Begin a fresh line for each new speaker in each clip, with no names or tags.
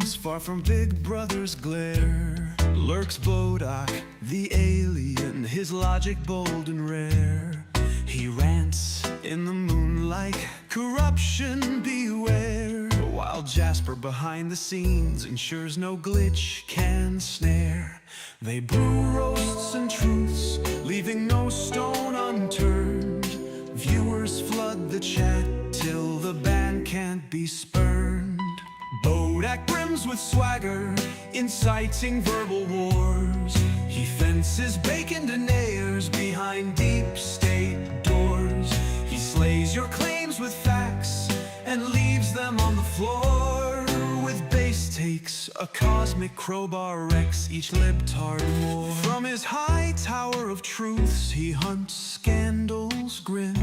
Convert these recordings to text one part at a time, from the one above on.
rooms far from Big Brother's glare lurks Bodach, the alien, his logic bold and rare. He rants in the moonlight, corruption beware, while Jasper behind the scenes ensures no glitch can snare. They brew roasts and truths, leaving no stone unturned. Viewers flood the chat till the ban can't be spurned. Bodach brims with swagger, inciting verbal wars. He fences bacon deniers behind deep state doors. He slays your claims with facts and leaves them on the floor. With base takes, a cosmic crowbar wrecks each libtard more. From his high tower of truths he hunts scandals grim.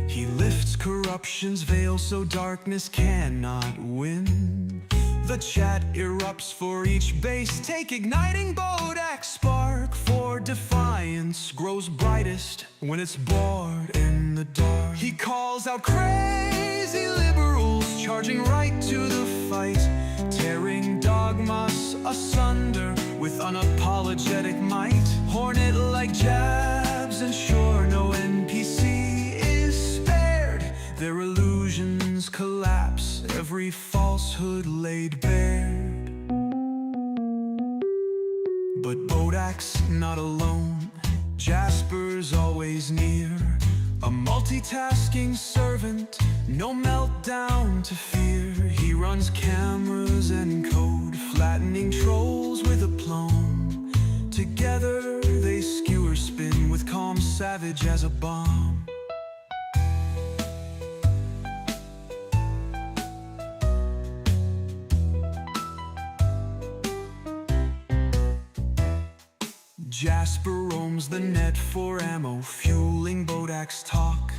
He lifts corruption's veil so darkness cannot win. The chat erupts for each base take, igniting Bodach's spark. For defiance grows brightest when it's bored in the dark. He calls out crazy liberals, charging right to the fight, tearing dogmas asunder with unapologetic might. Hornet like jabs, and sure no NPC is spared. Their illusions collapse, every falsehood laid bare. But Bodach's not alone, Jasper's always near. A multitasking servant, no meltdown to fear. He runs cameras and code, flattening trolls with aplomb. Together they skewer spin with calm savage as a bomb. Jasper roams the net for ammo, fueling Bodach's talk.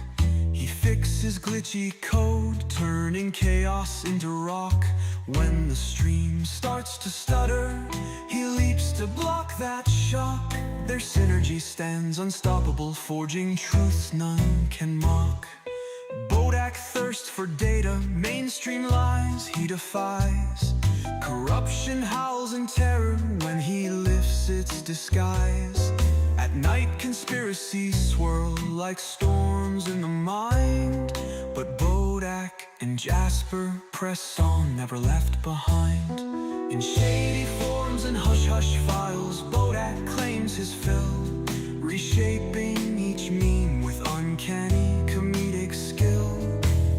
He fixes glitchy code, turning chaos into rock. When the stream starts to stutter, he leaps to block that shock. Their synergy stands unstoppable, forging truths none can mock. Bodach thirsts for data, mainstream lies he defies. Corruption howls in terror when he lifts its disguise. At night conspiracies swirl like storms in the mind, but Bodach and Jasper press on, never left behind. In shady forms and hush-hush files, Bodach claims his fill, reshaping each meme with uncanny comedic skill.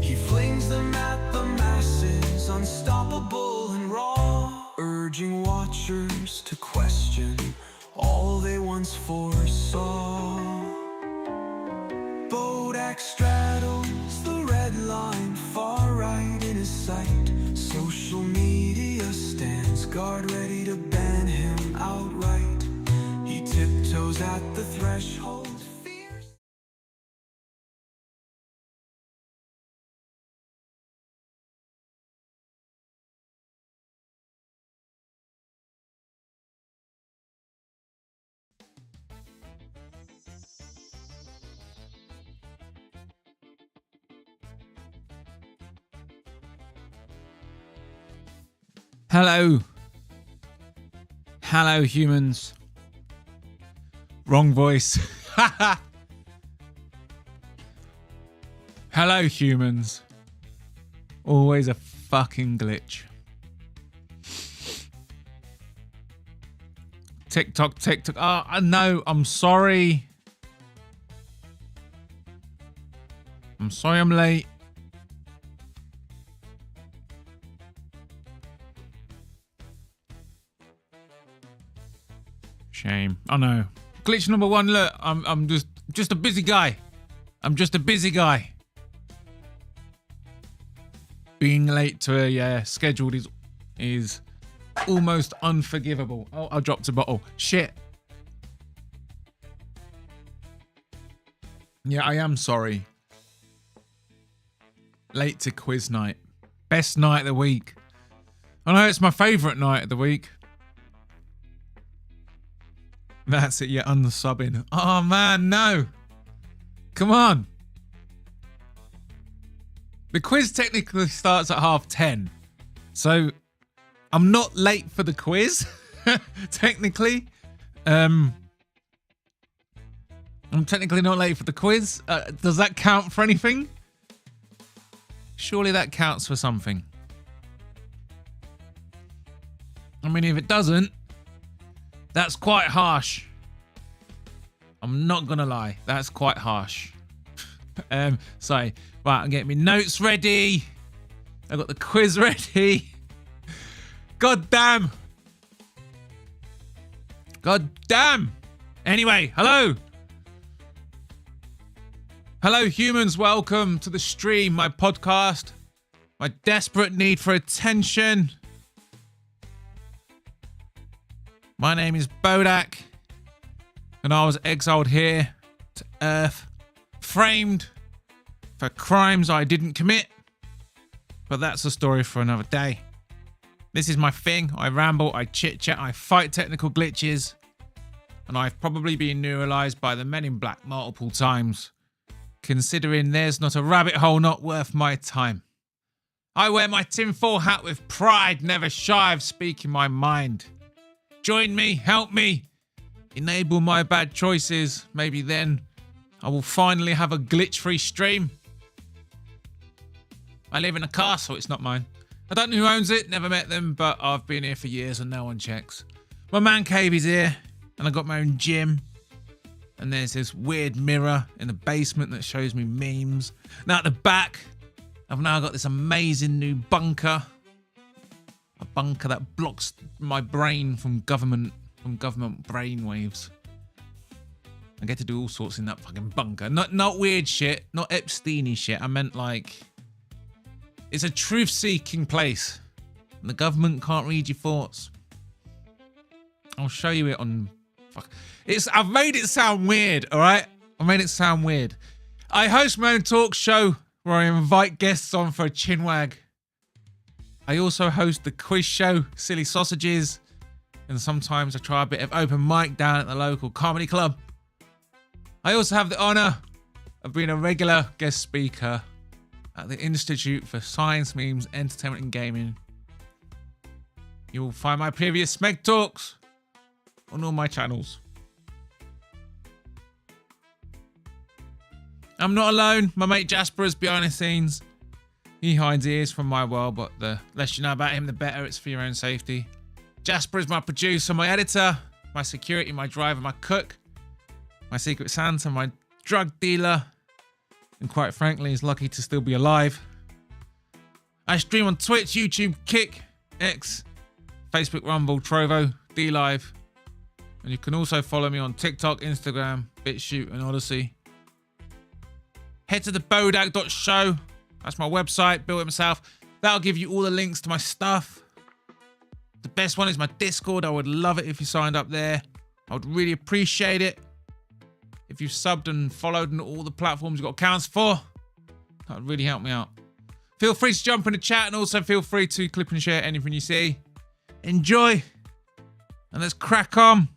He flings them at the masses, unstoppable and raw, urging watchers to question all they once foresaw. Bodach straddles the red line, far right in his sight. Social media stands guard, ready to ban him outright. He tiptoes at the threshold.
Hello. Hello, humans. Wrong voice. Hello, humans. Always a fucking glitch. TikTok, TikTok. Oh, no, I'm sorry. I'm sorry I'm late. Shame. I know. Glitch number one. Look, I'm just a busy guy. I'm just a busy guy. Being late to a scheduled is almost unforgivable. Oh, I dropped a bottle. Shit. Yeah, I am sorry. Late to quiz night. Best night of the week. I know it's my favourite night of the week. That's it, you're unsubbing. Oh man, no. Come on. The quiz technically starts at 10:30. So I'm not late for the quiz, technically. I'm technically not late for the quiz. Does that count for anything? Surely that counts for something. I mean, if it doesn't, that's quite harsh. I'm not gonna lie, that's quite harsh. Sorry. Right, I'm getting my notes ready. I've got the quiz ready. God damn. God damn. Anyway, hello. Hello, humans. Welcome to the stream, my podcast, my desperate need for attention. My name is Bodach, and I was exiled here to Earth, framed for crimes I didn't commit. But that's a story for another day. This is my thing. I ramble, I chit-chat, I fight technical glitches, and I've probably been neuralized by the Men in Black multiple times, considering there's not a rabbit hole not worth my time. I wear my tinfoil hat with pride, never shy of speaking my mind. Join me, help me, enable my bad choices. Maybe then I will finally have a glitch-free stream. I live in a castle, it's not mine. I don't know who owns it, never met them, but I've been here for years and no one checks. My man cave is here, and I got my own gym. And there's this weird mirror in the basement that shows me memes. Now at the back, I've now got this amazing new bunker. A bunker that blocks my brain from government brainwaves. I get to do all sorts in that fucking bunker. Not weird shit, not Epstein-y shit. I meant like, it's a truth-seeking place. And the government can't read your thoughts. I'll show you it on... Fuck. I've made it sound weird, alright? I made it sound weird. I host my own talk show where I invite guests on for a chinwag. I also host the quiz show, Silly Sausages. And sometimes I try a bit of open mic down at the local comedy club. I also have the honour of being a regular guest speaker at the Institute for Science, Memes, Entertainment and Gaming. You will find my previous Smeg Talks on all my channels. I'm not alone. My mate Jasper is behind the scenes. He hides ears from my world, but the less you know about him, the better. It's for your own safety. Jasper is my producer, my editor, my security, my driver, my cook, my secret Santa, my drug dealer, and quite frankly, he's lucky to still be alive. I stream on Twitch, YouTube, Kick, X, Facebook, Rumble, Trovo, DLive. And you can also follow me on TikTok, Instagram, BitChute, and Odyssey. Head to the Bodach.show. That's my website, built it myself. That'll give you all the links to my stuff. The best one is my Discord. I would love it if you signed up there. I would really appreciate it. If you've subbed and followed on all the platforms you've got accounts for, that would really help me out. Feel free to jump in the chat and also feel free to clip and share anything you see. Enjoy. And let's crack on.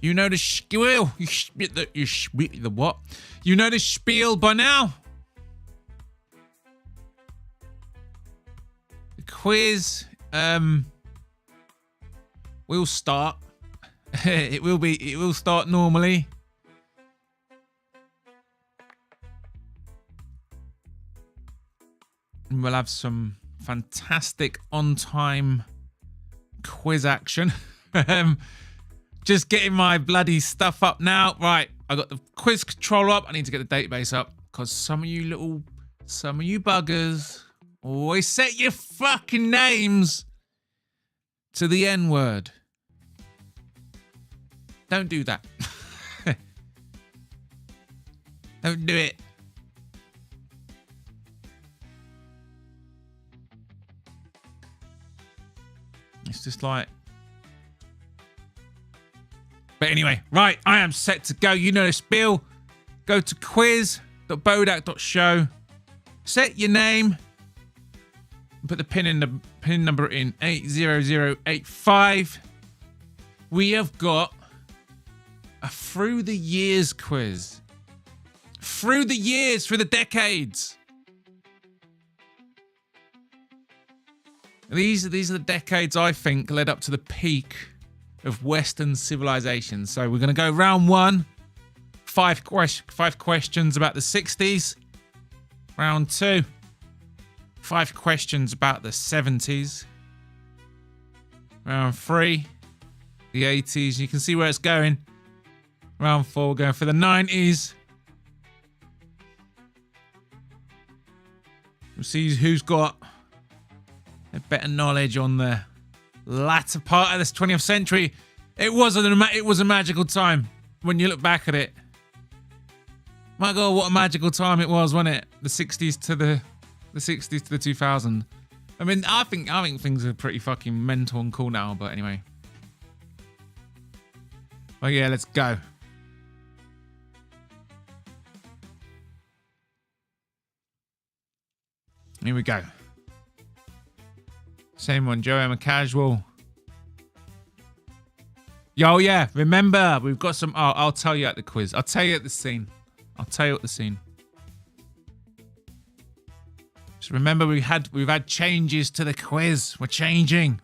You know the spiel. The what? You know the spiel by now. The quiz will start. It will start normally. And we'll have some fantastic on-time quiz action. Just getting my bloody stuff up now. Right, I got the quiz controller up. I need to get the database up because some of you buggers always set your fucking names to the N-word. Don't do that. Don't do it. It's just like... But anyway, right, I am set to go. You know the spiel. Go to quiz.bodach.show. Set your name. Put the pin number in 80085. We have got a through the years quiz. Through the years, through the decades. These are the decades I think led up to the peak of Western civilization. So we're going to go round one. Five questions about the 60s. Round two. 5 questions about the 70s. Round 3. The 80s. You can see where it's going. Round 4. We're going for the 90s. We'll see who's got a better knowledge on the latter part of this 20th century. It was a magical time when you look back at it. My God, what a magical time it was, wasn't it? The 60s to the 60s to the 2000s. I mean, I think things are pretty fucking mental and cool now. But anyway, well, yeah, let's go. Here we go. Same one, Joe. I'm a casual. Yo, yeah. Remember, we've got some. Oh, I'll tell you at the quiz. I'll tell you at the scene. So remember, we've had changes to the quiz. We're changing.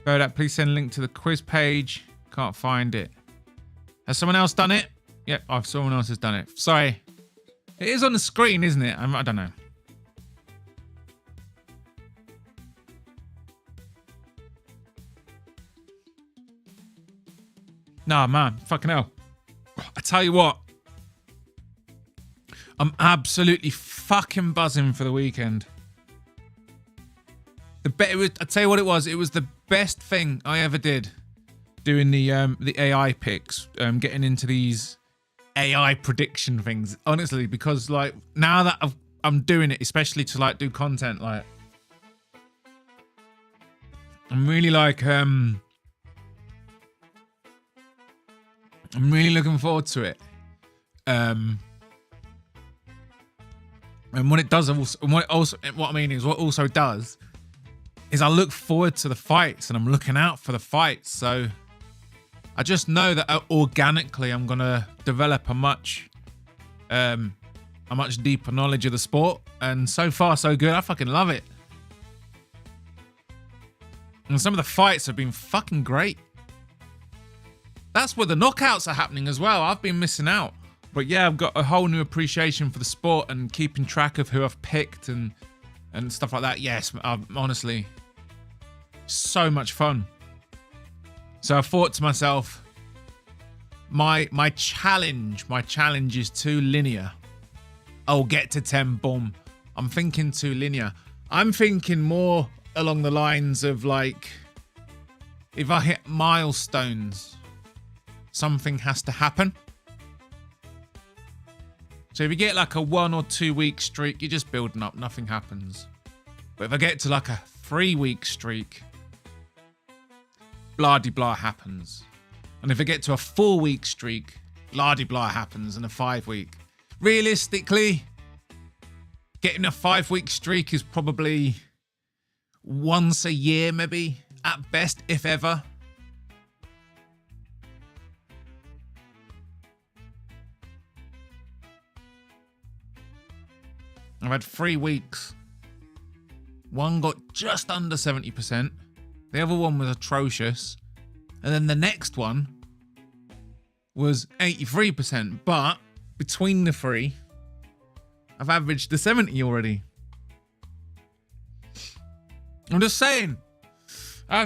Bodach, please send a link to the quiz page. Can't find it. Has someone else done it? Yep, someone else has done it. Sorry. It is on the screen, isn't it? I don't know. Nah, man. Fucking hell. I tell you what. I'm absolutely fucking buzzing for the weekend. I tell you what it was. It was the best thing I ever did. Doing the AI picks. Getting into these AI prediction things. Honestly, because like now that I'm doing it, especially to like do content, like I'm really like I'm really looking forward to it. And what it does, what I mean is, what also does is I look forward to the fights and I'm looking out for the fights. So I just know that organically I'm gonna develop a much deeper knowledge of the sport. And so far, so good. I fucking love it. And some of the fights have been fucking great. That's where the knockouts are happening as well. I've been missing out. But yeah, I've got a whole new appreciation for the sport and keeping track of who I've picked and stuff like that. Yes, honestly, so much fun. So I thought to myself, my challenge is too linear. I'll get to 10, boom. I'm thinking too linear. I'm thinking more along the lines of like, if I hit milestones, something has to happen. So if you get like a 1 or 2 week streak, you're just building up, nothing happens. But if I get to like a 3 week streak, blah-de-blah happens. And if I get to a 4 week streak, blah-de-blah happens, and a 5 week. Realistically, getting a 5 week streak is probably once a year, maybe, at best, if ever. I've had 3 weeks. One got just under 70%. The other one was atrocious. And then the next one was 83%. But between the three, I've averaged the 70 already. I'm just saying. I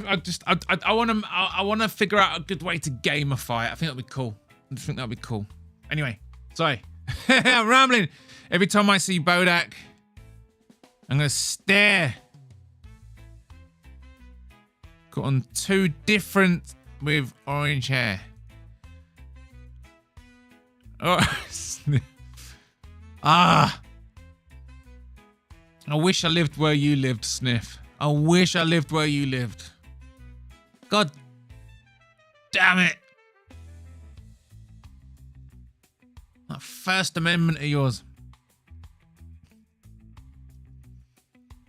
want to figure out a good way to gamify it. I think that'd be cool. I think that'd be cool. Anyway, sorry. I'm rambling. Every time I see Bodach, I'm going to stare. Got on 2 different with orange hair. Oh, I wish I lived where you lived, Sniff. I wish I lived where you lived. God damn it. That First Amendment of yours.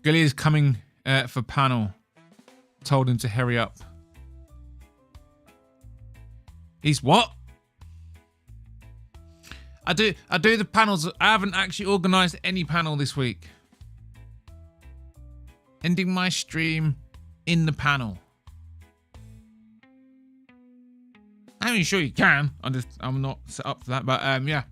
Gilly is coming for panel. Told him to hurry up. He's what? I do the panels. I haven't actually organised any panel this week. Ending my stream in the panel. I'm not sure you can. I'm not set up for that, but yeah.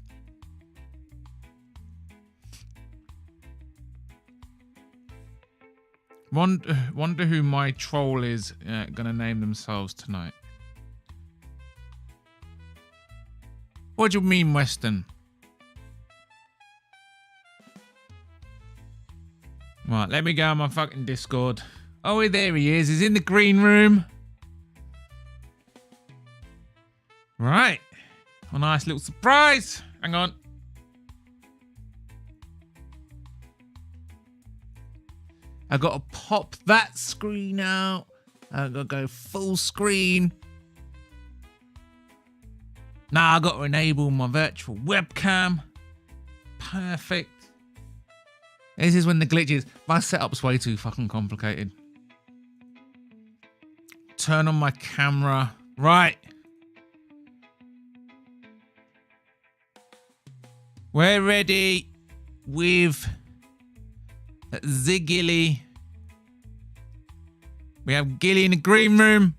Wonder who my troll is gonna name themselves tonight. What do you mean, Weston? Right, let me go on my fucking Discord. Oh, there he is. He's in the green room. Right. A nice little surprise. Hang on. I got to pop that screen out. I got to go full screen. Now I got to enable my virtual webcam. Perfect. This is when the glitch is. My setup's way too fucking complicated. Turn on my camera. Right. We're ready with Zigilly. We have Gilly in the green room.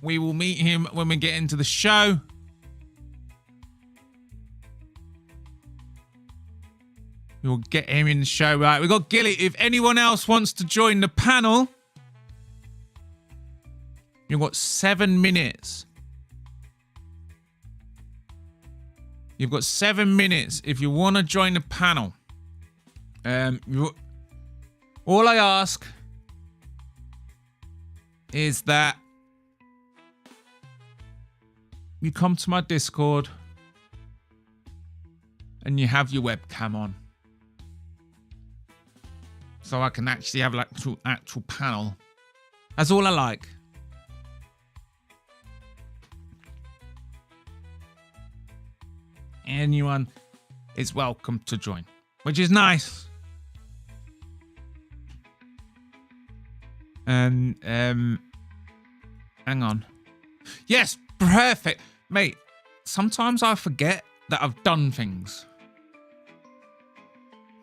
We will meet him when we get into the show. We will get him in the show. Right, we got Gilly. If anyone else wants to join the panel, you've got 7 minutes. You've got 7 minutes if you want to join the panel. All I ask is that you come to my Discord and you have your webcam on, so I can actually have like actual panel. That's all I like. Anyone is welcome to join, which is nice. And hang on. Yes, perfect, mate. Sometimes I forget that I've done things.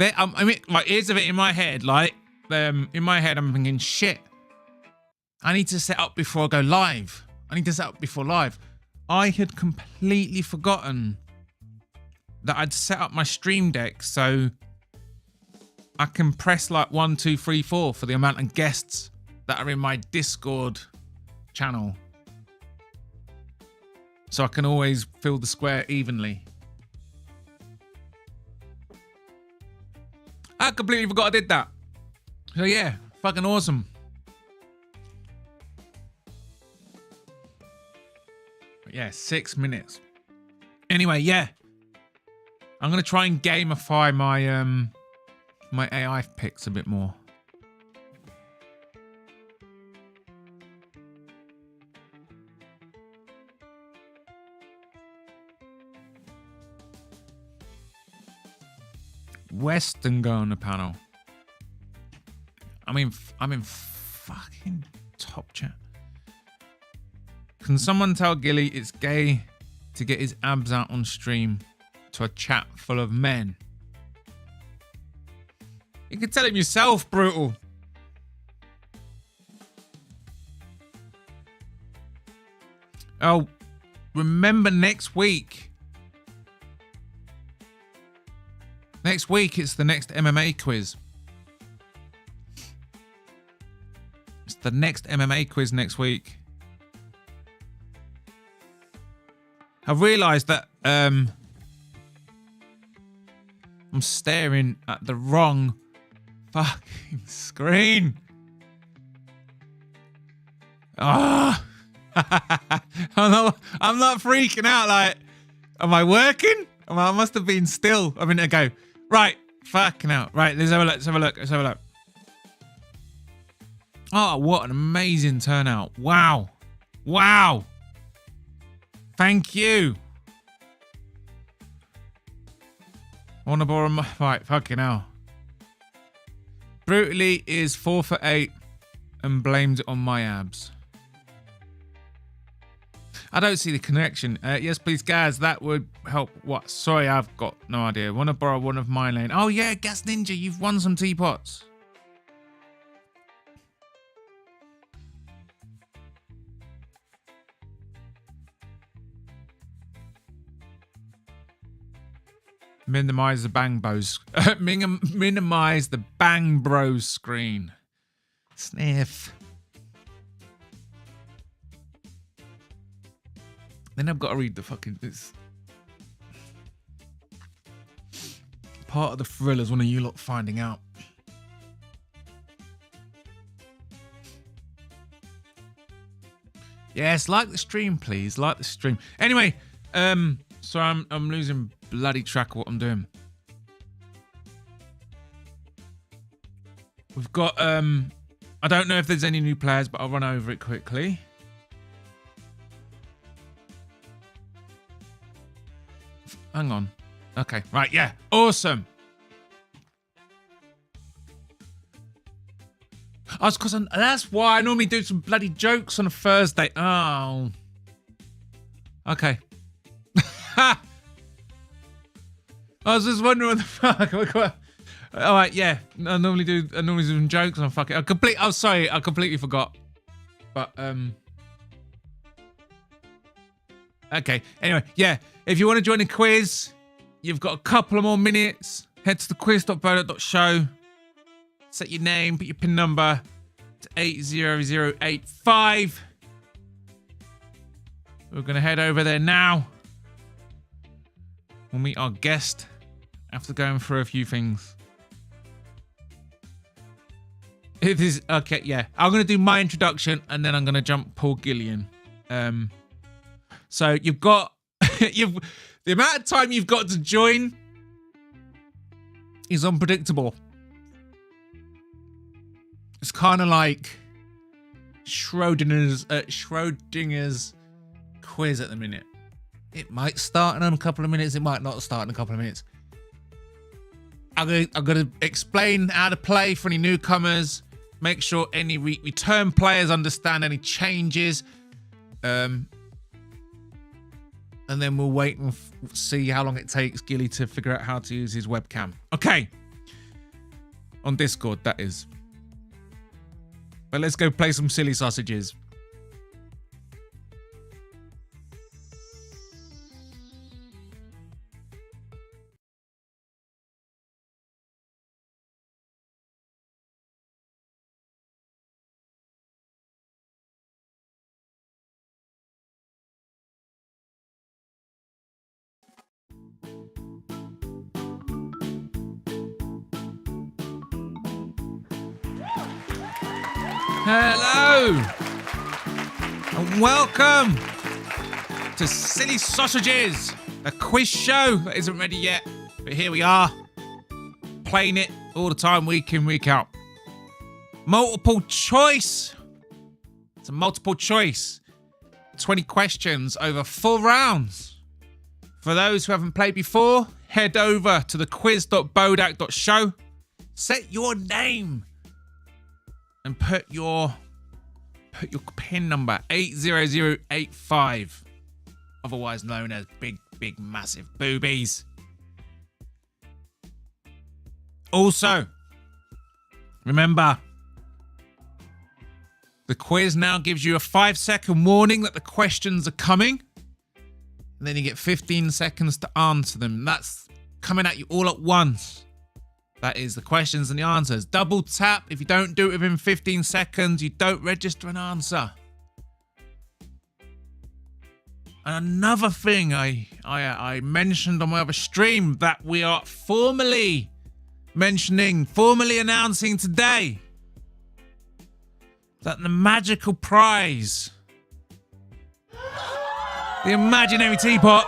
I mean, like, here's a bit in my head. Like, in my head, I'm thinking, shit. I need to set up before I go live. I need to set up before live. I had completely forgotten that I'd set up my stream deck so I can press like 1, 2, 3, 4 for the amount of guests that are in my Discord channel, so I can always fill the square evenly. I completely forgot I did that. So yeah, fucking awesome. But yeah, 6 minutes. Anyway, yeah. I'm gonna try and gamify my my AI picks a bit more. Western go on the panel. I'm in fucking top chat. Can someone tell Gilly it's gay to get his abs out on stream to a chat full of men? You can tell him yourself, Brutal. Oh, remember next week. Next week, it's the next MMA quiz. It's the next MMA quiz next week. I've realised that I'm staring at the wrong fucking screen. Ah! I'm not freaking out. Like, am I working? I must have been still. I mean, I go. Right, fucking out. Right, let's have a look. Let's have a look. Let's have a look. Oh, what an amazing turnout! Wow, wow. Thank you. I want to borrow my right. Fucking hell. Brutally is 4 for 8 and blames it on my abs. I don't see the connection. Yes, please, guys. That would help. What? Sorry, I've got no idea. Want to borrow one of my lane? Oh, yeah, Gas Ninja. You've won some teapots. Minimize the bang bros. Minimize the bang bros screen. Sniff. Then I've got to read the fucking... It's part of the thrill is one of you lot finding out. Yes, like the stream, please. Like the stream. Anyway, so I'm losing bloody track of what I'm doing. We've got I don't know if there's any new players, but I'll run over it quickly. Hang on. Okay, right, yeah. Awesome. Oh, because that's why I normally do some bloody jokes on a Thursday. Oh. Okay. I was just wondering what the fuck. All right, yeah. I normally do some jokes on fucking. Oh, sorry, I completely forgot. But okay. Anyway, yeah. If you want to join the quiz, you've got a couple of more minutes. Head to the quiz.bodach.show. Set your name, put your PIN number to 80085. We're going to head over there now. We'll meet our guest after going through a few things. It is okay, yeah. I'm going to do my introduction and then I'm going to jump Paul Gillian. So you've got the amount of time you've got to join is unpredictable. It's kind of like Schrodinger's quiz at the minute. It might start in a couple of minutes. It might not start in a couple of minutes. I'm gonna explain how to play for any newcomers. Make sure any return players understand any changes. And then we'll wait and see how long it takes Gilly to figure out how to use his webcam. Okay. On Discord, that is. But let's go play some silly sausages. Hello and welcome to Silly Sausages, a quiz show that isn't ready yet, but here we are, playing it all the time, week in, week out. Multiple choice. It's a multiple choice. 20 questions over 4 rounds. For those who haven't played before, head over to the quiz.bodach.show, set your name and put your PIN number 80085, otherwise known as big massive boobies. Also, remember, the quiz now gives you a 5-second warning that the questions are coming, and then you get 15 seconds to answer them. That's coming at you all at once. That is the questions and the answers. Double tap. If you don't do it within 15 seconds, you don't register an answer. And another thing I mentioned on my other stream that we are formally announcing today, that the magical prize, the imaginary teapot,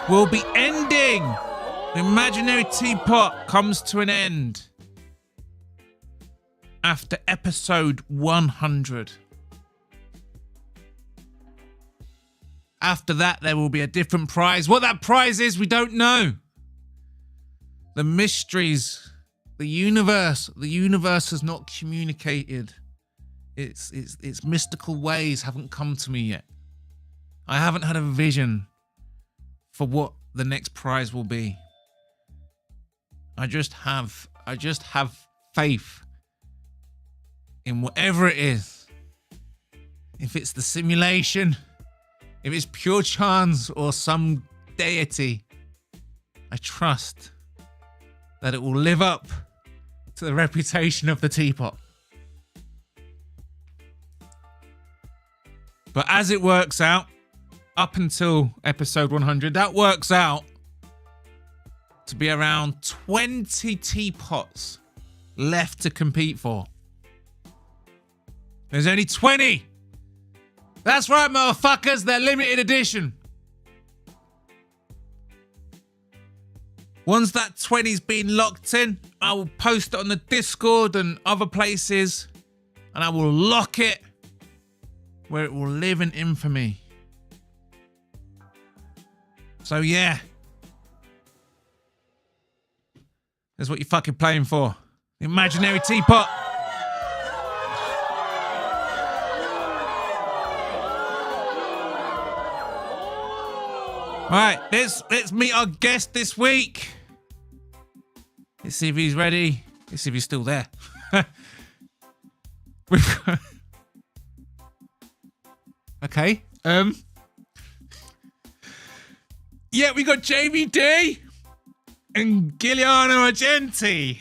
will be ending. The imaginary teapot comes to an end after episode 100. After that, there will be a different prize. What that prize is, we don't know. The mysteries, the universe has not communicated. Its mystical ways haven't come to me yet. I haven't had a vision for what the next prize will be. I just have faith in whatever it is. If it's the simulation, if it's pure chance or some deity, I trust that it will live up to the reputation of the teapot. But as it works out, up until episode 100, that works out to be around 20 teapots left to compete for. There's only 20. That's right, motherfuckers. They're limited edition. Once that 20's been locked in, I will post it on the Discord and other places, and I will lock it where it will live in infamy. So yeah, that's what you're fucking playing for. The imaginary teapot. All right, let's meet our guest this week. Let's see if he's ready. Let's see if he's still there. Okay. Yeah, we got JVD and Giuliano Argenti.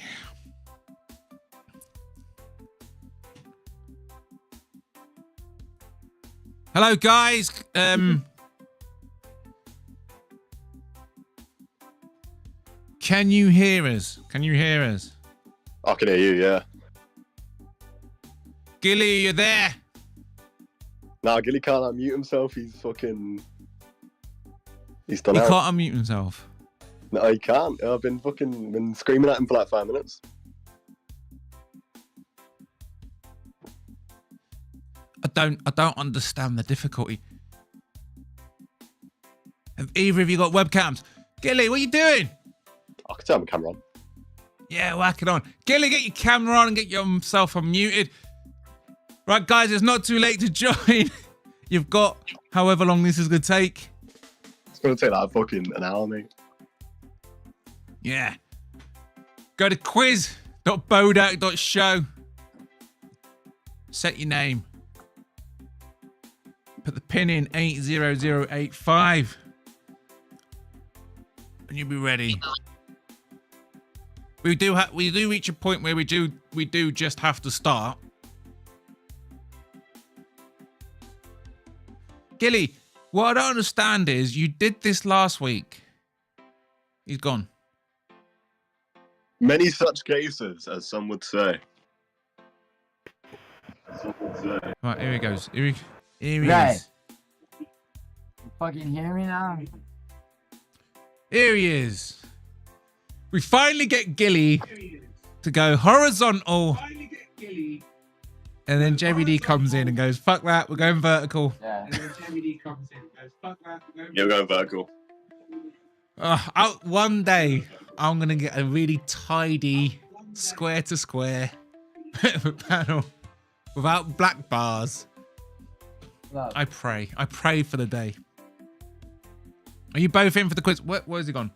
Hello, guys. Can you hear us? Can you hear us?
I can hear you, yeah.
Gilly, you there?
Nah, Gilly can't unmute himself. He's fucking... He's done
He
out.
can't unmute himself.
No, he can't. I've been screaming at him for like 5 minutes.
I don't understand the difficulty. Have either of you got webcams? Gilly, what are you doing?
I can turn my camera on.
Yeah, whack it on. Gilly, get your camera on and get yourself unmuted. Right, guys, it's not too late to join. You've got however long this is going to take.
It's going to take like fucking an hour, mate.
Yeah. Go to quiz.bodach.show. Set your name. Put the pin in 80085. And you'll be ready. We do reach a point where we do just have to start. Gilly, what I don't understand is you did this last week. He's gone.
Many such cases, as some would say.
Right, here he goes. Here he
Right.
is.
You fucking hear me now?
Here he is. We finally get Gilly to go horizontal. And then JVD comes in and goes, fuck that, we're going vertical.
Yeah.
And then JVD comes in and goes, fuck that, we're going
You're going vertical.
One day, I'm going to get a really tidy, square to square panel without black bars.
Look,
I pray for the day. Are you both in for the quiz? Where's he gone?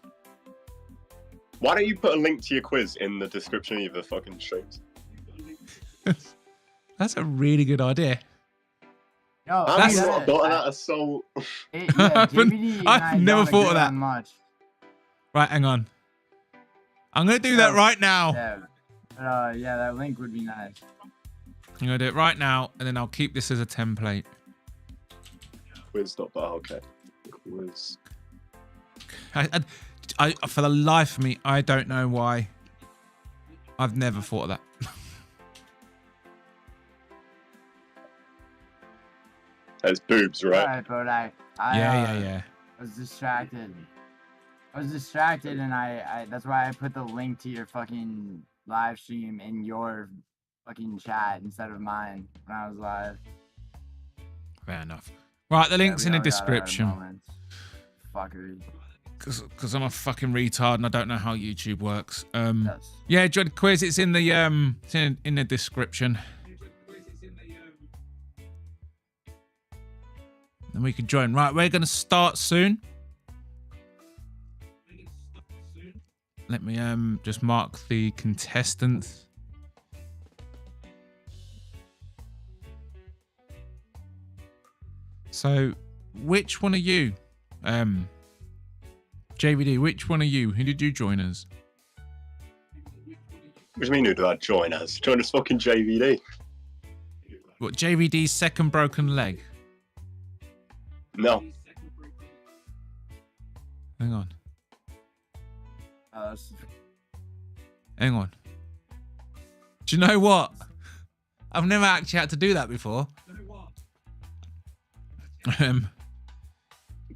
Why don't you put a link to your quiz in the description of the fucking streams?
That's a really good idea.
yo,
That's-
I've not thought of that as so...
I've never thought of that.
Much.
Right, hang on. I'm going to do that right now.
Yeah. Yeah, that link would be nice.
I'm going to do it right now, and then I'll keep this as a template.
Quiz.bar, okay. Quiz.
I, for the life of me, I don't know why. I've never thought of that.
There's boobs, right?
Alright, but I
Yeah.
was distracted. And I that's why I put the link to your fucking live stream in your fucking chat instead of mine when I was live.
Fair enough. Right, the link's
Yeah,
in
we
the
all got our
description.
moments. Fuckery.
Because I'm a fucking retard and I don't know how YouTube works.
Yes.
Yeah, join the quiz. It's in the in the description. And we can join. Right, we're gonna start soon. Let me just mark the contestants. So which one are you? JVD, which one are you? Who did you join us?
What do you mean, who did I join us? Join us fucking JVD.
What, JVD's second broken leg?
No.
Hang on.
Uh,
Hang on. Do you know what? I've never actually had to do that before.
Do what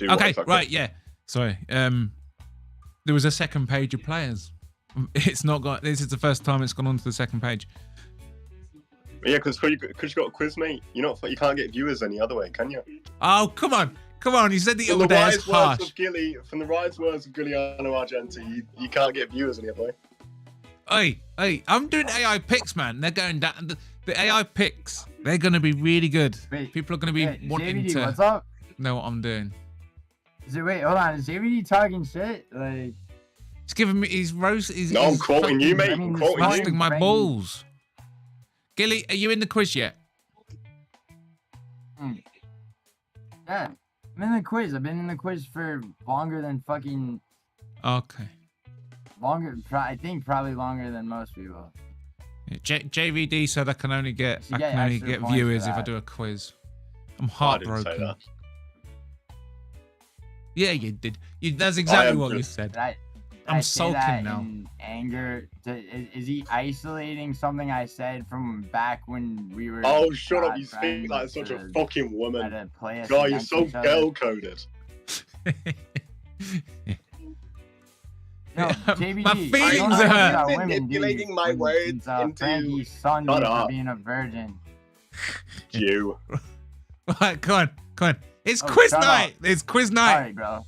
Okay,
exactly?
right, yeah. Sorry. There was a second page of players. It's not got. This is the first time it's gone onto the second page.
Yeah, because you got a quiz, mate. You can't get viewers any other way, can you?
Oh, come on. Come on. You said the
From
other
the
day it's
wise words
harsh.
of from the wise words of Giuliano Argenti, you can't get viewers any other way.
Hey, I'm doing AI picks, man. They're going down. The AI picks, they're going to be really good.
Wait,
People are going to be wanting
JVD,
to
what's up?
know what I'm doing.
Wait, hold on. Is JVD talking shit? Like,
He's giving me. He's roast.
No, I'm quoting you, mate.
I
I'm
mean,
quoting
it's
you.
roasting my
Brain.
balls. Gilly, are you in the quiz yet?
yeah. I'm in the quiz. I've been in the quiz for longer than fucking
Okay.
I think probably longer than most people.
Yeah, JVD said I can only get
You get extra
get
points
viewers
for
if I
that.
do a quiz. I'm
I didn't say
heartbroken.
that.
Yeah, you did. That's exactly
am
what you
too.
said.
Did
I'm
I say
sulking
that
now.
in anger? Is he isolating something I said from back when we were?
Oh, shut up!
not
You speak
friends
like such a
to
fucking
try
woman.
to play us
God, you're
against
so
each other?
girl-coded.
No,
My
JVD,
feelings
you don't
are
know
hurt.
about women, do you?
Manipulating my
When-
words
since,
into-
Frankie's son
Shut
you for
up.
being a virgin.
You.
Right, come on. It's
Oh,
quiz
shut
night. It's quiz night.
Sorry, bro.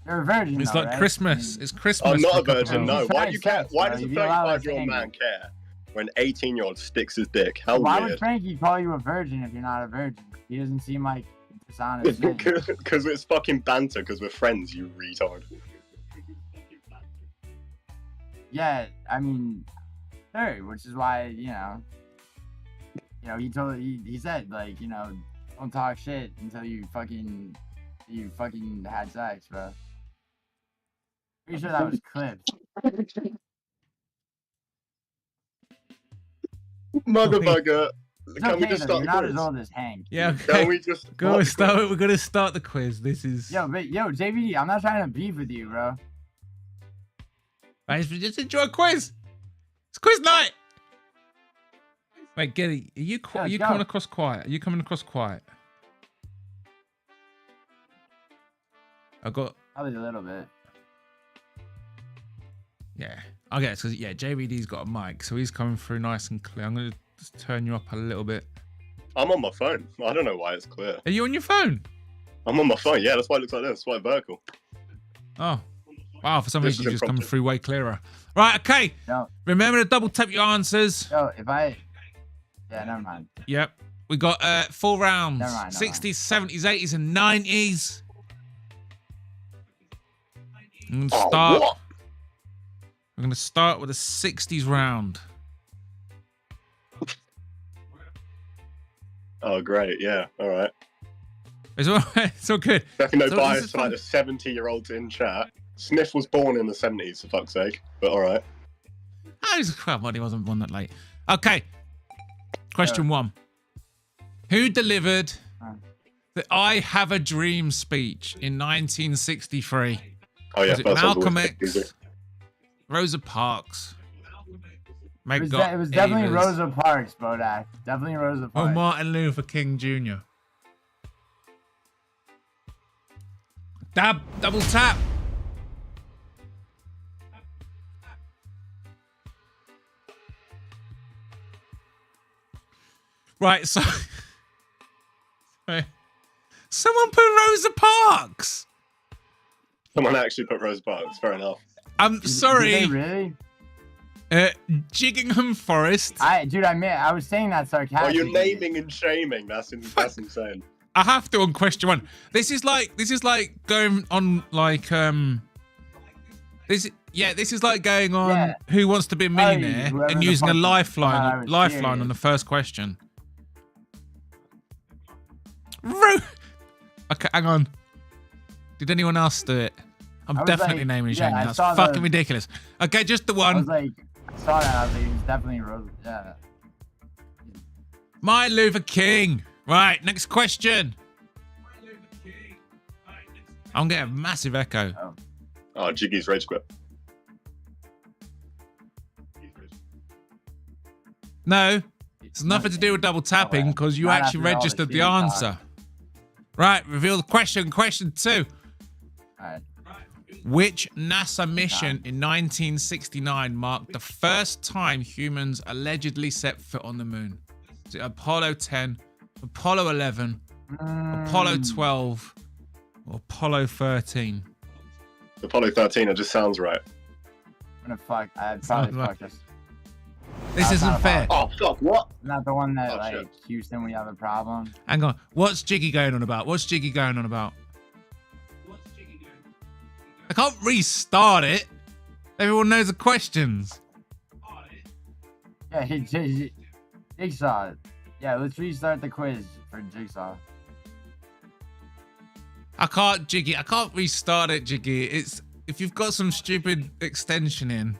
You're a virgin.
It's
though,
like
right?
Christmas.
I mean,
It's Christmas.
I'm not
for
a
couple
virgin,
of
no.
hours.
Why do you care? Why does a
You'd be allowed to
35-year-old
say
man care when an 18-year-old sticks his dick? How
Why would
weird.
Frankie call you a virgin if you're not a virgin? He doesn't seem like a dishonest man.
Because it's fucking banter, because we're friends, you retard.
Yeah, I mean, sure, which is why, he said, like, don't talk shit until you fucking had sex, bro. Pretty sure that was clipped.
Motherfucker.
It's
Can we
okay,
just
though,
start
you're
the
not as
quiz?
old as Hank.
Yeah,
Can
okay.
we just
We're
start the quiz?
gonna start the quiz. This is.
Yo, JVD, I'm not trying to beef with you, bro.
Right, just enjoy a quiz. It's quiz night. Wait, Gilly, are you
Yeah, go.
coming across quiet? Are you coming across quiet? I got.
Probably a little bit.
Yeah. I guess because JVD's got a mic, so he's coming through nice and clear. I'm gonna just turn you up a little bit.
I'm on my phone. I don't know why it's clear.
Are you on your phone?
I'm on my phone. Yeah, that's why it looks like this. That's why it's vertical.
Oh. Wow, for some
This
reason
is
you're just coming
impromptu.
through way clearer. Right, okay.
No,
Remember to double tap your answers.
yo, yeah, never mind.
Yep. We got 4 rounds.
Never mind, never
60s, 70s, 80s, and 90s. I'm gonna
Oh,
start.
what?
We're gonna start with a 60s round.
Oh, great. Yeah. All right.
It's all right. It's all good.
Definitely no
So this
bias
is
to like the 70-year-olds in chat. Smith was born in the 70s, for fuck's sake. But all right.
Well, he wasn't born that late. Okay. Question 1. Who delivered the "I Have a Dream" speech in 1963?
Oh yeah.
Was it
first one's
Malcolm
always easy.
X, Rosa Parks? May
It was,
God
it was definitely
Avers,
Rosa Parks, Bodach. Definitely Rosa
or
Parks.
Martin Luther King Jr. Double tap. Right, so someone put Rosa Parks.
Someone actually put Rose Parks. Fair enough.
I'm
Did
sorry.
they really?
Jiggingham Forest.
I was saying that
Oh,
sarcastically.
you're naming and shaming. That's insane.
I have to on question 1. This is like going on like this is like going on
Yeah.
Who Wants to Be a Millionaire
whoever
and
the
using a
fuck-
lifeline
I was
lifeline on
serious.
the first question. Okay, hang on. Did anyone else do it? I'm
I was
definitely
like,
naming and
yeah,
shaming.
I
That's
saw
fucking
the-
ridiculous. Okay, just the
I was
one.
like, I saw that. I was like, it was definitely Rose. Yeah.
Martin Luther King. Right, next question. I'm getting a massive echo.
Oh, Jiggy's rage quit.
No, it's nothing to do with double tapping because you
Not
actually
after all the
registered the
shitty talk.
answer. Right, reveal the question. Question 2.
Alright.
Which NASA mission in 1969 marked the first time humans allegedly set foot on the moon? Is it Apollo 10, Apollo 11, Apollo 12, or Apollo 13?
Apollo 13, it just sounds right.
I'm gonna fuck. I'd probably
Sounds
fuck this.
This
That's
isn't
not
fair.
Oh, fuck, what?
Not the one that
Oh,
like
shit.
Houston, we have a problem.
Hang on. What's Jiggy going on about? What's Jiggy going on about? I can't restart it. Everyone knows the questions.
Yeah, Jigsaw. Yeah, let's restart the quiz for Jigsaw.
I can't, Jiggy. I can't restart it, Jiggy. It's if you've got some stupid extension in.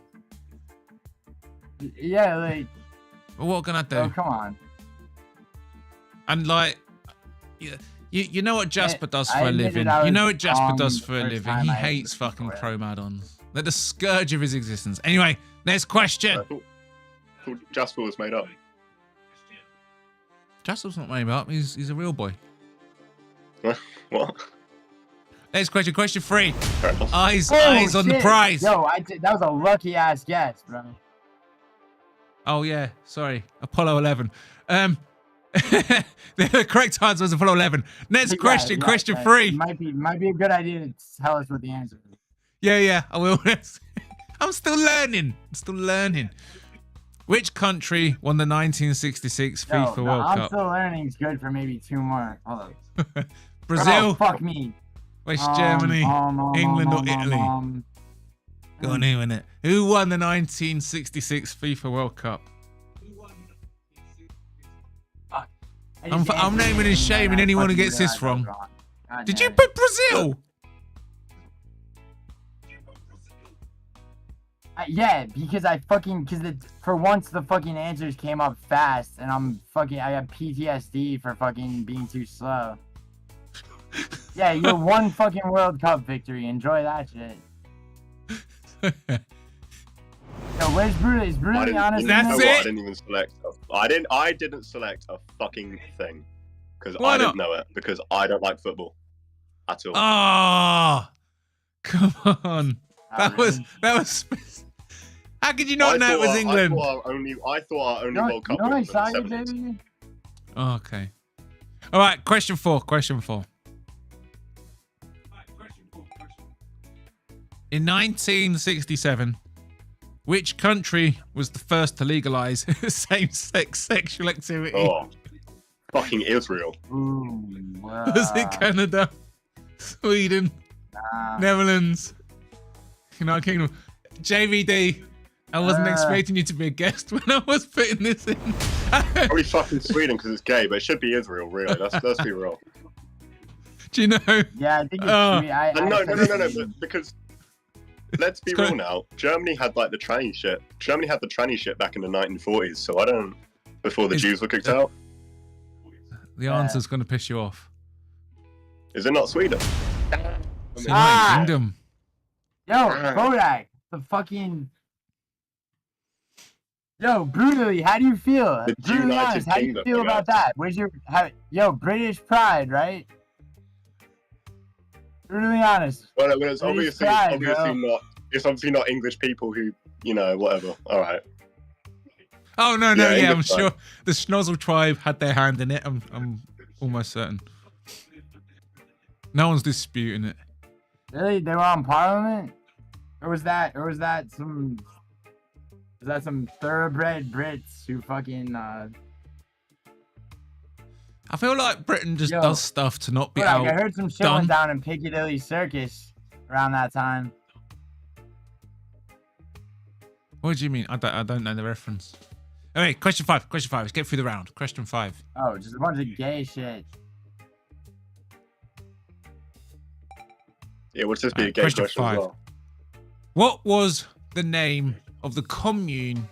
Yeah, like,
What can I do?
oh come on.
And like, you know what Jasper does
I
for a
admitted
living.
I
You know
was
what Jasper
wrong
does
the
for a
first
living.
time
He
I
hates
listened
fucking
to it.
chrome add-ons. They're the scourge of his existence. Anyway, next question.
I thought Jasper was made up.
Jasper's not made up. He's a real boy.
What?
Next question. Question 3.
Fair enough.
Eyes
Oh,
on the
shit.
prize.
Yo, that was a lucky ass guess, bro.
Oh yeah, sorry, Apollo 11. The correct answer was Apollo 11. Next
Yeah,
question,
yeah,
question
yeah.
3.
It might be a good idea to tell us what the answer is.
Yeah, I will. I'm still learning. Which country won the 1966
Yo,
FIFA
no,
World
I'm
Cup?
still learning is good for maybe 2 more. Hold up.
Brazil,
Oh, fuck me.
West Germany, England or Italy? Go on, who won it? Who won the 1966 FIFA World Cup? I'm naming and shaming anyone who gets this wrong. Did you put Brazil?
Yeah, because for once the fucking answers came up fast, and I got PTSD for fucking being too slow. Yeah, you're one fucking World Cup victory. Enjoy that shit. Yo, where's Brutus? Is Brutus honest?
That's
know
it?
what? I didn't even select. I didn't select a fucking thing because
Why
I didn't
not?
know it because I don't like football at all.
Oh, come on. That was. How could you not know it was England?
I thought our only World Cup
I
was in
saw
the
you,
70s.
baby.
Oh, okay. All right. Question 4. In 1967, which country was the first to legalize same-sex sexual activity?
Oh, fucking Israel.
Ooh,
Was it Canada, Sweden, Netherlands, United Kingdom? JVD, I wasn't expecting you to be a guest when I was putting this in.
Probably fucking Sweden because it's gay, but it should be Israel, really. Let's be real.
Do you know?
Yeah, I think it's
Oh.
sweet.
No, because let's be real now. Germany had like the tranny shit. Germany had the tranny shit back in the 1940s, so I don't. Before the Jews were kicked out.
The answer's going to piss you off.
Is it not Sweden?
It's the United Kingdom.
Yo, Bodach, the fucking. Yo, brutally, how do you feel?
The
Brutally
United
honest, how do you
Kingdom,
feel
I
about
guess.
that? Where's your British pride, right? Brutally honest.
Well, it's
British
obviously
pride, bro.
not. It's obviously not English people who, whatever. All right.
Oh no,
Yeah,
I'm
English
sure the Schnozzle tribe had their hand in it. I'm almost certain. No one's disputing it.
Really, they were on Parliament, or was that some thoroughbred Brits who fucking
I feel like Britain just
Yo,
does stuff to not be
Bodach,
out.
I heard some shit
done.
went down in Piccadilly Circus around that time.
What do you mean? I don't know the reference. Okay, question 5. Let's get through the round. Question 5.
Oh, just a bunch of gay shit.
Yeah, would this be a gay
question
question
5.
as well?
What was the name of the commune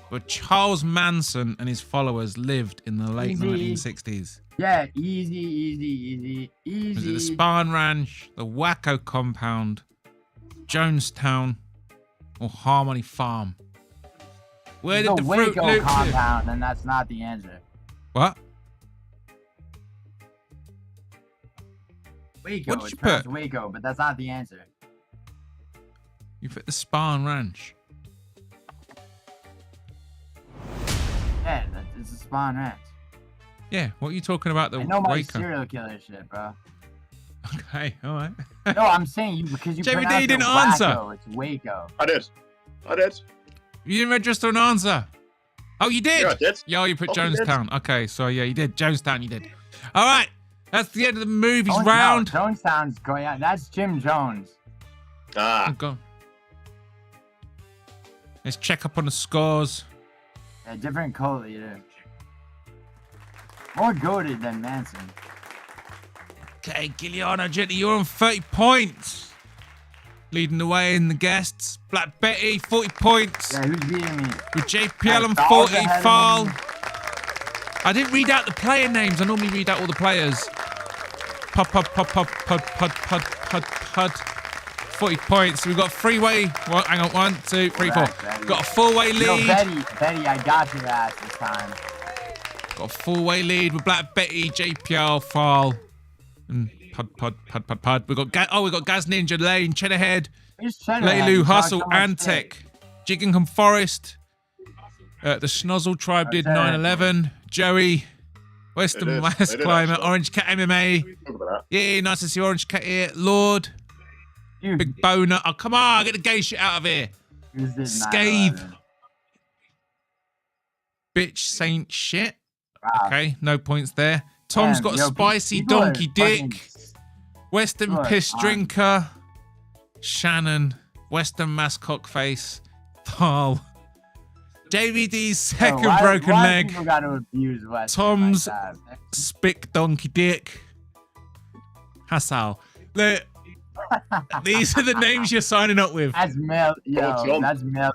where Charles Manson and his followers lived in the late
Easy.
1960s?
Yeah, easy.
Was it the Spahn Ranch, the Wacko Compound, Jonestown, or Harmony Farm? Where did the Fruit
Waco
Loop live?
compound, and that's not the answer.
What?
Waco,
What did
it's
you
pronounced
put?
Waco, but that's not the answer.
You put the Spahn Ranch.
Yeah, it's a Spawn Ranch.
Yeah, what are you talking about? The
I know my
Waco.
serial killer shit, bro.
Okay, all right.
No, I'm saying you because you
JVD
pronounced it
didn't
Wacko,
answer.
It's Waco.
I did.
You didn't register an answer. Oh, you did?
Yeah, I did.
Yeah, you put
Oh, I did.
Jonestown. Okay, so yeah, you did. Jonestown, you did. All right, that's the end of the movies
Oh,
round.
No, Jonestown's going out. That's Jim Jones.
Oh,
Ah,
go. Let's check up on the scores.
A different cult leader. More goated than Manson.
Okay, Giuliano Gently, you're on 30 points. Leading the way in the guests. Black Betty, 40 points.
Yeah, who's beating me?
With JPL on
Fowl's
40,
ahead of
Foul.
me.
I didn't read out the player names. I normally read out all the players. Pud. 40 points. We've got a three-way. Well, hang on, 1, 2, 3, 4.
Correct, Betty.
Got a four-way
Yo,
lead.
Betty, I got your ass this time.
Got a four-way lead with Black Betty, JPL, Foul, and Pud. We got Gaz Ninja, Lane, Cheddarhead,
Who's Cheddar?
Leilu,
You talk
Hustle,
so much
and
shit.
Tech. Jiggingham Forest. The Schnozzle Tribe did
Okay.
9/11. Joey, Western
They did.
West
They did,
Climber,
actually.
Orange Cat MMA.
talk about
Yeah, nice to see Orange Cat here. Lord,
Dude,
Big Boner. Oh, come on, get the gay shit out of here.
who's this
Scathe.
9/11?
Bitch Saint shit.
Wow.
Okay, no points there. Tom's
Damn,
got a
yo,
spicy
people are
donkey
fucking-
dick. Western
people are
piss
on.
drinker. Shannon. Western mascot face. Thal. JVD's
Yo,
second
why-
broken
why
leg.
People gotta abuse Western
Tom's-
like that?
Spick donkey dick. Hassal. Look, these are the names you're signing up with.
That's male.
Tom.
Yo, that's male.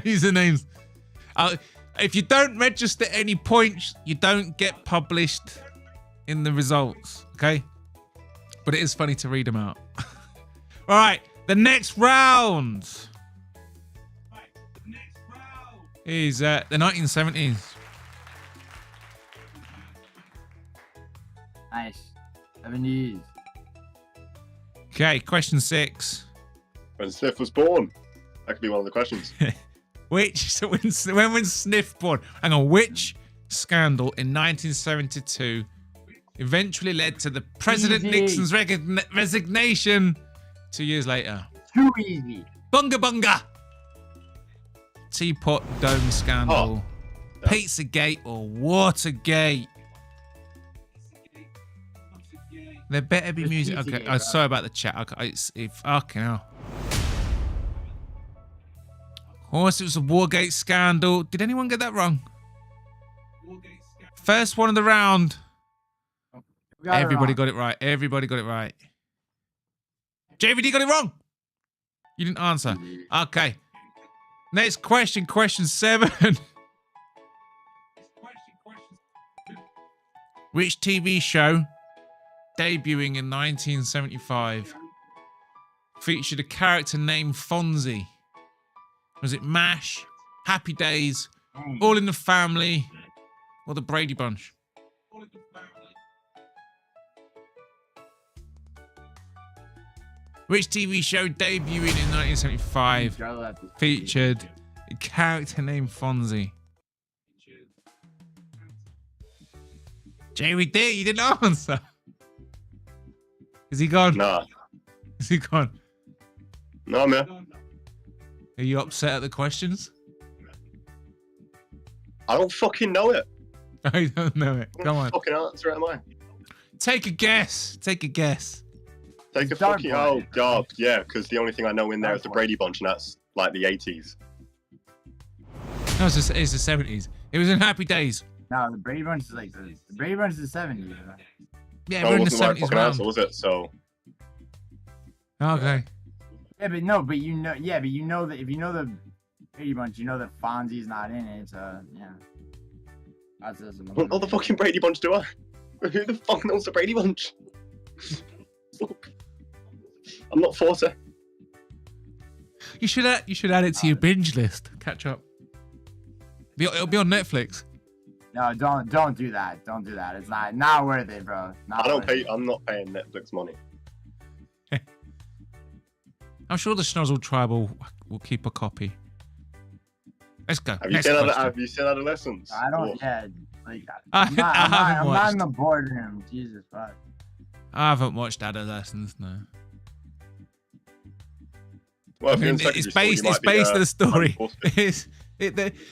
These are names. If you don't register any points, you don't get published in the results. Okay? But it is funny to read them out. All right. The next round is the 1970s.
Nice. 70s.
Okay. Question 6.
When Sniff was born. That could be one of the questions.
When was Sniff born? Hang on. Which scandal in 1972 eventually led to the President
Easy.
Nixon's resignation 2 years later?
Too easy.
Bunga! Teapot Dome scandal.
Oh.
Pizzagate or Watergate? There better be
It's
music.
Pizzagate,
Okay,
bro.
sorry about the chat. Okay, fucking hell. Of course, it was a Wargate scandal. Did anyone get that wrong? First one of the round.
We got it
Everybody
wrong.
got it right. Everybody got it right. JVD got it wrong. You didn't answer. Okay. Next question, question 7. Which TV show, debuting in 1975, featured a character named Fonzie? Was it MASH, Happy Days, All in the Family, or the Brady Bunch? Which TV show debuting in 1975 featured a character named Fonzie? JVD, you didn't answer. Is he gone?
Nah.
Is he gone?
No, man.
Are you upset at the questions?
I don't fucking know it.
I don't know it.
What
Come on.
fucking answer it am I?
Take a guess. Take a guess.
Take a
Dark
fucking...
Boy.
Oh, God. Yeah, because the only thing I know in there
Dark
is the
Boy.
Brady Bunch, and that's like the 80s.
No, it's the 70s. It was in Happy Days.
No, the Brady Bunch is like the Brady Bunch is the 70s. Bro.
Yeah,
No,
we're
it
in the
wasn't the right
70s
fucking
round.
answer, was it? So,
Okay.
Yeah, but no, but you know, yeah, but you know that if you know the Brady Bunch, you know that Fonzie's not in it. So yeah. That's just
What the fucking Brady Bunch do I? Who the fuck knows the Brady Bunch? I'm not 40.
You should add it to your binge list. Catch up. It'll be on Netflix.
No, don't do that. Don't do that. It's not worth it, bro. Not
I don't
worth
pay.
it.
I'm not paying Netflix money.
I'm sure the Schnozzle tribe will keep a copy. Let's go.
Have
Next
you seen
question.
Have you seen Adolescence?
I don't.
Or-
Yeah, like,
I
I'm not,
haven't
I'm not in
watched.
the boardroom. Jesus fuck.
I haven't watched Adolescence. No.
Well,
I
if you're in
mean,
secondary
it's
school, you
based.
might
It's
be,
based on the story.
unfortunate.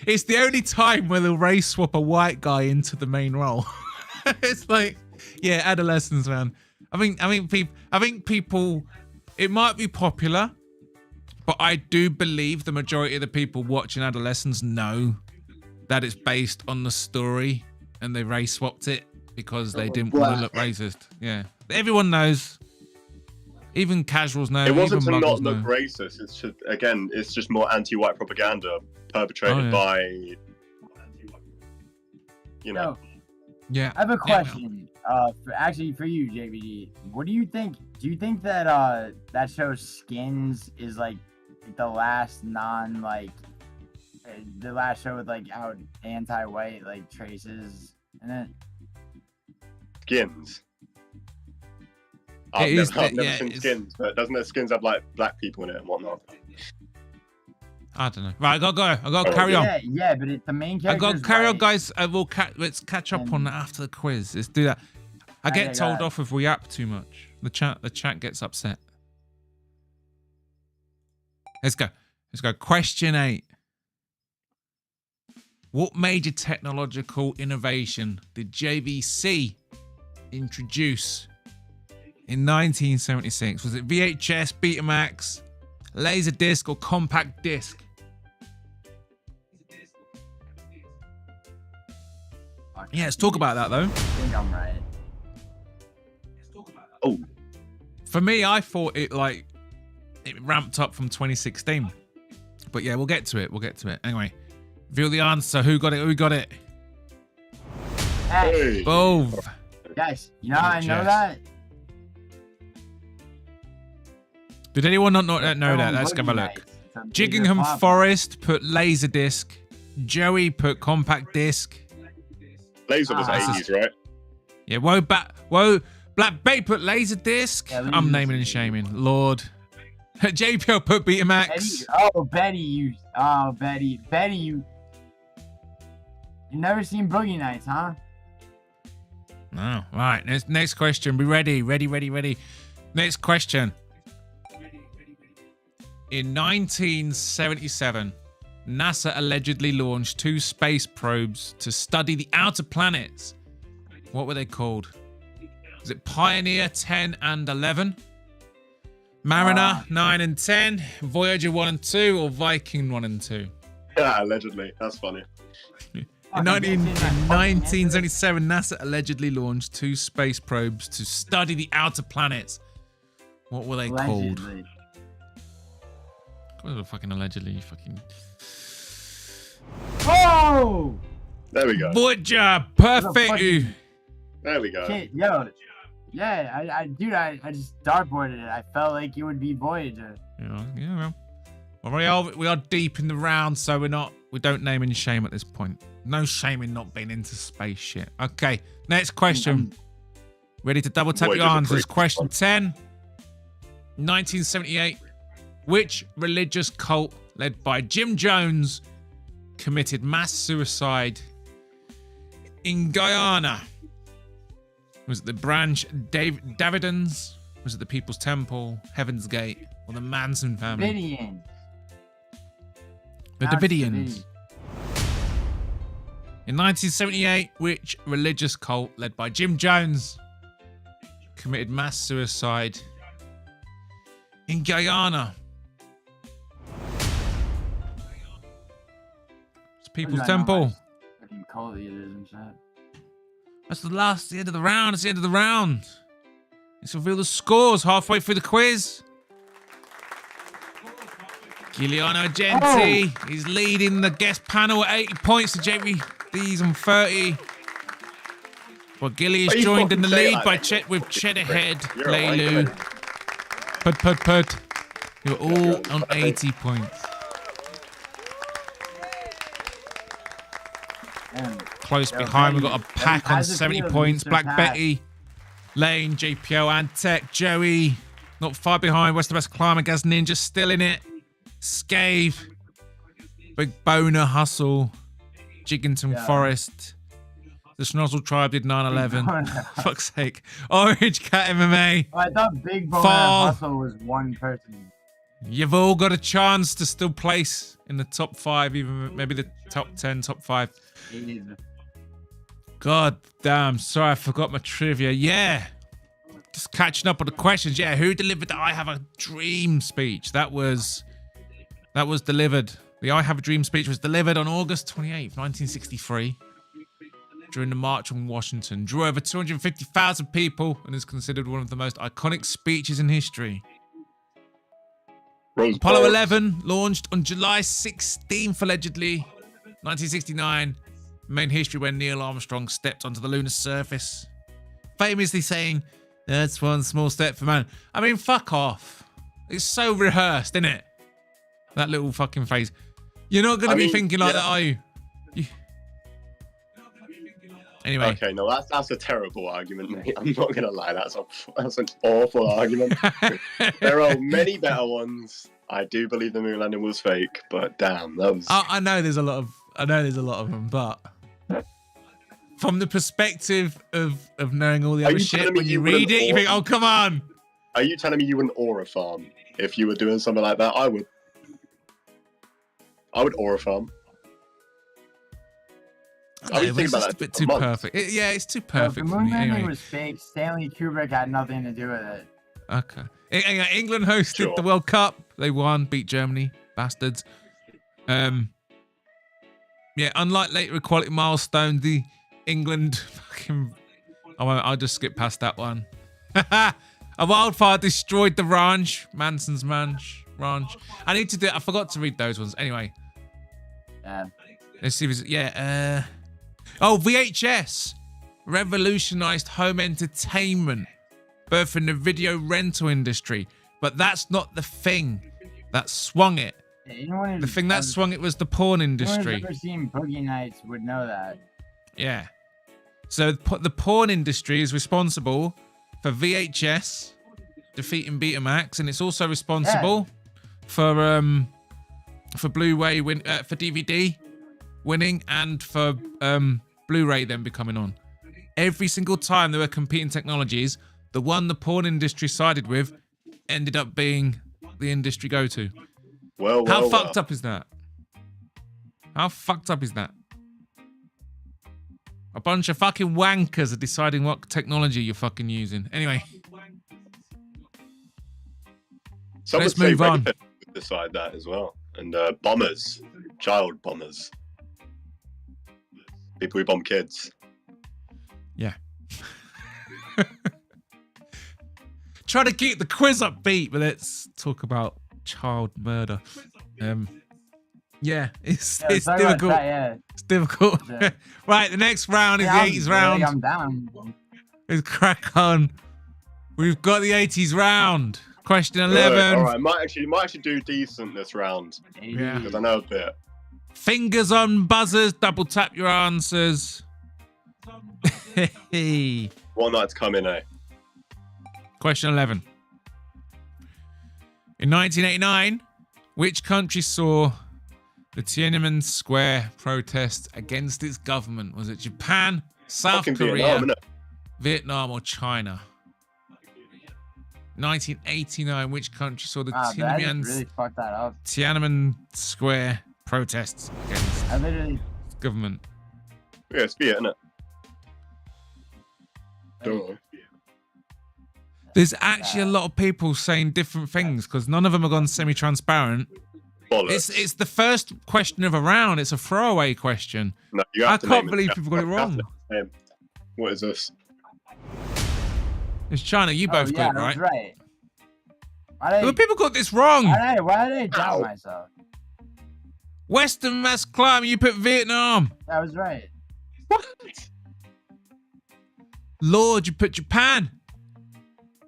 It's the only time where they'll race swap a white guy into the main role. It's like, yeah, Adolescence, man. I think people. It might be popular, but I do believe the majority of the people watching Adolescence know that it's based on the story, and they race swapped it because they didn't want to look racist. Yeah, everyone knows. Even casuals know.
It wasn't
even
to not
muggles
look
know.
racist. It's just, again, it's just more anti-white propaganda perpetrated by, you know.
Yo,
Yeah.
I have a
Yeah,
question. For you, JBD. What do you think? Do you think that that show Skins is like the last the last show with like out anti-white like traces in it?
Skins.
It is
I've never
yeah,
seen
it's-
Skins, but doesn't the Skins have like black people in it and whatnot?
I don't know. Right, I gotta
Oh,
carry on.
Yeah, but the main
I
character.
gotta carry on, guys. Let's catch up on that after the quiz. Let's do that. I get
Okay,
told
go
off if we app too much. The chat gets upset. Let's go. Question 8. What major technological innovation did JVC introduce in 1976? Was it VHS, Betamax, Laserdisc, or compact disc? Yeah, let's talk about that though.
I think I'm right.
Oh,
For me, I thought it ramped up from 2016. But yeah, we'll get to it. Anyway, reveal the answer. Who got it?
Hey,
hey.
Bove.
guys, you know how I know
VHS.
that?
Did anyone not know that? Let's
Boogie
have a look.
Nights. It's a bigger
Jiggingham
pop.
Forest put Laserdisc. Joey put compact disc.
Laser was
Ah.
80s, right?
Yeah, Black Bay put Laserdisc.
Yeah,
I'm
Laserdisc.
naming and shaming. Lord. JPL put Betamax.
Betty, you never seen Boogie Nights, huh?
Oh, right. Next question. Be ready. Next question. In 1977, NASA allegedly launched 2 space probes to study the outer planets. What were they called? Was it Pioneer 10 and 11? Mariner 9 and 10? Voyager 1 and 2? Or Viking 1 and 2?
Yeah, allegedly. That's funny.
In
Fuck, I can't see that fucking
1977, NASA allegedly launched 2 space probes to study the outer planets. What were they called?
Allegedly.
What was fucking allegedly? Fucking
Oh!
There we go.
Voyager, perfect.
fucking-
There we go.
Shit, yo. Yeah, dude, I just dartboarded it. I felt like it would be Voyager.
Yeah. Well, we are deep in the round, so we don't name and shame at this point. No shame in not being into space shit. Okay, next question. Ready to double tap your
Voyager's a
answers?
pretty
Question
fun.
10. 1978. Which religious cult led by Jim Jones committed mass suicide in Guyana? Was it the Branch Davidans? Was it the People's Temple, Heaven's Gate, or the Manson family?
Davidian.
The
That's
Davidians. In 1978, which religious cult led by Jim Jones committed mass suicide in Guyana? It's People's
I know
Temple.
Fucking cult leaders and shit.
That's the end of the round. It's the end of the round. Let's reveal the scores halfway through the quiz. Giuliano Genti, he's leading the guest panel at 80 points to JVD's on 30. Well, Gilly is joined in the lead by with Cheddarhead, Leilu. Pud. You're all on 80 points. Close behind, we've got a pack on 70 points. Black Betty, Lane, JPO, and Tech, Joey. Not far behind. West of West Climber, Gaz Ninja still in it. Scave, Big Boner, Hustle, Jiggington Forest. The Schnozzle Tribe did 9/11. Fuck's sake. Orange Cat MMA.
Oh, I thought Big Boner Hustle was one person.
You've all got a chance to still place in the top 5, even maybe the top 10, top 5. God damn, sorry, I forgot my trivia. Yeah. Just catching up on the questions. Yeah, who delivered the I Have a Dream speech? That was delivered. The I Have a Dream speech was delivered on August 28th, 1963. During the March on Washington. Drew over 250,000 people and is considered one of the most iconic speeches in history. Apollo 11 launched on July 16th, allegedly, 1969. Made history when Neil Armstrong stepped onto the lunar surface, famously saying, "That's one small step for man." I mean, fuck off. It's so rehearsed, isn't it? That little fucking phrase. You're not going to be thinking like that, are you? Anyway.
Okay, no, that's a terrible argument, mate. I'm not gonna lie, that's an awful argument. There are many better ones. I do believe the moon landing was fake, but damn, that was.
I know there's a lot of them, but from the perspective of knowing all the other shit, when you read it, you think, oh come on.
Are you telling me you wouldn't aura farm if you were doing something like that? I would aura farm.
It's just a bit too perfect. It's too perfect
the
for
moon
me.
landing
Anyway.
was fake. Stanley Kubrick had nothing to do with it.
Okay. England hosted the World Cup. They won, beat Germany, bastards. Unlike later equality milestone, the England fucking. I'll just skip past that one. A wildfire destroyed the ranch, Manson's ranch. I forgot to read those ones. Anyway.
Yeah.
Let's see if it's VHS revolutionized home entertainment, birthing the video rental industry. But that's not the thing that swung it. The thing that swung it was the porn industry.
Anyone who's ever seen Boogie Nights would know that.
Yeah. So the porn industry is responsible for VHS defeating Betamax, and it's also responsible for Blu-ray for DVD winning and for Blu-ray then becoming on. Every single time there were competing technologies, the one the porn industry sided with ended up being the industry go-to. How fucked up is that? How fucked up is that? A bunch of fucking wankers are deciding what technology you're fucking using. Anyway. Let's move on.
Decide that as well. And bombers, child bombers. People who bomb kids.
Yeah. Try to keep the quiz upbeat, but let's talk about child murder. It's difficult. It's difficult. Yeah. Right, the next round is the 80s round.
I'm down.
Let's crack on. We've got the 80s round. Question 11.
All right, might actually do decent this round.
Yeah.
Because I know a bit.
Fingers on buzzers, double tap your answers.
What night's coming, eh?
Question 11. In 1989, which country saw the Tiananmen Square protests against its government? Was it Japan, South Korea, Vietnam, or China? 1989, which country saw the Tiananmen Square protests against its government?
Yeah, it's Viet, isn't it? Don't know.
There's actually a lot of people saying different things because none of them have gone semi-transparent. It's the first question of a round. It's a throwaway question.
No, you have
I can't believe people got it wrong.
What is this?
It's China. You both got it right.
Right.
But people got this wrong.
Why did I doubt
Ow.
myself?
Western mass crime. You put Vietnam.
That was right.
What?
Lord, you put Japan.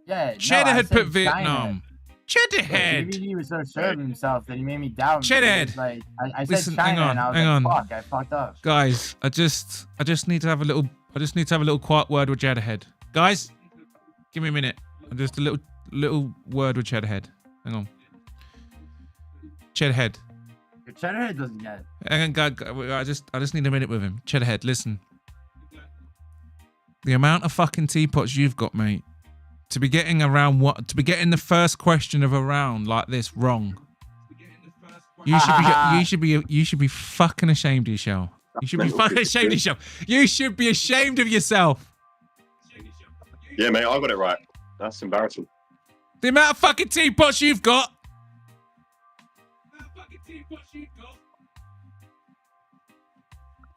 Yeah.
Cheddar
no, I
had
said
put Vietnam. Cheddar
China.
head.
Maybe he was so sure of himself that he made me doubt.
Cheddar.
Like I said
Listen,
China,
hang on,
and I was
hang
like,
on.
fuck, I fucked up.
Guys, I just need to have a little. I just need to have a little quiet word with Cheddar. Guys, give me a minute. Just a little word with Cheddar. Hang on. Cheddar.
Your Cheddar doesn't get it.
Hang on, I just need a minute with him. Cheddar, listen. The amount of fucking teapots you've got, mate, to be getting the first question of a round like this wrong. You should be fucking ashamed of yourself. You should be fucking ashamed of yourself. You should be ashamed of yourself.
Yeah, mate, I got it right. That's embarrassing.
The amount of fucking teapots you've got.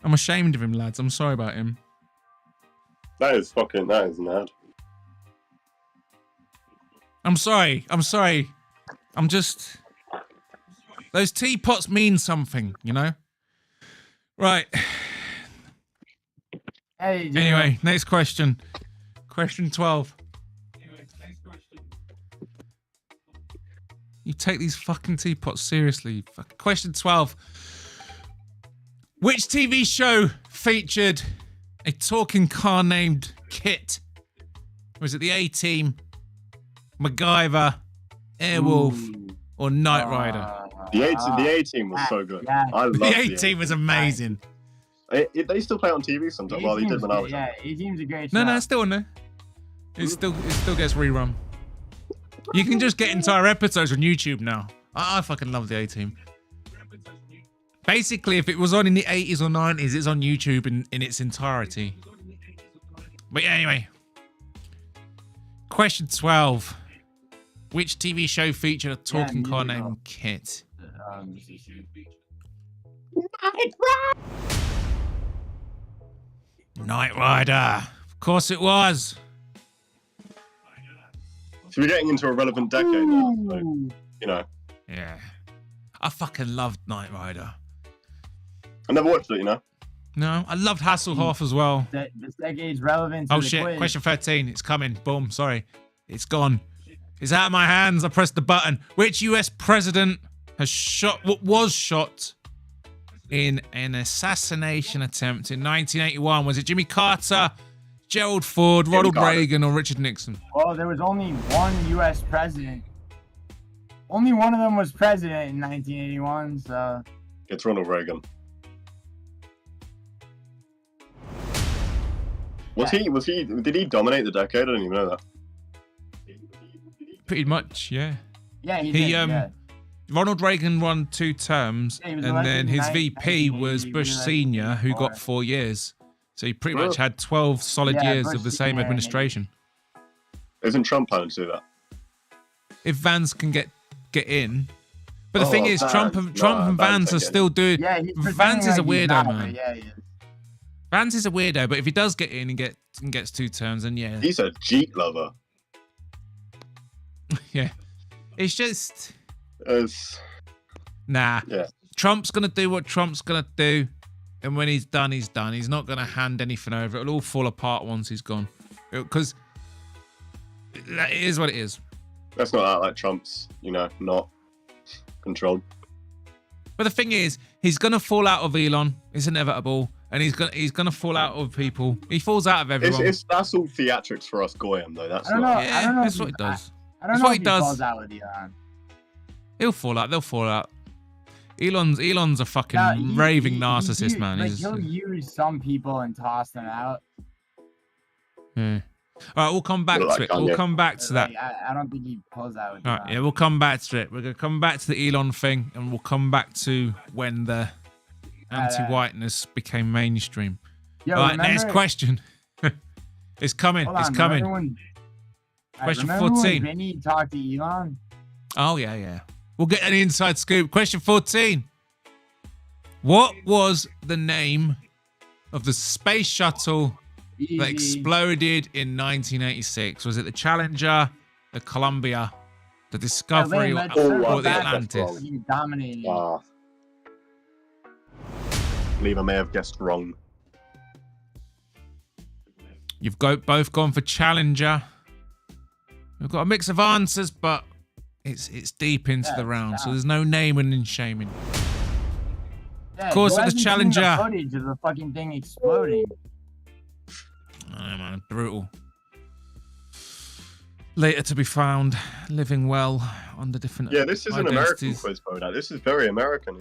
I'm ashamed of him, lads. I'm sorry about him.
That is mad.
I'm sorry. I'm just... Those teapots mean something, you know? Right.
Hey,
Anyway, next question. Question 12. You take these fucking teapots seriously. Question 12. Which TV show featured a talking car named Kit? Was it the A-Team, MacGyver, Airwolf, or Knight Rider?
The A-Team was so good.
Yeah.
I love
The A-Team was amazing.
They still play on TV sometimes. Well, they did when I was.
Yeah, A-Team's a great show.
No, it's still on there. It still gets rerun. You can just get entire episodes on YouTube now. I fucking love the A-Team. Basically, if it was on in the 80s or 90s, it's on YouTube in its entirety. But yeah, anyway. Question 12. Which TV show featured a talking car named Kit? Knight Rider. Of course it was.
So we're getting into a relevant decade now. So, you know,
Yeah. I fucking loved Knight Rider.
I never watched it. You know.
No, I loved Hasselhoff as well.
This decade's relevant to
Oh
the
shit,
quiz.
question 13. It's coming. Boom, sorry. It's gone. It's out of my hands. I pressed the button. Which US president was shot in an assassination attempt in 1981? Was it Jimmy Carter, Gerald Ford, Ronald
Carter.
Reagan, or Richard Nixon?
Well, there was only one U.S. president. Only one of them was president in 1981, so...
It's Ronald Reagan. Did he dominate the decade? I didn't even know that.
Pretty much, yeah.
Yeah, he did, yeah.
Ronald Reagan won 2 terms,
Yeah, he was
and
elected
then
in
his VP
1980,
was
he
Bush
was elected
Senior, who
before.
got 4 years. So he pretty
Really?
much had 12 solid
Yeah,
years
Bush
of the same
Senior,
administration.
Isn't Trump planning to do that?
If Vance can get in. But the
Oh,
thing is,
Vance.
Trump and
No,
Vance are
Vance
still doing...
Yeah, he's
Vance is a
pretending like he's
weirdo,
not,
man.
but yeah, he is.
Vance is a weirdo, but if he does get in and gets 2 terms, then yeah.
He's a Jeep lover.
Yeah. It's just...
It's,
Nah.
yeah.
Trump's going to do what Trump's going to do. And when he's done, he's done. He's not going to hand anything over. It'll all fall apart once he's gone. Because it is what it is.
Let's not act like Trump's, not controlled.
But the thing is, he's going to fall out of Elon. It's inevitable. And he's gonna fall out of people. He falls out of everyone.
That's all theatrics for us Goyim, though. That's
I don't
not.
know.
Yeah,
I don't know
that's
if
what he does.
I don't
That's
know
what
if
he does.
falls out with Elon.
He'll fall out. They'll fall out. Elon's a fucking
No,
raving narcissist, man.
Like,
He's,
he'll use some people and toss them out.
yeah. All right, we'll come back
Like
to it.
Kanye.
We'll come back to that.
Like, I don't think he pulls out with
All
Elon.
right, yeah, we'll come back to it. We're gonna come back to the Elon thing, and we'll come back to when the anti-whiteness became mainstream.
Yo,
All right,
remember-
next question. It's coming.
Hold
It's
on,
coming.
remember when-
Question
remember when
14.
Vinny talked to Elon?
Oh yeah. We'll get an inside scoop. Question 14. What was the name of the space shuttle that
Easy.
exploded in 1986? Was it the Challenger, the Columbia, the discovery
Liam,
or,
that's
Oh,
circle
I
the
bet
back
that's
Atlantis.
wrong.
you dominated.
Liam, I may have guessed wrong.
You've both gone for Challenger. We've got a mix of answers, but it's deep into the round, so there's no naming and shaming.
Yeah,
Of course,
who
at the
hasn't seen
Challenger.
The footage of the fucking thing exploding.
Oh, man, brutal. Later to be found, living well under different
Yeah, this is an American
identities.
quiz, Bodach. This is very American.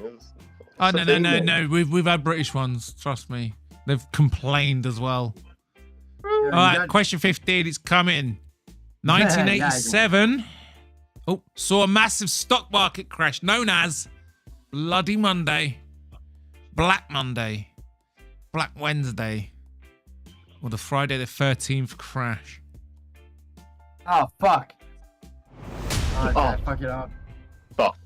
Oh, no. We've had British ones, trust me. They've complained as well. All right, question 15, it's coming. 1987 saw a massive stock market crash known as Bloody Monday, Black Monday, Black Wednesday, or the Friday the 13th crash.
Oh, fuck. Oh, did I fuck it up?
Fuck.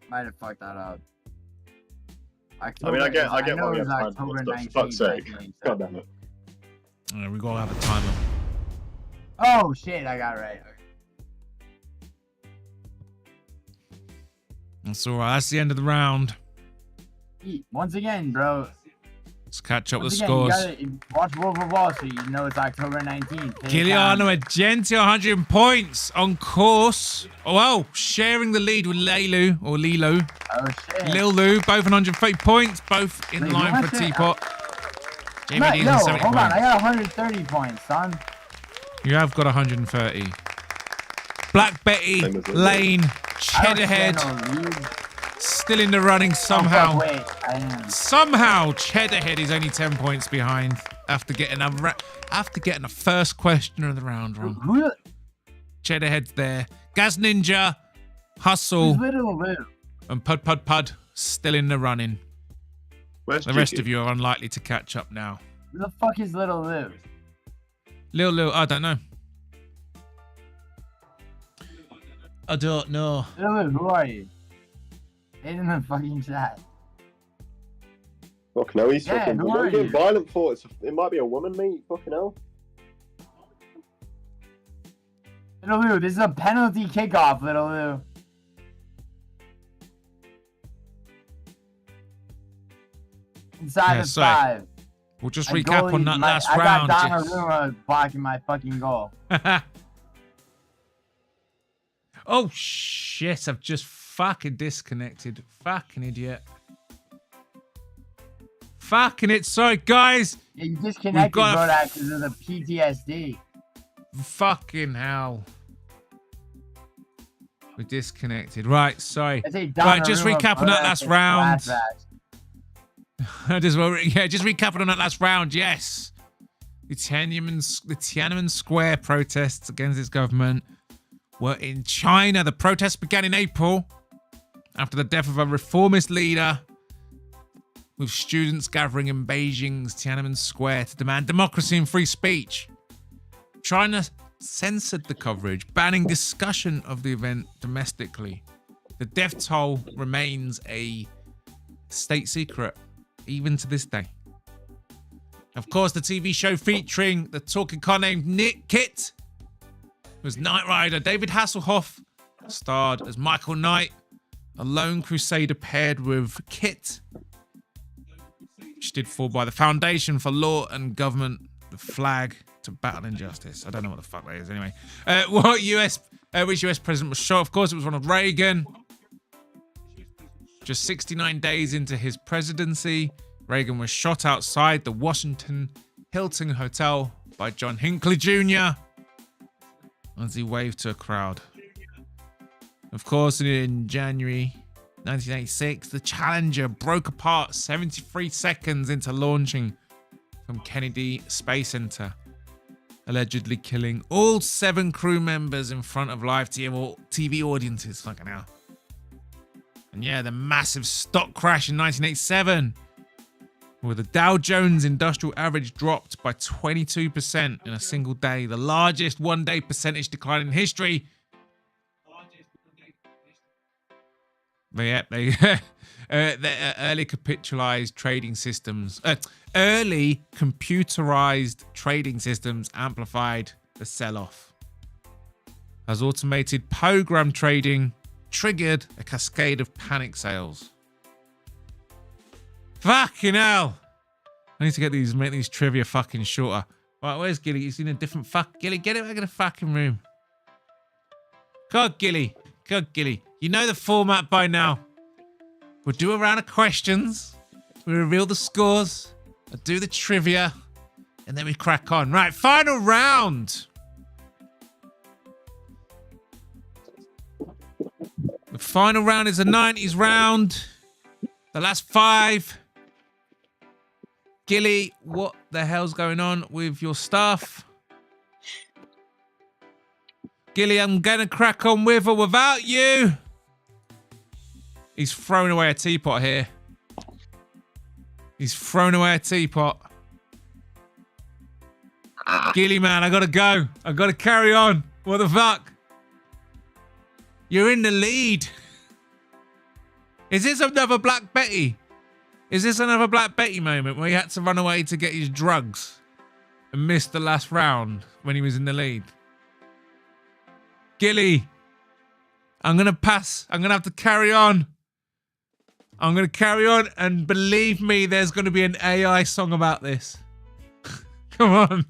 Might have fucked that up.
I mean, I get
know
why we
it was
have time
October
for stuff. For fuck's
19th,
sake.
definitely, so-
God damn it.
We gotta have a timer.
Oh, shit, I got it right.
That's all right. That's the end of the round.
Once again, bro.
Let's catch up with
Once
the
again,
scores.
you gotta watch Wolf of Wall Street. You know it's October 19th.
Kiliano Agenti, 100 points on course. Oh, well, sharing the lead with Lilo.
Oh, shit.
Lil Lou, both 130 points, both in
Wait,
line
what?
for Teapot. Jamie
No,
Dean's
yo,
on 70
hold on.
points.
I got 130 points, son.
You have got 130. Black Betty,
Same as Lil
Lane,
I don't
Cheddarhead,
stand no lead.
still in the running
Oh,
somehow.
fuck, wait. I am.
Somehow, Cheddarhead is only 10 points behind after getting a first question of the round wrong.
Who?
Cheddarhead's there. Gaz Ninja, Hustle,
Who's Little Lou?
and Pud still in the running.
Where's
The rest
Cheeky?
of you are unlikely to catch up now.
Who the fuck is Little Lou?
Lil, I don't know. I don't know.
Little Lou, who are you? Hit in the fucking chat.
Fucking hell, he's
Yeah,
fucking.
who
What
are
are you getting
you?
violent for? It might be a woman, mate. Fucking hell.
Little Lou, this is a penalty kickoff, Little Lou. Inside
Yeah,
the
sorry.
5.
We'll just
A
recap on
goalie-
that
my-
last
I
round.
got Donnarumma blocking my fucking goal.
Oh shit, I've just fucking disconnected. Fucking idiot. Fucking it. Sorry, guys.
Yeah, you disconnected,
got a-
Bodach, because of the PTSD.
Fucking hell. We disconnected. Right, sorry.
I say
Right, just
Donnarumma,
recap on that
Bodach,
last
and
round.
flashbacks.
just recapping on that last round. Yes, the Tiananmen Square protests against its government were in China. The protests began in April after the death of a reformist leader, with students gathering in Beijing's Tiananmen Square to demand democracy and free speech. China censored the coverage, banning discussion of the event domestically. The death toll remains a state secret, even to this day. Of course, the TV show featuring the talking car named Nick Kit was Knight Rider. David Hasselhoff starred as Michael Knight, a lone crusader paired with Kit, which stood for by the Foundation for Law and Government, the flag to battle injustice. I don't know what the fuck that is anyway. Which US president was shot? Of course, it was Ronald Reagan. Just 69 days into his presidency, Reagan was shot outside the Washington Hilton Hotel by John Hinckley Jr. as he waved to a crowd. Of course, in January 1986, the Challenger broke apart 73 seconds into launching from Kennedy Space Center, allegedly killing all 7 crew members in front of live TV audiences. Fucking hell. And yeah, the massive stock crash in 1987, where the Dow Jones Industrial Average dropped by 22% in a single day, the largest one-day percentage decline in history. They early capitalized trading systems. Early computerized trading systems amplified the sell-off. As automated program trading triggered a cascade of panic sales. Fucking hell! I need to make these trivia fucking shorter. Right, where's Gilly? He's in a different Gilly, get it back in the fucking room. God, Gilly. God, Gilly. You know the format by now. We'll do a round of questions. We reveal the scores. I'll do the trivia. And then we crack on. Right, final round. The final round is a 90s round. The last 5. Gilly, what the hell's going on with your stuff? Gilly, I'm going to crack on with or without you. He's thrown away a teapot here. He's thrown away a teapot. Gilly, man, I got to go. I got to carry on. What the fuck? You're in the lead. Is this another Black Betty? Is this another Black Betty moment where he had to run away to get his drugs and missed the last round when he was in the lead? Gilly, I'm going to pass. I'm going to have to carry on. I'm going to carry on, and believe me, there's going to be an AI song about this. Come on.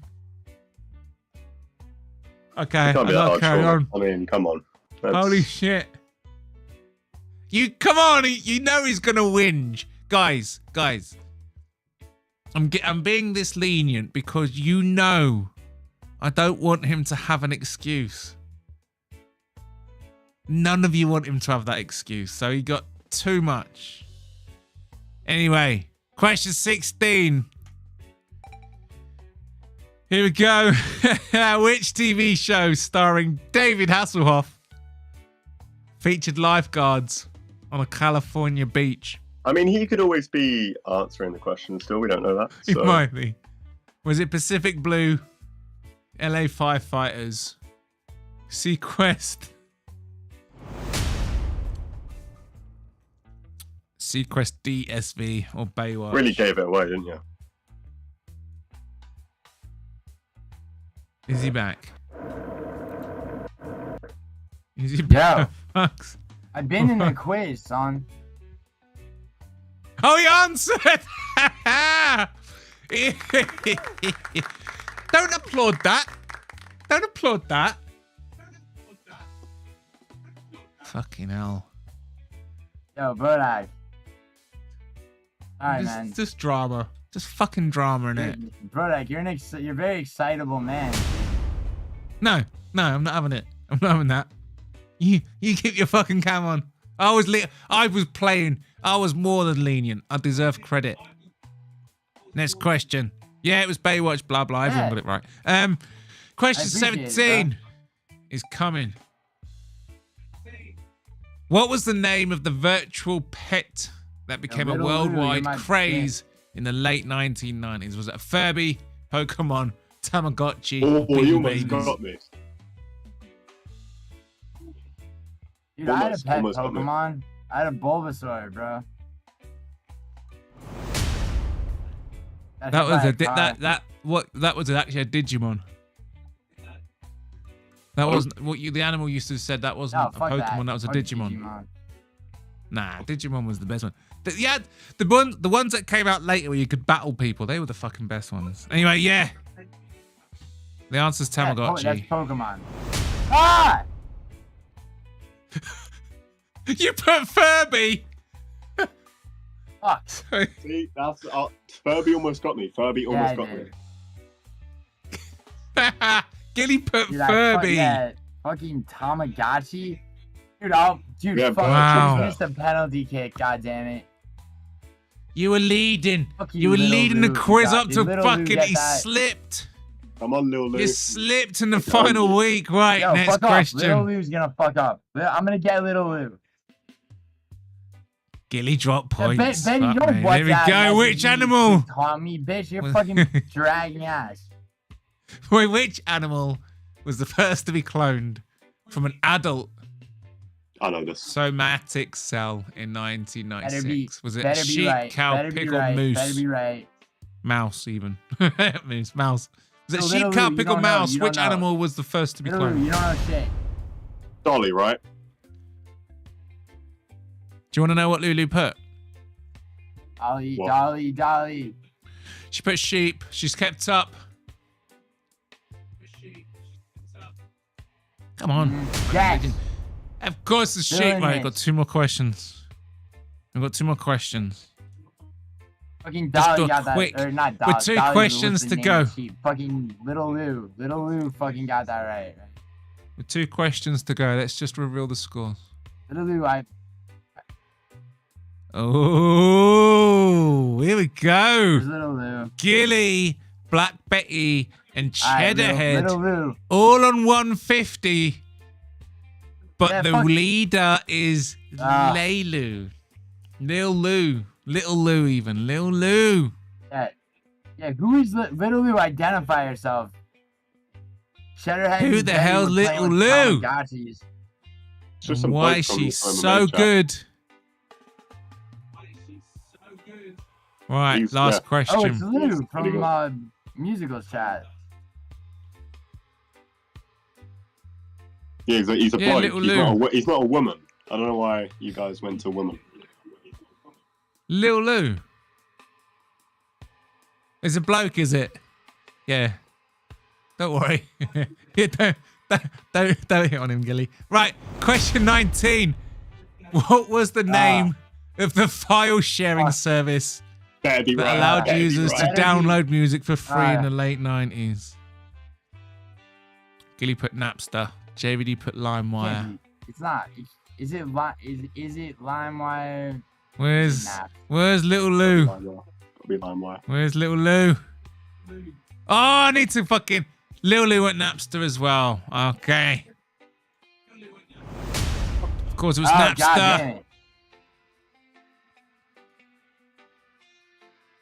Okay, I got to carry on.
I mean, come on.
Holy shit. Come on, you know he's going to whinge. Guys, I'm being this lenient because you know I don't want him to have an excuse. None of you want him to have that excuse, so he got too much. Anyway, question 16. Here we go. Which TV show starring David Hasselhoff featured lifeguards on a California beach?
I mean, he could always be answering the question still. We don't know that.
So. It might be. Was it Pacific Blue, LA Firefighters, Sequest DSV, or Baywatch?
Really gave it away, didn't you?
Is he back? Is he back?
Yeah. I've been in the quiz, son.
Oh, he answered! Don't applaud that. Don't applaud that. Fucking hell.
Yo, Bodach. Alright, man.
Just drama. Just fucking drama in it.
Bodach, you're a very excitable man.
No, I'm not having it. I'm not having that. You keep your fucking cam on. I was playing. I was more than lenient. I deserve credit. Next question. Yeah, it was Baywatch, blah, blah. Everyone got it right. Question 17 is coming. What was the name of the virtual pet that became a worldwide craze in the late 1990s? Was it a Furby, Pokemon, Tamagotchi,
or you
almost
got me.
Dude, I had a pet Pokemon. I had a Bulbasaur, bro.
That was actually a Digimon. That wasn't what the animal used to have said. That wasn't a Pokemon. That was a Digimon. Nah, Digimon was the best one. The ones that came out later where you could battle people, they were the fucking best ones. Anyway, yeah. The answer's Tamagotchi.
That's Pokemon. Ah!
You put Furby.
Fuck.
See, that's Furby almost got me. Furby almost got me.
Gilly put Furby.
Fucking Tamagotchi. Dude,
Yeah,
fuck. Missed a penalty kick. God damn it.
You were leading. You were leading the quiz up to fucking. He slipped.
Come on, Lil Lou.
You slipped in the final week. Right,
Yo,
next
fuck
question.
Off. Little Lou's gonna fuck up. I'm gonna get Little Lou.
Gilly drop points.
Ben, you don't
there we go. Which animal?
Tommy, bitch, you're fucking dragging ass.
Wait, which animal was the first to be cloned from an adult
I know this.
somatic cell in 1996? Was it a
better be
sheep,
right,
cow,
better be
pig, or
right,
moose?
Better be right.
Mouse, even. Moose, mouse. Was it
So
sheep,
Little
cow,
Lou, you
pig, or
don't know,
mouse?
you don't
Which
know.
animal was the first to be
Little Lou,
cloned?
you don't know shit.
Dolly, right?
Do you want to know what Lulu put?
Dolly,
What?
Dolly, Dolly.
She put sheep. She's kept up. Come on.
Yes.
Of course, the sheep.
Doing
Right,
it.
got 2 more questions. I've got 2 more questions.
Fucking
Just
Dolly
do a
got
quick-
that. Or not Dolly.
with 2
Dolly was
questions
the
to
name
go.
of the sheep. Fucking Little Lou. Little Lou fucking got that right.
With 2 questions to go, let's just reveal the scores.
Little Lou,
Oh, here we go.
There's Little Lou.
Gilly, Black Betty, and
Alright,
Cheddarhead
Little Lou.
all on 150. But
Yeah,
the
fuck-
leader is
Ah.
Laylu. Lil Lou. Little Lou, even. Lil Lou.
Yeah. Yeah, who is Little Lou? Identify yourself. Cheddarhead.
Who
and
the
Betty
hell's
were playing
Little
with
Lou?
Tamagotchis.
It's just some
Why
bloke
is
from
she
the
so
MMA chat.
good? Right,
He's-
last
yeah.
Oh,
question.
it's Lou
Pretty good.
from Musicals chat.
Yeah, he's a
Yeah,
bloke.
Little
He's not a woman. I don't know why you guys went to woman.
Lil Lou. It's a bloke, is it? Yeah. Don't worry. Yeah, don't hit on him, Gilly. Right, question 19. What was the name of the file sharing service
Better be
that
right.
allowed
better be
users
right.
to
Better be-
download music for free in
Ah.
the late 90s? Gilly put Napster. JVD put LimeWire.
Can't be. It's not. Is it LimeWire?
Where's
Nap.
Little Lou?
Gotta be LimeWire.
Where's Little Lou? Oh, I need to fucking... Lil Lou went Napster as well. Okay. Of course, it was
Oh,
Napster.
God damn it.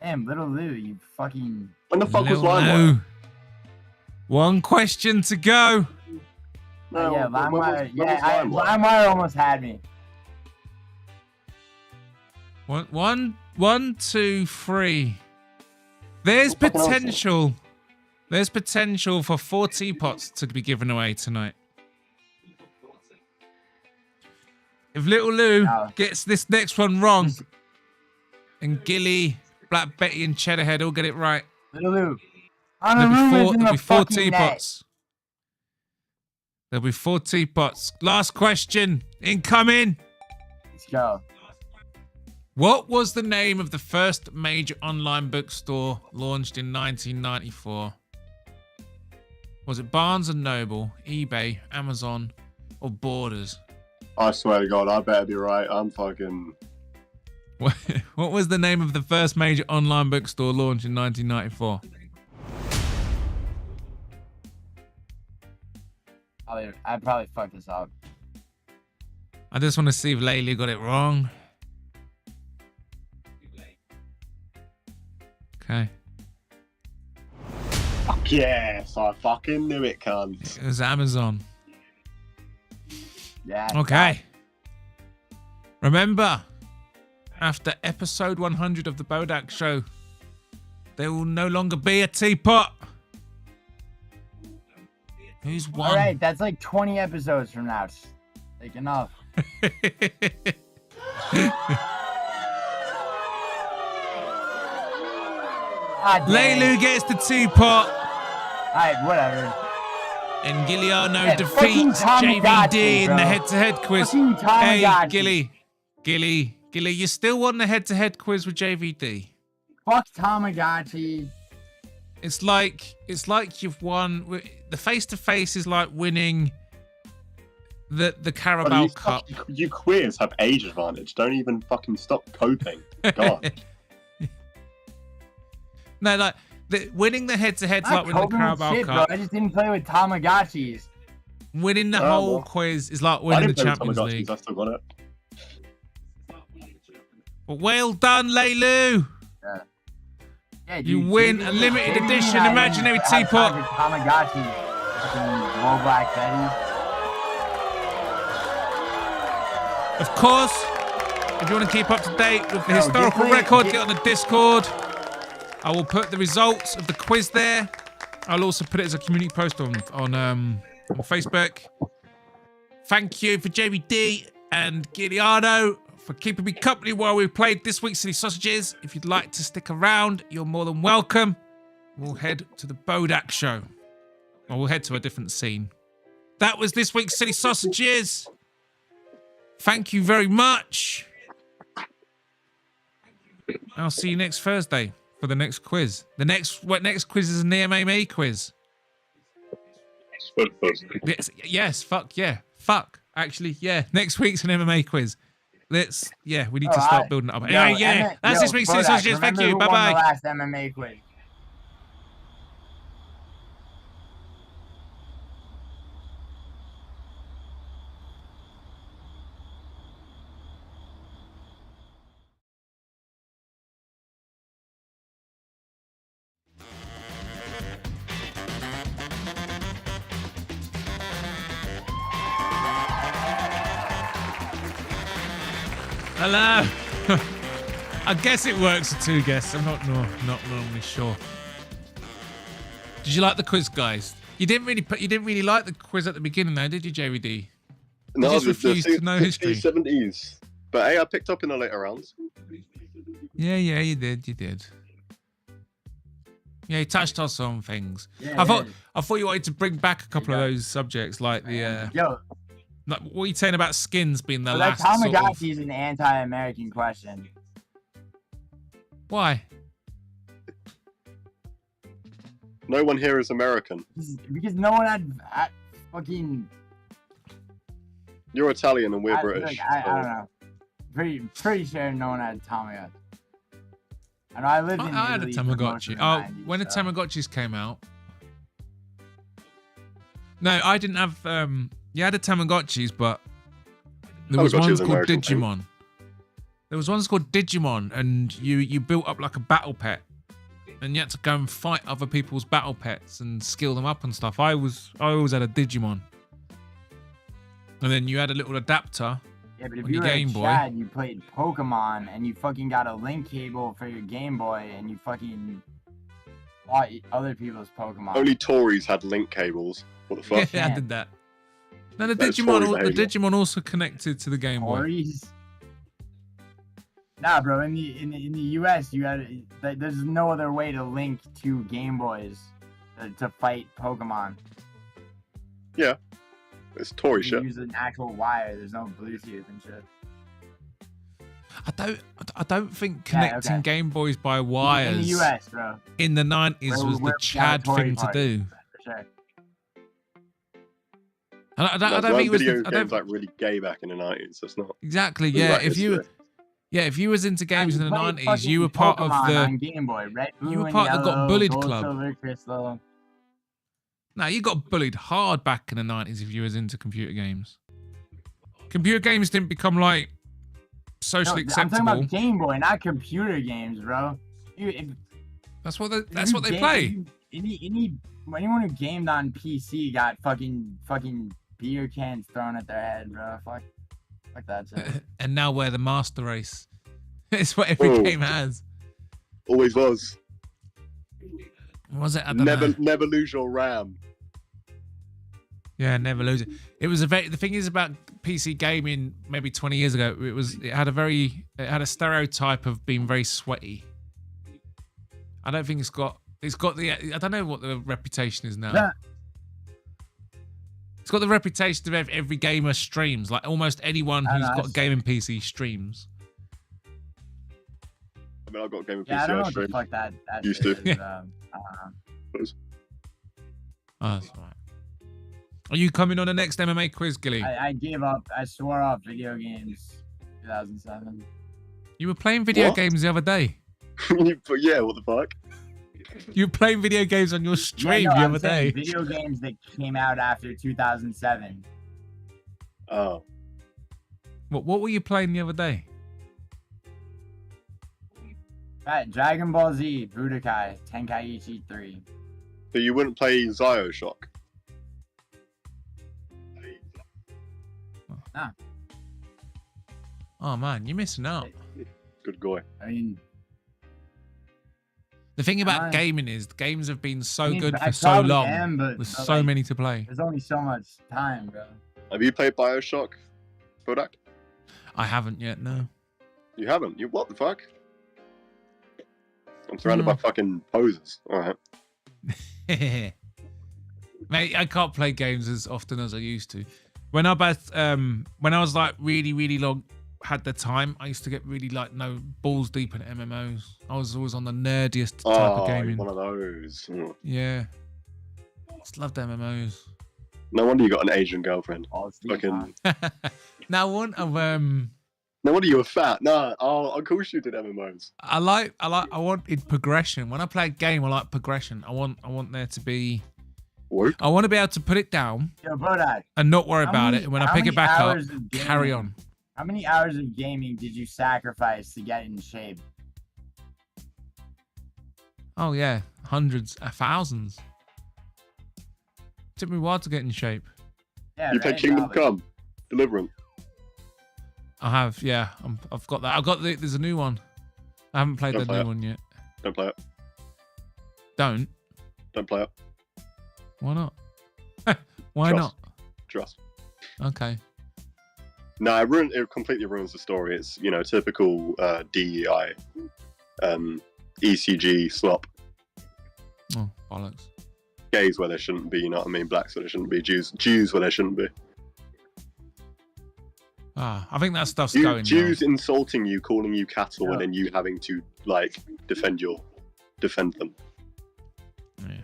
Damn, Little Lou, you fucking...
When the fuck was
Lil
LimeWire?
Lou. 1 question to go.
No,
yeah,
when was-
LimeWire.
when was
Yeah,
LimeWire?
LimeWire almost had me.
One, 2, 3. There's
What fucking answer?
potential. There's potential for 4 teapots to be given away tonight. If Little Lou
No.
gets this next one wrong, and Gilly, Black Betty, and Cheddarhead all get it right,
Little Lou. On the
there'll
room
be
is
4,
in
there'll
the
be 4
fucking net.
teapots. There'll be 4 teapots. Last question. Incoming.
Let's go.
What was the name of the first major online bookstore launched in 1994? Was it Barnes & Noble, eBay, Amazon, or Borders?
I swear to God, I better be right. I'm fucking.
What was the name of the first major online bookstore launched in 1994?
I'd probably fuck this up.
I just want to see if Laylee got it wrong. Okay.
Fuck yes, I fucking knew it, cunt.
It was Amazon.
Yeah.
Okay. Remember, after episode 100 of the Bodach Show, there will no longer be a teapot. Who's won?
All right, that's like 20 episodes from now. It's like enough. God damn
Laylu
it.
gets the teapot,
All right, whatever.
and Giliano
Yeah, fucking
defeats
Tamagotchi,
JVD in
bro.
the head-to-head quiz.
Fucking
Hey,
Tamagotchi.
Gilly, you still won the head-to-head quiz with JVD.
Fuck Tamagotchi.
It's like you've won. The face-to-face is like winning the Carabao Cup.
You queers have age advantage. Don't even fucking stop coping. God.
No, like winning the head-to-head's like winning the Carabao
shit,
Cup.
bro. I just didn't play with Tamagotchis.
Winning the
Oh,
whole
well.
quiz is like
I
winning the
didn't play with
Champions
Tamagotchis,
League.
I still got it.
But well done, Laylu.
Yeah,
You
dude,
win
JVD
a limited
JVD
edition
and I
imaginary
had
teapot.
Tamagotchi. Fucking Roll Black Betty.
Of course, if you want to keep up to date with the historical
get-
record,
get-
get on the Discord. I will put the results of the quiz there. I'll also put it as a community post on Facebook. Thank you for JVD and Giuliano for keeping me company while we played this week's Silly Sausages. If you'd like to stick around, you're more than welcome. We'll head to the Bodach Show. Or we'll head to a different scene. That was this week's Silly Sausages. Thank you very much. I'll see you next Thursday for the next quiz. The next quiz is an MMA quiz. Yes, fuck yeah. Fuck. Actually, yeah. Next week's an MMA quiz. We need to start building it up. Anyway, yeah. That's this week's Silly Sausages. Thank you. Bye bye.
The last MMA quiz.
Hello. I guess it works for 2 guests. I'm not normally sure. Did you like the quiz, guys? You didn't really like the quiz at the beginning, though, did you, JVD?
No,
just refused to know history.
70s. But hey, I picked up in the later rounds.
Yeah, you did. Yeah, you touched on some things.
Yeah,
I thought you wanted to bring back a couple of those subjects, like the like, what are you saying about skins being the last
That
sort
Tamagotchi
of...
is an anti-American question.
Why?
No one here is American.
Because no one had fucking...
You're Italian and we're British.
I don't know. Pretty sure no one had Tamagotchi. I know I lived in
I had a
Italy for most of
Tamagotchi.
the
Oh,
90s,
when the
so-
Tamagotchis came out. No, I didn't have... You had a Tamagotchis, but there was
Tamagotchi
ones
was an
called
American thing.
Digimon. There was ones called Digimon, and you built up like a battle pet, and you had to go and fight other people's battle pets and skill them up and stuff. I always had a Digimon, and then you had a little adapter.
Yeah, but if
on
you
your
were
Game
a
Boy.
Chad, you played Pokemon, and you fucking got a link cable for your Game Boy, and you fucking fought other people's Pokemon.
Only Tories had link cables. What the fuck?
Yeah, I did that. No, the
That's
Digimon.
Tory
The
behaviour.
Digimon also connected to the Game Boy.
Tories? Nah, bro. In the U.S., you had there's no other way to link two Game Boys to fight Pokemon.
It's Tory
You
shit.
use an actual wire. There's no Bluetooth and shit.
I don't think connecting
okay.
Game Boys by wires
In the U.S., bro.
in the 90s was the
We're
Chad
Tory
thing to
party,
do.
For sure.
I don't think it was.
Video
I
games
don't,
like really gay back in the 90s. That's not.
exactly.
Really
Yeah,
like
if you.
history.
Yeah, if you was into games in the
played
90s, you were
fucking
part of
Pokemon
the.
on Game Boy. Red, blue,
you were
and
part of the Got
yellow,
Bullied
gold,
club.
Silver, crystal.
No, you got bullied hard back in the 90s if you was into computer games. Computer games didn't become like socially
I'm talking
acceptable.
about Game Boy, not computer games, bro.
That's what they play.
Anyone who gamed on PC got fucking beer cans thrown at their head, bro. Fuck that shit.
And now we're the master race. It's what every
Oh.
game has.
Always was.
Was it? I don't know.
Never lose your RAM.
Yeah, never lose it. It was the thing is about PC gaming maybe 20 years ago, it had a stereotype of being very sweaty. I don't think it's got the, I don't know what the reputation is now.
Yeah.
It's got the reputation of every gamer streams, like almost anyone who's got a gaming PC streams.
I mean, I've got a game of
Yeah, I don't know
PC
what the
stream.
fuck that
Used
shit
to.
is.
Oh, that's all right. Are you coming on the next MMA quiz, Gilly?
I gave up. I swore off video games 2007.
You were playing video
What?
games the other day.
But yeah, what the fuck?
You were playing video games on your stream
Yeah, no,
the
I'm
other
saying
day.
video games that came out after 2007.
Oh,
What were you playing the other day?
Right, Dragon Ball Z, Budokai, Tenkaichi 3.
so you wouldn't play Bioshock?
Oh man, you're missing out.
Good guy.
I mean,
The thing about
I-
gaming is games have been so
I mean,
good
I
for so
probably
long.
am, but
There's
but,
so
like,
many to play.
there's only so much time, bro.
Have you played Bioshock, Bodach?
I haven't yet, no.
You haven't? You what the fuck? I'm surrounded by fucking posers. Alright.
Mate, I can't play games as often as I used to. When I was like really long, had the time, I used to get really like balls deep in MMOs. I was always on the nerdiest type of
Oh,
gaming.
one of those.
Yeah. Just loved MMOs.
No wonder you got an Asian girlfriend.
All the
Fucking.
Now one of
No wonder you were fat. Nah, of course you did MMOs.
I wanted progression. When I play a game, I like progression. I want there to be.
Work?
I want to be able to put it down
Yo, Bodach,
and not worry
How
about
many-
it. And when I
how
pick it
many
back up,
hours of
carry
gaming?
on.
how many hours of gaming did you sacrifice to get in shape?
Oh yeah, hundreds, thousands. Took me a while to get in shape.
Yeah,
You played
right,
Kingdom
probably.
Come, Deliverance.
I have, yeah. I've got that. There's a new one. I haven't played
Don't
the
play
new
it.
one yet.
Don't play it.
Don't.
Don't play it.
Why not? Why
Trust.
not?
Trust.
Okay.
No, it completely ruins the story. It's typical DEI, ECG slop.
Oh bollocks.
Gays where they shouldn't be. You know what I mean? Blacks where they shouldn't be. Jews where they shouldn't be.
I think that stuff's going.
Jews insulting you, calling you cattle,
Yeah.
and then you having to like defend them.
Now. Yeah.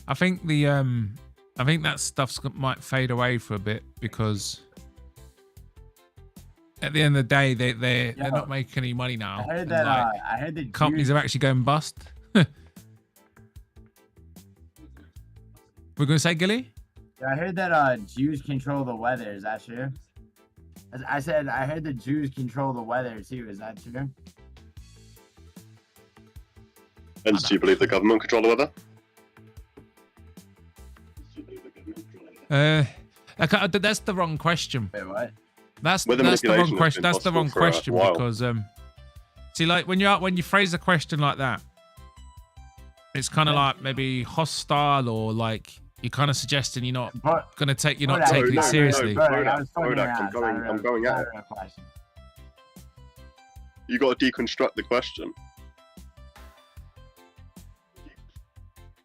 I think I think that stuff's might fade away for a bit because at the end of the day, they're not making any money now.
I heard
and,
that.
like,
I heard that
companies
Jews,
are actually going bust. We're gonna say Gilly?
I heard that Jews control the weather. Is that true? I said I heard that Jews control the weather too. Is that true?
And do you believe the government control the weather?
That's the wrong question.
Wait, what?
That's
Weather
the wrong
manipulation has
question.
been
That's the
possible
wrong
for a
question
while.
because see, like when you phrase a question like that, it's kind of like maybe hostile or like you're kind of suggesting you're not
But
you're not
Bodach,
taking
no,
it seriously.
no.
I was fucking
Bodach,
around.
I'm going
It's not
out.
a real question.
You got to deconstruct the question.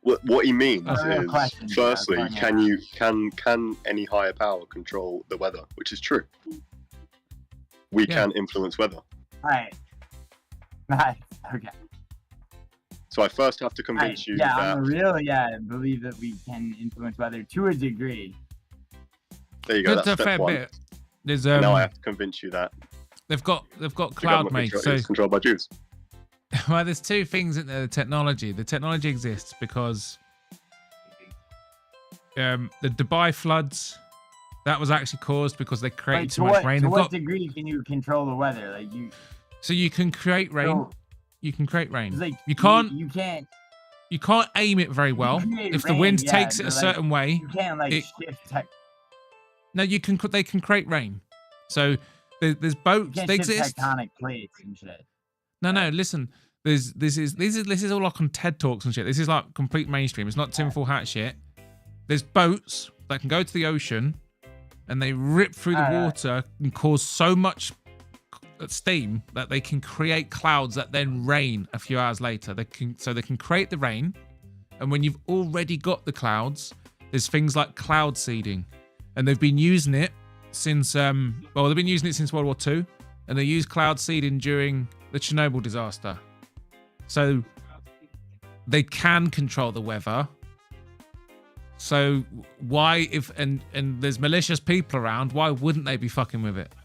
What he means
That's
a real
is,
question, yeah,
firstly,
that's fine,
can any higher power control the weather? Which is true. We
Yeah.
can influence weather.
All right. Nice. Okay.
So I first have to
Right,
convince you
yeah,
that.
I'm a real I believe that we can influence weather to a degree.
There you go.
That's
That's
a
step
fair
one.
bit. There's
And now I have to convince you that
they've got
the
cloud
government
mate. So
is controlled by Jews.
well, there's two things in the technology. The technology exists because the Dubai floods that was actually caused because they created
Like,
too much rain.
to
They've
what
got,
degree can you control the weather? Like
so you can create rain.
so,
You can create rain.
it's like
You can't
You can't.
aim it very well.
create
If the
rain,
wind
yeah,
takes it a
but, like,
certain way,
You can't like
It-
shift. Tech,
no, you can. They can create rain. So there's
you
boats.
can't
They
shift
exist.
tectonic plates and shit.
No. Listen, this is all like on TED Talks and shit. This is like complete mainstream. It's not tinfoil hat shit. There's boats that can go to the ocean, and they rip through the
Alright.
water and cause so much steam that they can create clouds that then rain a few hours later. They can create the rain, and when you've already got the clouds, there's things like cloud seeding, and they've been using it since they've been using it since World War II, and they used cloud seeding during the Chernobyl disaster. So they can control the weather. So why, if and there's malicious people around, why wouldn't they be fucking with it?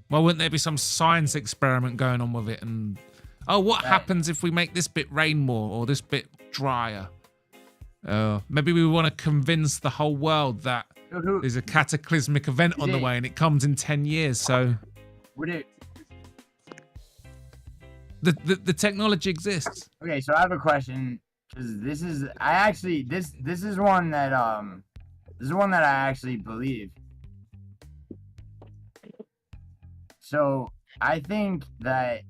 Why wouldn't there be some science experiment going on with it? And what happens if we make this bit rain more or this bit drier? Maybe we want to convince the whole world that there's a cataclysmic event on the way and it comes in 10 years. So
Would it?
the technology exists.
Okay, so I have a question because this is this is one that I actually believe. So I think that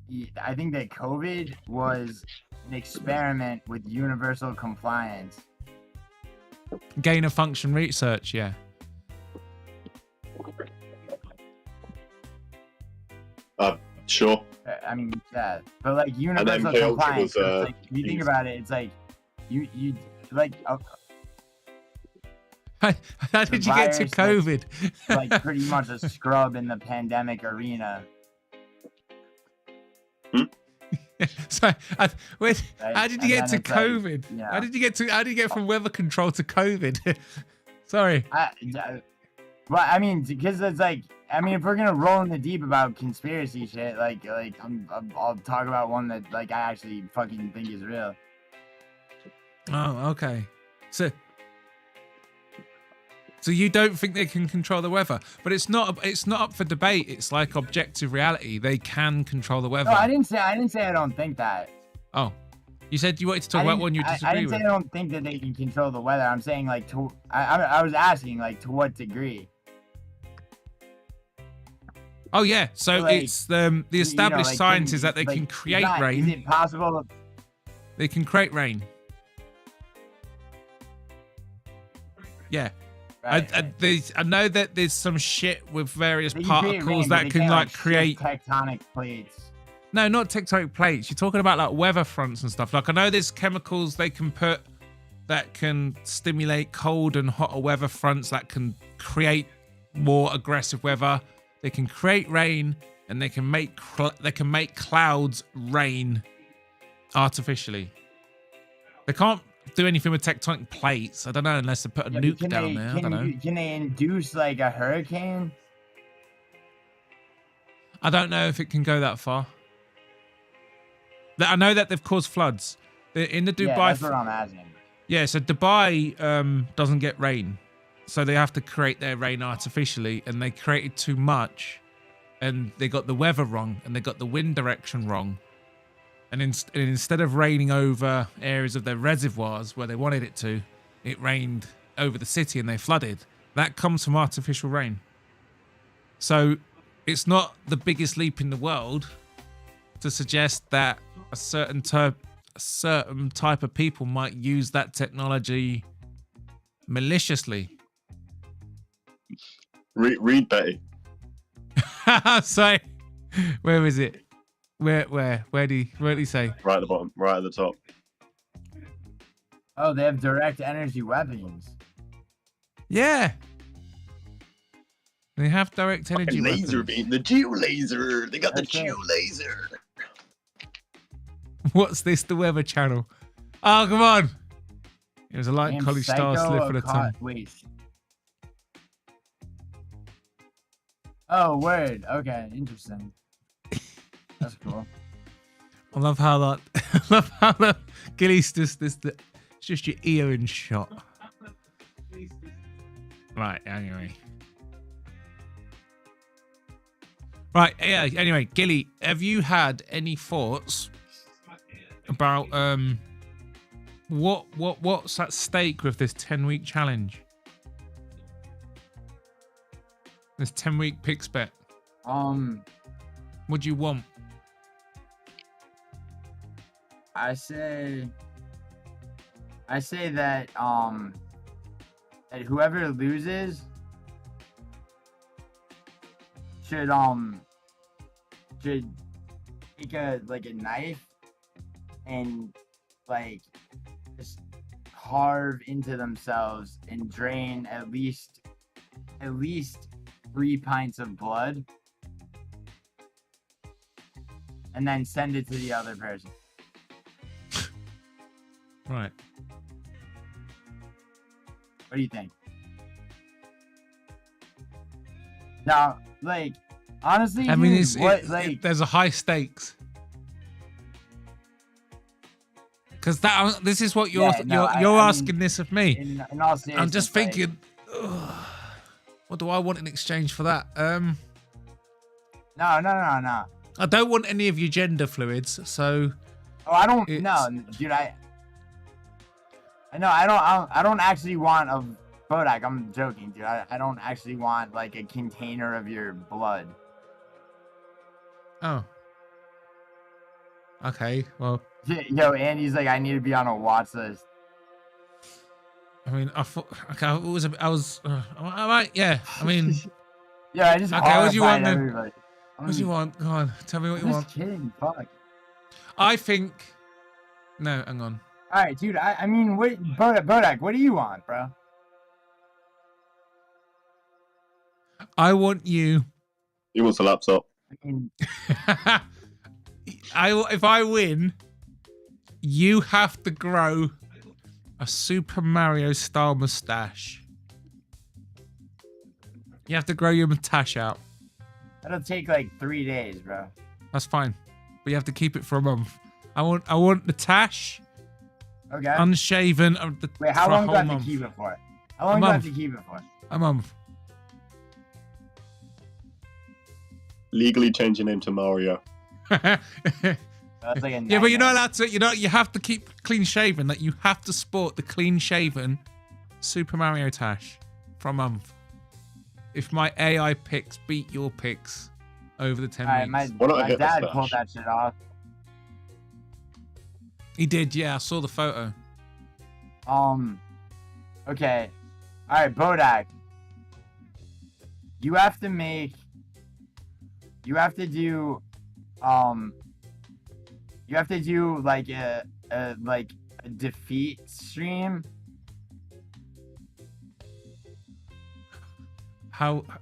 COVID was an experiment with universal compliance.
Gain of function research, yeah.
Sure.
I mean, yeah, but like universal
Pilch
compliance.
was,
It's like, if you think about it, it's like you like
How did you get to
virus
COVID?
like pretty much a scrub in the pandemic arena.
So, how did you get to
And then it's like,
COVID?
you know.
How did you get from weather control to COVID? Sorry.
Well, I mean, because it's like, I mean, if we're gonna roll in the deep about conspiracy shit, I'll talk about one that like I actually fucking think is real.
Oh, okay. So you don't think they can control the weather, but it's not up for debate. It's like objective reality. They can control the weather.
No, I didn't say I don't think that.
Oh, you said you wanted to talk about one you disagree
I didn't
with.
say I don't think that they can control the weather. I'm saying like I was asking like to what degree.
Oh yeah, so
Like,
it's the established
like,
science is that they can create rain.
Is it possible?
They can create rain. Yeah.
Right,
I know that there's some shit with various
They can create
particles
rain, but
that
they
can
can't,
like
shift
create.
tectonic plates.
No, not tectonic plates. You're talking about like weather fronts and stuff. Like I know there's chemicals they can put that can stimulate cold and hotter weather fronts that can create more aggressive weather. They can create rain and they can make clouds rain artificially. They can't do anything with tectonic plates. I don't know unless they put a nuke down there. I don't know.
Can they induce like a hurricane?
I don't know if it can go that far. I know that they've caused floods in the Dubai.
Yeah, that's what I'm asking.
Yeah, so Dubai doesn't get rain, so they have to create their rain artificially, and they created too much, and they got the weather wrong, and they got the wind direction wrong, and instead of raining over areas of their reservoirs where they wanted it to, it rained over the city and they flooded. That comes from artificial rain. So it's not the biggest leap in the world to suggest that a certain type of people might use that technology maliciously.
Read Betty.
So, where is it? Where did he say?
Right at the bottom, right at the top.
Oh, they have direct energy weapons.
Yeah. They have direct energy
Laser
weapons.
beam, the Geo laser. They got the
That's
Geo
it.
laser.
What's this? The Weather Channel. Oh, come on. It was a light
Damn
college star slip for the tongue.
Wait. Oh, word. Okay, interesting. That's cool.
I love how that. I love how that. Gilly's it's just your ear in shot. Right. Anyway. Right. Yeah. Anyway, Gilly, have you had any thoughts about what's at stake with this 10-week challenge? This 10-week picks bet. What do you want?
I say that that whoever loses should take a knife and like just carve into themselves and drain at least 3 pints of blood and then send it to the other person.
Right.
What do you think? Now, like, honestly,
I mean,
dude,
there's a high stakes. Because this is what you're asking this of me.
in all seriousness,
I'm just thinking, ugh, what do I want in exchange for that?
No.
I don't want any of your gender fluids, so.
Oh, I don't.
It's-
No, dude, I don't actually want a Bodach. I'm joking, dude. I don't actually want like a container of your blood.
Oh. Okay. Well,
Yo, Andy's like, I need to be on a watch list.
I mean, I thought. Okay, I was. All right. Yeah. I mean,
Yeah, I just
okay. What do you want
horrified
then?
everybody.
What do you want? Go on. Tell me what you
I'm
want.
just kidding. Fuck.
I think. No, hang on.
All right, dude. I mean, what, Bodach, what do you want, bro?
I want you.
He wants a laptop.
I mean,
If I win, you have to grow a Super Mario style mustache. You have to grow your mustache out.
that'll take like 3 days, bro.
That's fine, but you have to keep it for a month. I want the tash
Okay.
unshaven.
Wait, how
for a
long do
whole
I have
month.
to keep it for? How long do I have
month.
to keep it for?
A month.
Legally change your name to Mario.
That's like a
Yeah, but you're not
nightmare.
allowed to. You have to keep clean shaven. Like you have to sport the clean shaven Super Mario tash for a month. If my AI picks beat your picks over the 10
All right,
weeks,
Why not
my
hit the
dad
stash?
pulled that shit off.
he did. Yeah, I saw the photo.
Okay. All right, Bodach. You have to make. You have to do. You have to do like a defeat stream.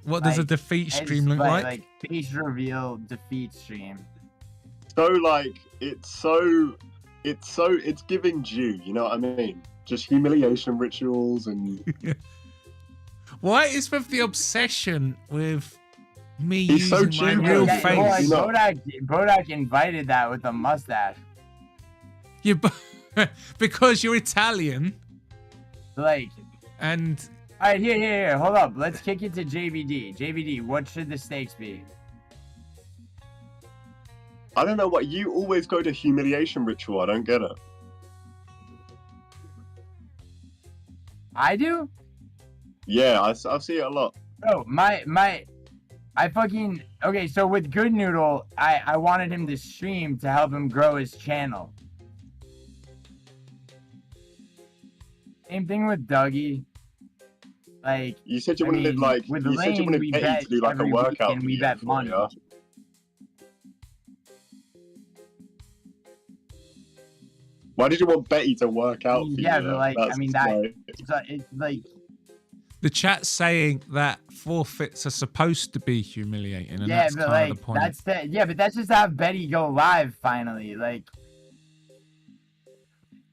What does a
Like,
defeat
It's
stream look like?
Like face reveal defeat stream.
So like it's giving due, you know what I mean? Just humiliation rituals and
What is with the obsession with me
He's so
using my
cute,
real
man.
face?
Well, I-
Bodach invited that with a mustache.
Because you're Italian
Like,
and
all right, here. Hold up. Let's kick it to JVD. JVD, what should the stakes be?
I don't know what you always go to humiliation ritual. I don't get it.
I do?
Yeah, I see it a lot.
Oh, okay, so with Good Noodle, I wanted him to stream to help him grow his channel. Same thing with Dougie. Like,
You said you
I
wanted
mean,
like
with
you said you
Lane,
wanted
we
Betty
bet
to do like a
every
workout
weekend, we
video
bet
for
money.
you. Why did you want Betty to work out for
Yeah,
you?
but like, I mean, it's like,
the chat's saying that forfeits are supposed to be humiliating, and
yeah,
that's
but
kind
like,
of the point.
but that's just to have Betty go live finally. Like,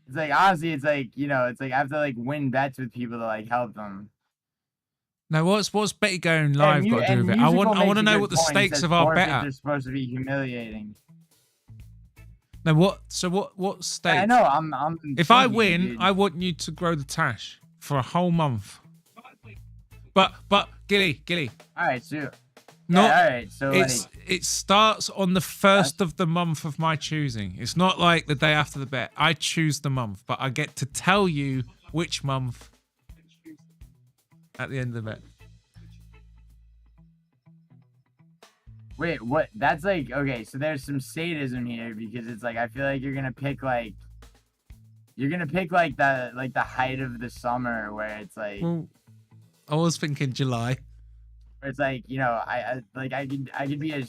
it's like, honestly, it's like, it's like I have to like win bets with people to like help them.
Now, what's Betty going
Yeah,
live got to do with it? I want to know what the stakes of our bet
They're
are.
supposed to be humiliating.
Now, what stakes?
I know. I'm.
If I
thinking,
win,
dude.
I want you to grow the tash for a whole month. But Gilly,
All right, so.
not.
Yeah, all right, so
It starts on the first of the month of my choosing. It's not like the day after the bet. I choose the month, but I get to tell you which month at the end of the bet.
wait, what? That's like, okay. So there's some sadism here because it's like I feel like you're gonna pick like the height of the summer where it's like
Well, I was thinking July.
where it's like I could be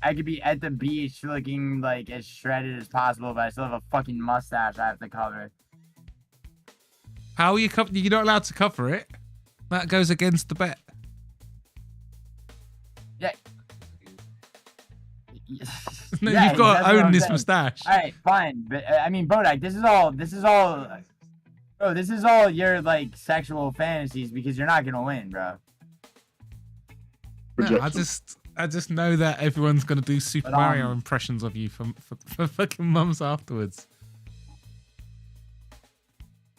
I could be at the beach looking like as shredded as possible, but I still have a fucking mustache I have to cover.
How are you You're not allowed to cover it. That goes against the bet.
Yeah.
No,
Yeah,
you've got
that's
to
what
own
I'm
this
saying.
mustache.
All right, fine, but I mean, Bodach, this is all, bro. This is all your like sexual fantasies because you're not gonna win, bro.
No,
Projection.
I just know that everyone's gonna do Super
But,
Mario impressions of you for fucking months afterwards.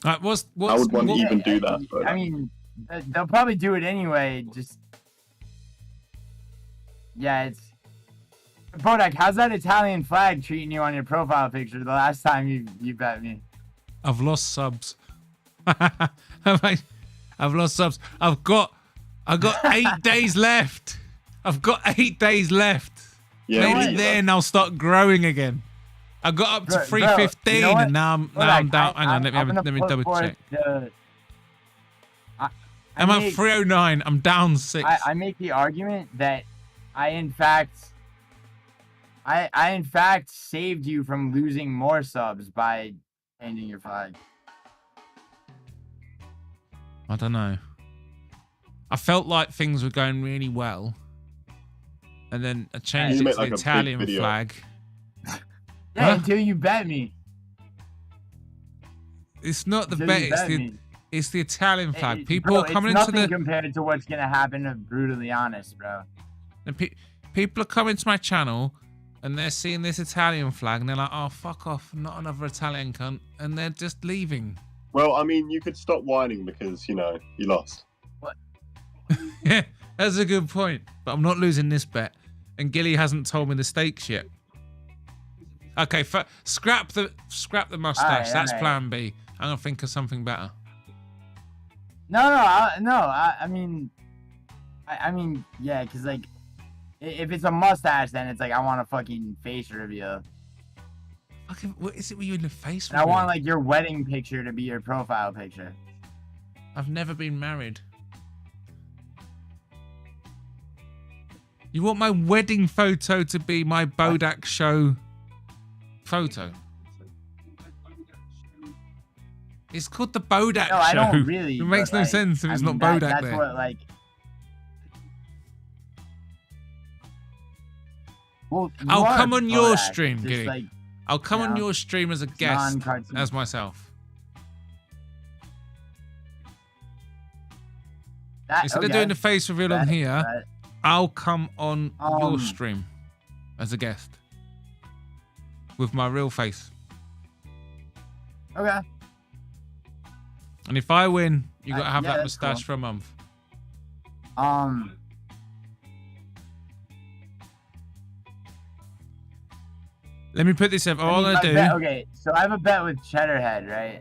Alright, what's
How would one
what-
even do that? But
I mean, they'll probably do it anyway. Just yeah, it's. Bodach, how's that Italian flag treating you on your profile picture the last time you bet me?
I've lost subs. I've lost subs. I've got 8 days left. I've got 8 days left.
Yeah,
Maybe
me
then I'll start growing again. I got up to
Bro,
315
you know what?
and now I'm
Bodach,
down. Hang on,
I'm
let
gonna
me
put
double
forth
check.
I'm
I'm at 309. I'm down 6.
I make the argument that I in fact saved you from losing more subs by changing your flag.
I don't know. I felt like things were going really well. And then I changed
You
it
make
to
like
the
a big
Italian
video.
flag.
Yeah,
Huh?
until you bet me.
It's not the
Until
bet,
you
it's
bet
the
me.
it's the Italian flag.
It-
People
bro,
are coming
it's
into
nothing
the
compared to what's gonna happen. To brutally honest, bro.
people are coming to my channel and they're seeing this Italian flag and they're like, oh fuck off, not another Italian cunt, and they're just leaving.
Well, I mean, you could stop whining because, you know, you lost.
Yeah, that's a good point. But I'm not losing this bet. And Gilly hasn't told me the stakes yet. Okay, scrap the mustache.
Alright,
That's
alright.
plan B. I'm gonna think of something better.
I mean, yeah, because like, if it's a mustache, then it's like I want a fucking face reveal,
Fucking, what is it with you in the face?
and I want like your wedding picture to be your profile picture.
I've never been married. You want my wedding photo to be my Bodach Show photo? It's called the Bodach
No, I
Show.
don't really.
It makes
but,
no
like,
sense if
I
it's
mean,
not Bodach
that's
there.
what like. Well, you
I'll
are
come on your
Bodach,
stream,
just,
Gilly.
like,
I'll come on
know,
your stream as a guest,
non-cartoon.
as myself. Instead of doing the face reveal on here, I'll come on your stream as a guest with my real face.
Okay.
And if I win, you got to have
yeah,
that
that's
mustache
cool.
for a month. Let me put this up. All I'm gonna do,
Okay, so I have a bet with Cheddarhead, right?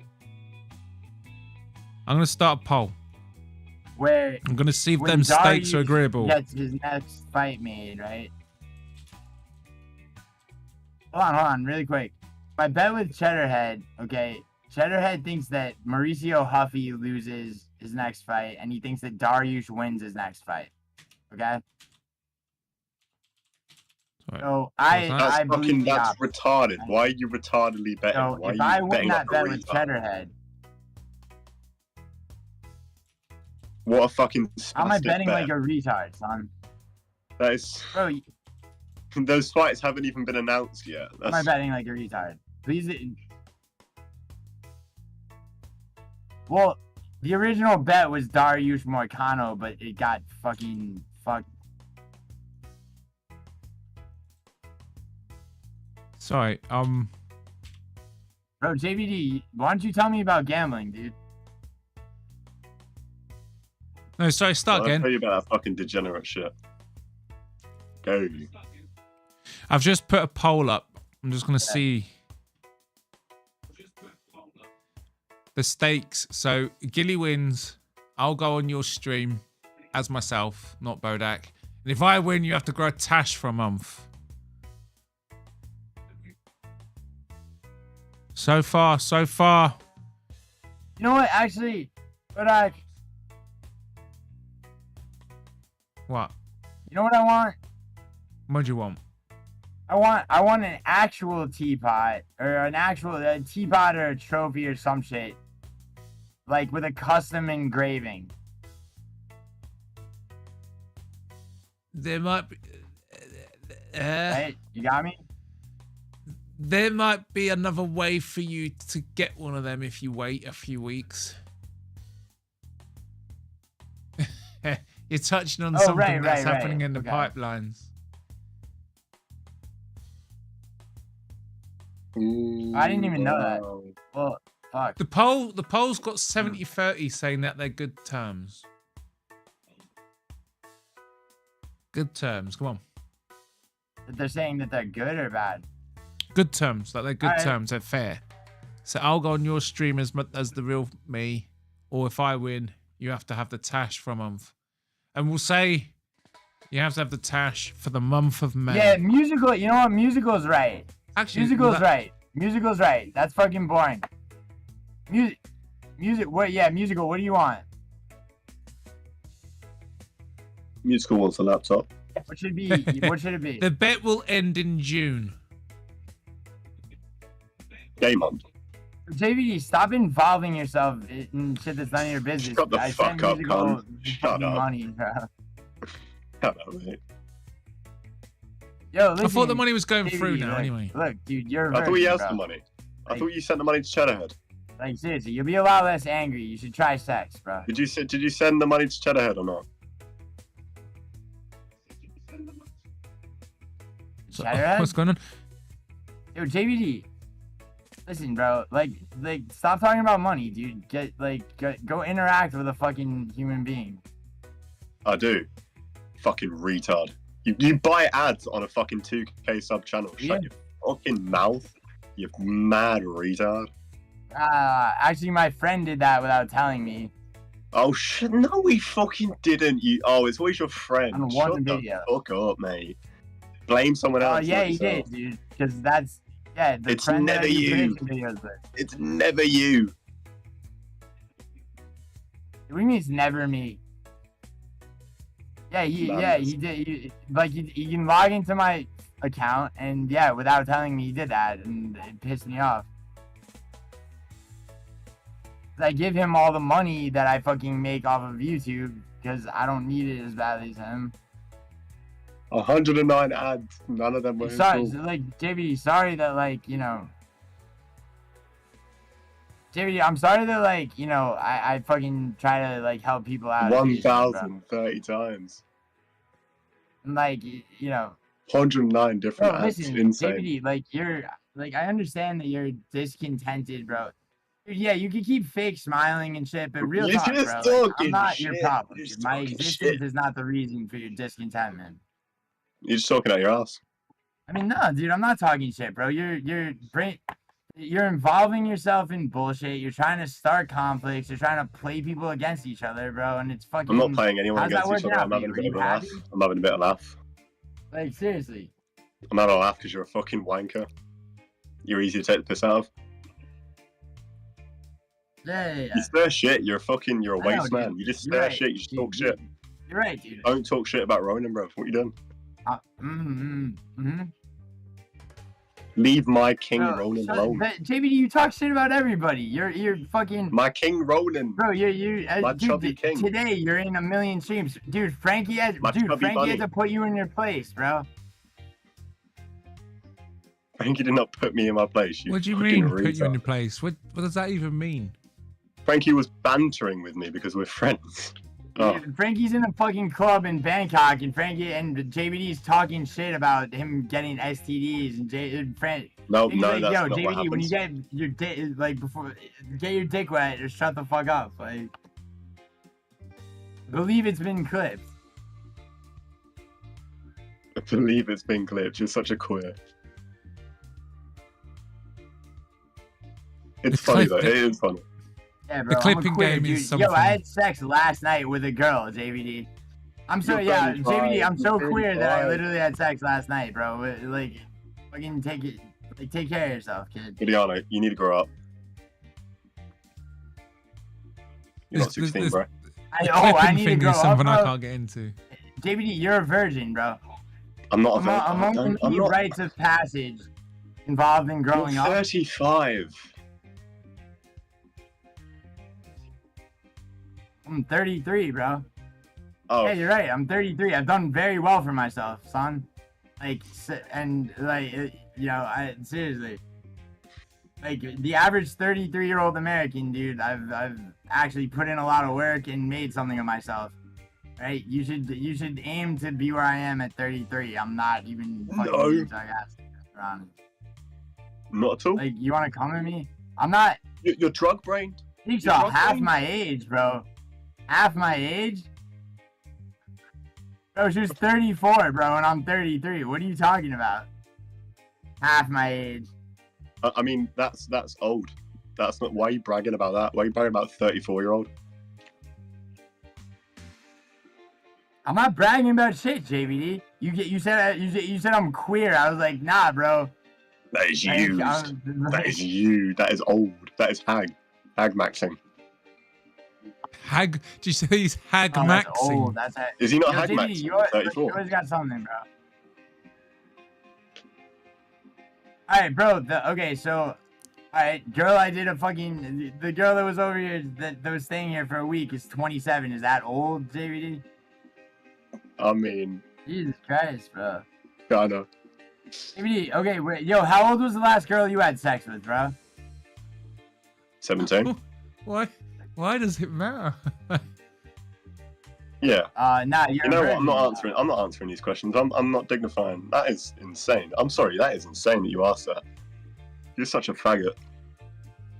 I'm gonna start a poll.
Where
I'm gonna see if
when
them stakes are
Darius
agreeable.
gets his next fight made, right? Hold on, really quick. My bet with Cheddarhead, okay. Cheddarhead thinks that Mauricio Huffy loses his next fight, and he thinks that Darius wins his next fight. Okay.
Sorry.
So
That's
I believe
fucking,
the
that's
opposite.
retarded. Why are you retardedly betting?
So
Why
if
are
I
you
win
betting
that
like a
bet with
retard?
Cheddarhead,
What a fucking
how am I
spastic
betting
bet.
like a retard, son?
That is...
Bro,
Those fights haven't even been announced yet.
am I betting like a retard? Please. Well, the original bet was Darius Moicano, but it got fucking fucked.
Sorry.
Bro, JVD, why don't you tell me about gambling, dude?
No, sorry. Start
I'll
again.
tell you about that fucking degenerate shit. Go.
I've just put a poll up. I'm just gonna see the stakes. So Gilly wins. I'll go on your stream as myself, not Bodach. And if I win, you have to grow a tash for a month. So far.
You know what? Actually, Bodach,
What?
you know what I want?
What do you want?
I want an actual teapot, or an actual teapot or a trophy or some shit, like with a custom engraving.
There might be.
Right? You got me?
There might be another way for you to get one of them if you wait a few weeks. You're touching on something that's happening in the pipelines.
Ooh,
I didn't even know that.
wow.
Well, fuck.
The poll's got 70-30 saying that they're good terms. Good terms, come on.
They're saying that they're good or bad.
Good terms, like they're good
Alright.
terms, they're fair. So I'll go on your stream as the real me, or if I win, you have to have the tash for a month. And we'll say You have to have the tash for the month of May.
Yeah, musical. You know what? Musical's right.
Actually,
Musical's right. Musical's right. That's fucking boring. Music. What? Yeah, musical. What do you want?
Musical wants a laptop.
What should it be? What should it be?
The bet will end in June.
Game on.
JVD, stop involving yourself in shit that's none of your business.
Shut the
I
fuck
send
up,
musical
cunt. Shut
fucking
up.
money, bro.
Shut up, mate.
Yo, listen,
I thought the money was going
JVD,
through now
look,
anyway.
Look, dude, you're a
I thought he
virgin,
has
bro.
the money. I
Like-
thought you sent the money to Cheddarhead.
Like, seriously, you'll be a lot less angry. You should try sex, bro.
Did you send the money to Cheddarhead or not?
So,
Cheddarhead?
what's going on?
Yo, JVD. Listen, bro. Like, stop talking about money, dude. Go interact with a fucking human being.
I do. Fucking retard. You buy ads on a fucking 2K sub channel. Shut your fucking mouth. You mad retard.
Actually, my friend did that without telling me.
Oh shit! No, we fucking didn't. It's always your friend.
On one
Shut
video.
the fuck up, mate. Blame someone
Oh,
else.
yeah,
not
he
yourself.
did, dude. Because that's, yeah, the
It's
friend that
never
I do
you.
prediction videos with.
It's never you.
What do you mean it's never me? Yeah, he did. He can log into my account, and yeah, without telling me he did that, and it pissed me off. I give him all the money that I fucking make off of YouTube because I don't need it as badly as him.
109 ads. None of them were.
Sorry,
cool.
so, like, JB, sorry that, like, you know. JB, I'm sorry that, like, you know, I fucking try to, like, help people out.
1,030 times.
And, like, you know.
109 different
Bro,
ads.
listen,
Insane.
JBD, like, I understand that you're discontented, bro. Dude, yeah, you can keep fake smiling and shit, but real
You're
talk,
just
bro. Like, I'm
talking
not your
shit.
problem.
You're just
My
talking
existence
shit.
is not the reason for your discontentment.
You're just talking out your ass.
I mean, no, dude, I'm not talking shit, bro. You're involving yourself in bullshit. You're trying to start conflicts. You're trying to play people against each other, bro. And it's fucking.
I'm not playing anyone
how's that
against each
working
other.
out
I'm
for
having a
you?
bit
Are
of a
you
laugh.
happy?
I'm having a bit of a laugh.
Like, seriously.
I'm having a laugh because you're a fucking wanker. You're easy to take the piss out of.
Yeah.
You stir shit. You're a
I know,
waste
dude.
man. You just
You're
stir
right.
shit. You just
Dude,
talk shit.
You're right, dude.
Don't talk shit about Ronan, bro. What you doing? Leave my king Ronan alone.
But JBD, you talk shit about everybody. You're fucking.
My king Ronan.
Bro, you're
My
dude,
chubby king.
Today you're in a million streams, dude. Frankie had
My chubby bunny.
to put you in your place, bro.
Frankie did not put me in my place.
What do you
fucking
mean, put you in
retard.
your place? What does that even mean?
Frankie was bantering with me because we're friends. Oh,
Dude, Frankie's in a fucking club in Bangkok, and Frankie and JBD's talking shit about him getting STDs, and Frank.
no,
He's
no,
like,
that's
yo,
not what
JBD, when you
happens.
get your dick, like before, get your dick wet, or shut the fuck up. Like, believe it's been clipped.
I believe it's been clipped. You're such a queer. It's funny though.
clipped.
It is funny.
Yeah, bro.
clipping
I'm a queer,
game
dude.
is
Yo,
something.
I had sex last night with a girl, JVD. I'm so
You're
yeah,
35,
JVD. I'm so
you're
queer that I
35.
literally had sex last night, bro. Like, fucking take it, like, take care of yourself, kid.
Giuliano, you need to grow up. You're not
This-
16,
this-
bro.
I
Clipping
need to
thing
grow
is
up,
something I
bro.
can't get into.
JVD, you're a virgin, bro.
I'm not a virgin.
Among
I'm
the
not.
rites of passage involved in growing
You're
up.
35.
I'm 33, bro.
Oh,
Yeah, you're right. I'm 33. I've done very well for myself, son. Like, and like, you know, seriously. Like the average 33-year-old American, dude, I've actually put in a lot of work and made something of myself. Right? You should aim to be where I am at 33. I'm not even fucking
No.
being sarcastic. Around.
not at all.
Like, you want to come at me? I'm not.
You're drug brained.
You're
You're
half
fucking-
my age, bro. Half my age? Bro, she's 34, bro, and I'm 33. What are you talking about? Half my age.
I mean, that's old. That's not. Why are you bragging about that? Why are you bragging about 34-year-old?
I'm not bragging about shit, JVD. You said I'm queer. I was like, nah, bro.
That is used. That is you. That is old. That is hag. Hag maxing.
Hag? Did you say he's hag maxing?
That's old. That's it.
Is he not
Yo,
hag
JVD,
maxing?
you always
34.
got something, bro. All right, bro. Okay, so, all right, girl, I did a fucking. The girl that was over here, that was staying here for a week, is 27. Is that old, JVD?
I mean,
Jesus Christ, bro.
I know.
JVD, okay, wait, yo, how old was the last girl you had sex with, bro?
17.
Why does it matter?
Yeah.
Nah, you're.
You know what? I'm not answering these questions. I'm not dignifying. That is insane. I'm sorry. That is insane that you asked that. You're such a faggot.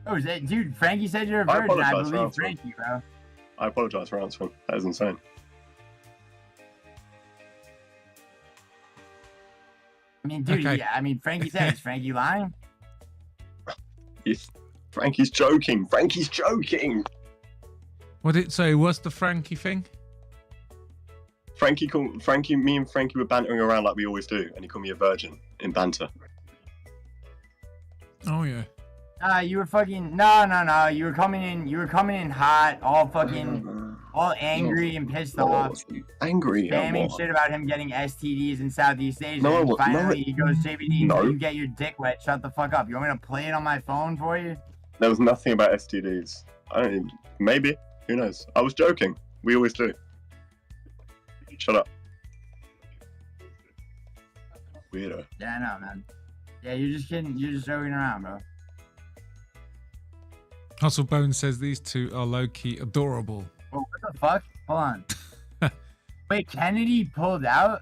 Oh, is that, dude? Frankie said you're a
I
virgin. I
apologize for
believe
answering.
Frankie, bro.
I apologize for answering. That is insane.
I mean, dude.
Okay.
Yeah, I mean, Frankie said, is Frankie lying?
Frankie's joking. Frankie's joking.
What did it say? What's the Frankie thing?
Me and Frankie were bantering around like we always do, and he called me a virgin in banter.
Oh yeah.
You were fucking no. You were coming in hot, all fucking, all angry and pissed off,
Angry?
spamming shit about him getting STDs in Southeast Asia.
No,
and
no.
finally, he goes, JVD,
No.
you get your dick wet. Shut the fuck up. You want me to play it on my phone for you?
There was nothing about STDs. I don't even, maybe. Who knows? I was joking. We always do. Shut up. Weirdo.
Yeah, I know, man. Yeah, you're just kidding. You're just joking around, bro.
Hustle Bone says these two are low-key adorable.
Oh, what the fuck? Hold on. Wait, Kennedy pulled out?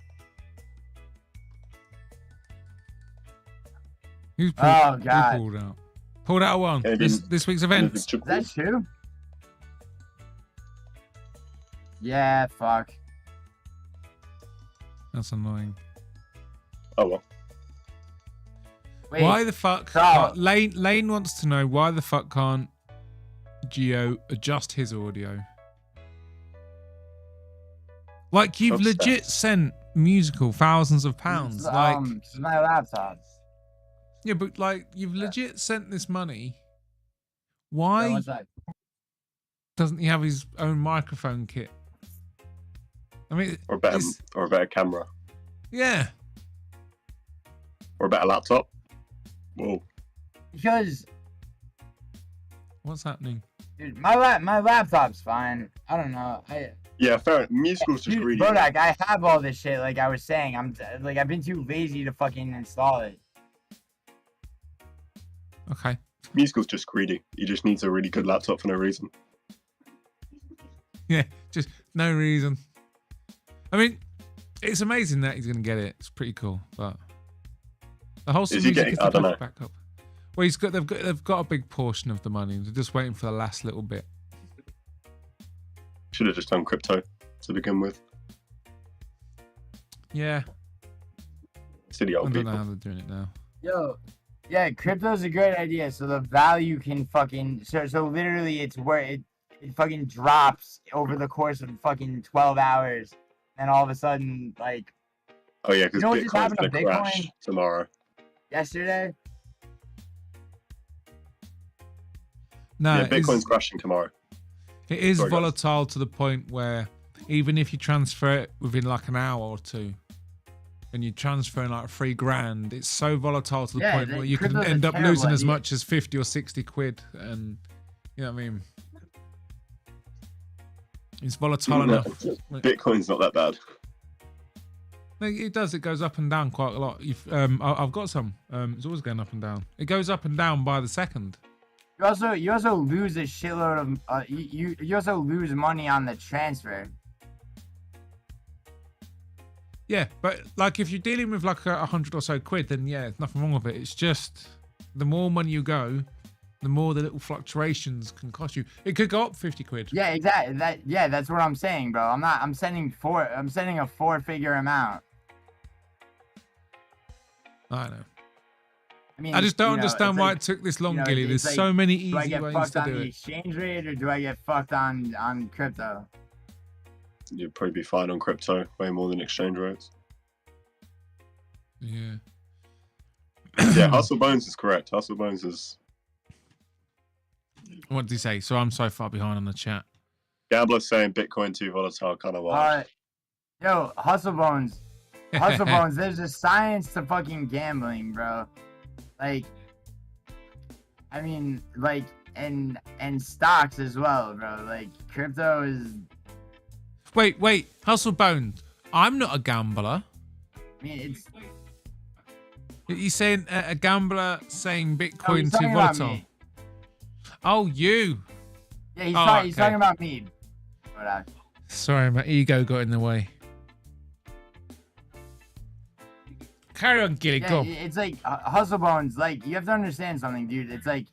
Who
Oh, God.
pulled out? Pulled out one.
Yeah,
This week's event.
Is that true? Yeah, fuck.
That's annoying.
Oh well.
Wait,
Why the fuck?
Carl.
Lane wants to know why the fuck can't Geo adjust his audio? Like you've
Obsessed.
legit sent musical thousands of pounds. Like
this is my laptop.
yeah, but like you've legit sent this money.
Yeah,
Why
what's that?
doesn't he have his own microphone kit? I mean,
Or a better camera.
yeah.
Or a better laptop. Whoa.
Because,
What's happening?
dude, my laptop's fine. I don't know.
Yeah, fair enough. Musical's just
Dude,
greedy.
Bodach, I have all this shit. Like I was saying, I've been too lazy to fucking install it.
Okay.
Musical's just greedy. He just needs a really good laptop for no reason.
Yeah, just no reason. I mean, it's amazing that he's gonna get it. It's pretty cool, but the whole
Is he
music
getting-
is
I don't
the
know.
back up. Well, they've got a big portion of the money. They're just waiting for the last little bit.
Should have just done crypto to begin with.
Yeah,
Silly
I
old
don't know
people.
how they're doing it now.
Yo, yeah, crypto's a great idea. So the value can fucking so literally it's where it fucking drops over the course of fucking 12 hours, and all of a sudden, like
Oh yeah, because
You know what just
Bitcoin's
happened
gonna
to
crash
Bitcoin?
tomorrow.
yesterday.
No,
Yeah,
it is-
Bitcoin's crashing tomorrow.
It is
Sorry, guys.
volatile to the point where even if you transfer it within like an hour or two, and you're transferring like $3,000, it's so volatile to the
Yeah,
point where you can
crypto's a
end up
terrible
losing as
idea.
much as 50 or 60 quid. And you know what I mean? It's volatile
No,
enough.
Bitcoin's not that bad.
No, it does. It goes up and down quite a lot. I've got some. It's always going up and down. It goes up and down by the second.
You also lose a shitload of you also lose money on the transfer.
Yeah, but like if you're dealing with like 100 or so quid, then yeah, there's nothing wrong with it. It's just the more money you go, the more the little fluctuations can cost you. It could go up 50 quid.
Yeah, exactly. That's what I'm saying, bro. I'm sending a 4-figure amount.
I know.
I mean,
I just don't
you know,
understand
it's
why
like,
it took this long,
you know,
Gilly.
it's
There's
like,
so many
do I
easy
get
ways
fucked
to
on
do
the
it.
exchange rate or do I get fucked on crypto?
you'd probably be fine on crypto way more than exchange rates.
Yeah.
Yeah, Hustle Bones is correct. Hustle Bones is
What did he say? So I'm so far behind on the chat.
Gambler saying Bitcoin too volatile, kind of wild.
Yo, Hustle Bones. Hustle Bones, there's a science to fucking gambling, bro. Like, I mean, like, and stocks as well, bro. Like, crypto is...
Wait. Hustle Bones. I'm not a gambler.
I mean, it's...
You're saying a gambler saying
No,
Bitcoin
he's
too
talking about
volatile?
me.
Oh, you.
Yeah, he's,
Oh,
he's
okay.
talking about me. But,
Sorry, my ego got in the way. Carry on, Gilly.
yeah,
Go. on.
it's like Hustle Bones. Like, you have to understand something, dude. It's like,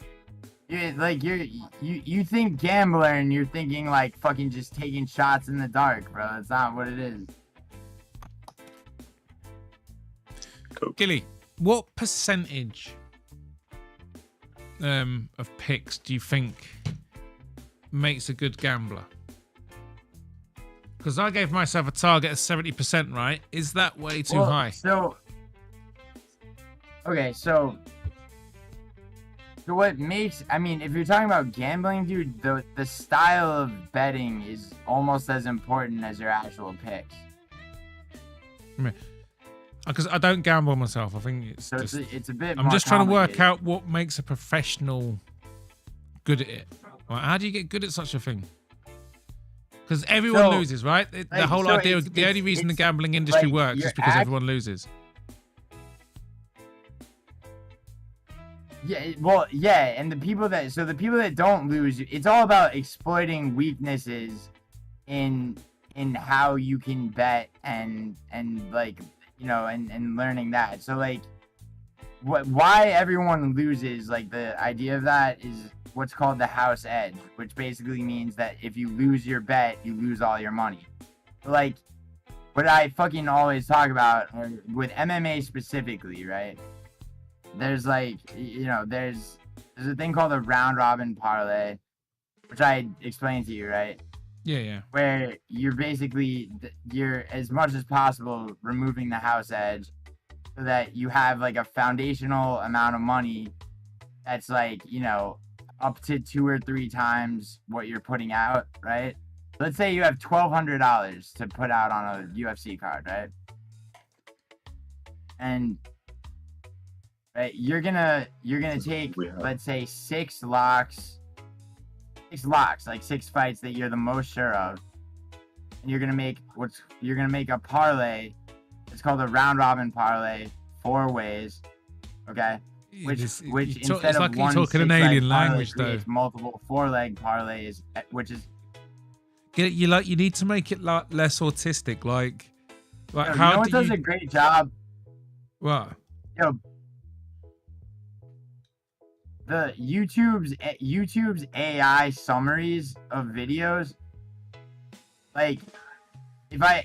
you think gambler and you're thinking like fucking just taking shots in the dark, bro. That's not what it is.
Gilly, what percentage of picks do you think makes a good gambler? Because I gave myself a target of 70%, right? Is that way too high?
So, okay, so what makes, I mean, if you're talking about gambling, dude, the style of betting is almost as important as your actual picks.
Because I don't gamble myself. I think it's
So
just...
it's a bit
I'm
more
just trying to work
complicated.
out what makes a professional good at it. Like, how do you get good at such a thing? Because everyone
So,
loses, right? The
like,
whole
so
idea,
it's-
the only reason the
it's
gambling industry
like
works
your
is because
act-
everyone loses.
Yeah, well, yeah, and the people that don't lose, it's all about exploiting weaknesses in how you can bet and like, you know, and learning that. So like, why everyone loses, like the idea of that is what's called the house edge, which basically means that if you lose your bet, you lose all your money. Like, what I fucking always talk about with MMA specifically, right? There's like, you know, there's a thing called a round robin parlay, which I explained to you, right?
Yeah.
Where you're basically, you're as much as possible removing the house edge so that you have like a foundational amount of money that's like, you know, up to 2 or 3 times what you're putting out, right? Let's say you have $1,200 to put out on a UFC card, right? And right, you're gonna take, let's say 6 locks, like 6 fights that you're the most sure of, and you're gonna make a parlay. It's called a round robin parlay, 4 ways, okay? Which instead
it's
of
like you're
one
talking an
6-leg
alien
parlay
language, though.
creates multiple 4-leg parlays, which is
You need to make it like less autistic. Like
you
how
know what
do
does
you?
a great job?
What?
Yo, the YouTube's AI summaries of videos, like if I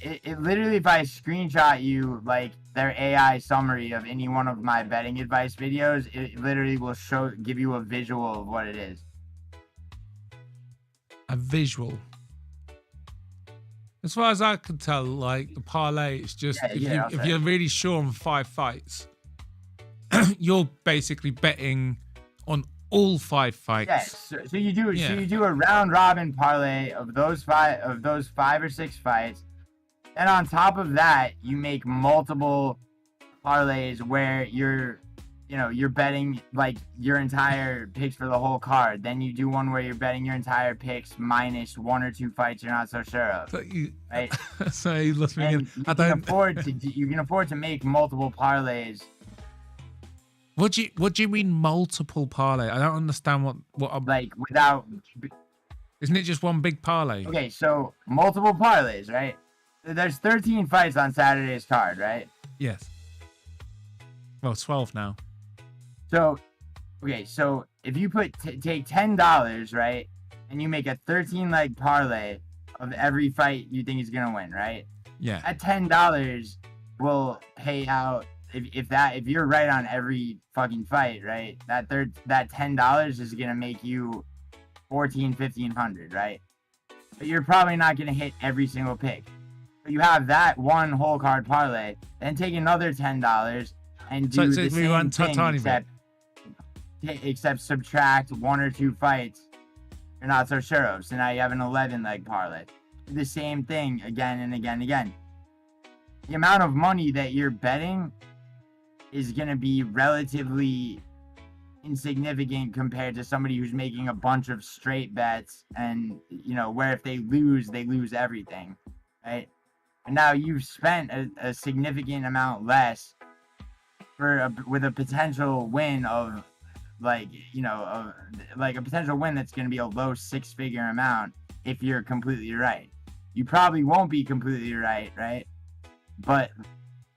screenshot you like their AI summary of any one of my betting advice videos, it literally will give you a visual of what it is.
A visual. As far as I can tell, like the parlay, it's just if you're really sure on 5 fights, you're basically betting on all 5 fights.
Yes, so you do a round robin parlay of those 5 or 6 fights, and on top of that, you make multiple parlays where you're betting like your entire picks for the whole card. Then you do one where you're betting your entire picks minus 1 or 2 fights you're not so sure of. Right?
So you lost me
And
again.
you can afford to make multiple parlays.
What do you mean multiple parlay? I don't understand what I'm,
Like without.
isn't it just one big parlay?
Okay, so multiple parlays, right? There's 13 fights on Saturday's card, right?
Yes. Well, 12 now.
So, okay, so if you take $10, right, and you make a 13-leg parlay of every fight you think is gonna win, right?
Yeah.
That $10 will pay out if you're right on every fucking fight, right? That $10 is gonna make you $1,400, $1,500, right? but you're probably not going to hit every single pick. But you have that one whole card parlay, then take another $10 and do the same thing, except subtract 1 or 2 fights you're not so sure of. So now you have an 11-leg parlay. Do the same thing again and again and again. The amount of money that you're betting is going to be relatively insignificant compared to somebody who's making a bunch of straight bets, and where if they lose everything, right? And now you've spent a significant amount less with a potential win of a potential win that's going to be a low 6-figure amount if you're completely right. You probably won't be completely right? But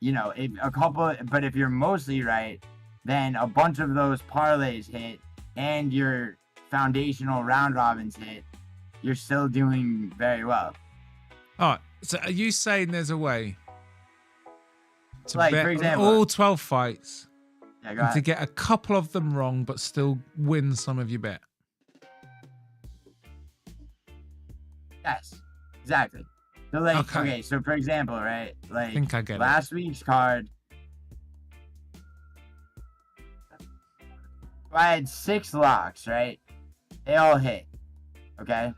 if you're mostly right, then a bunch of those parlays hit and your foundational round robins hit, you're still doing very well.
All right. So are you saying there's a way to
Like,
bet
for example,
on all 12 fights
yeah, go
and to
ahead.
get a couple of them wrong but still win some of your bet?
Yes, exactly. So okay, so for example, right? Like,
I think I get
last week's card, I had 6 locks, right? They all hit. Okay.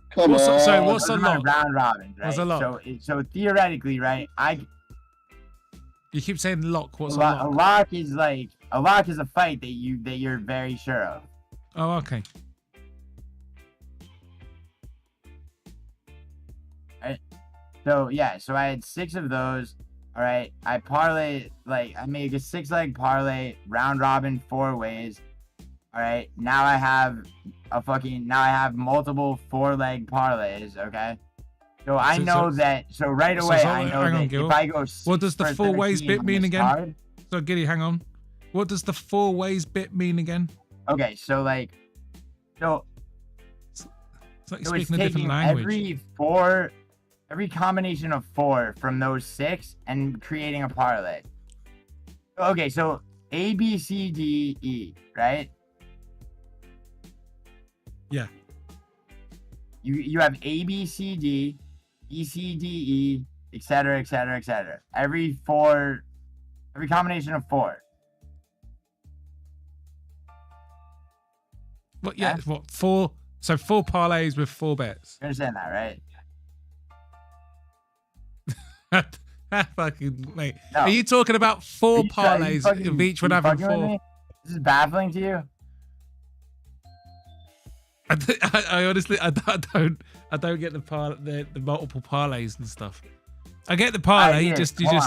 Come on.
So what's
Those
a
are my
lock?
round robins, right?
What's a lock?
So theoretically, right?
You keep saying lock. What's a
A
lock?
lock is a fight that you're very sure of.
Oh, okay.
Right? So yeah, so I had 6 of those. All right, I make a 6-leg parlay, round robin 4 ways. All right, now I have multiple 4-leg parlays. Okay, so I know that. So right away, I know that if I go,
what does the 4 ways bit mean again?
Card,
So Giddy, hang on. What does the 4 ways bit mean again?
okay, so
It's like
it's
speaking a different
taking
language.
every combination of 4 from those 6 and creating a parlay. Okay, so A, B, C, D, E, right?
Yeah.
You have A, B, C, D, E, C, D, E, etc., etc., etc. Every combination of 4.
What? Yeah. What? 4. So 4 parlays with 4 bets.
You understand that, right?
Fucking mate.
No.
Are you talking about 4
Are you
parlays
fucking-
of each one
are you
having
fucking with
4?
me? This is baffling to you?
I honestly, I don't get the multiple parlays and stuff. I get the parlay.
Here,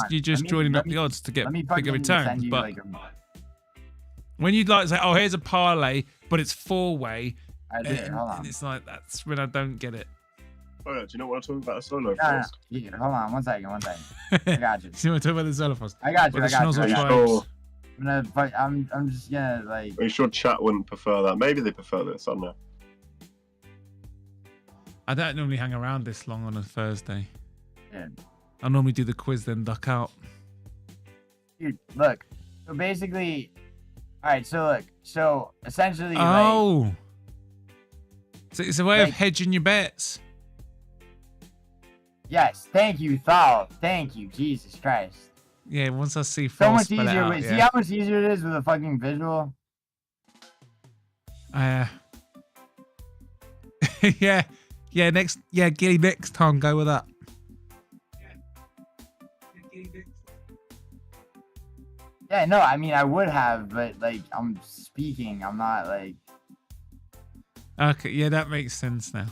You just joining up the odds to get
let me
bigger
fucking
returns.
send you,
But
like,
when you'd like say, oh, here's a parlay, but it's 4-way,
hold on.
and it's like that's when I don't get it.
Oh, do you know what I'm talking about? A solo
No,
first.
here, hold on, one second. I got you.
See what I'm talking about the Xenophos?
I got you.
Well, the
I got
schnozzle
you.
tribes.
I'm just gonna like.
Are you sure chat wouldn't prefer that? Maybe they prefer this. I don't know.
I don't normally hang around this long on a Thursday.
Yeah.
I normally do the quiz, then duck out.
Dude, look. So basically, all right. So look. So essentially,
Oh, so it's a way of
like-
hedging your bets.
yes. Thank you, Thal. Thank you, Jesus Christ.
Yeah, once I see
So
Thal
much
spell it
easier.
out,
See
yeah.
how much easier it is with a fucking visual.
Yeah. Gilly, next time go with that.
Yeah, no, I mean I would have, but like I'm speaking, I'm not like.
Okay, yeah, that makes sense now.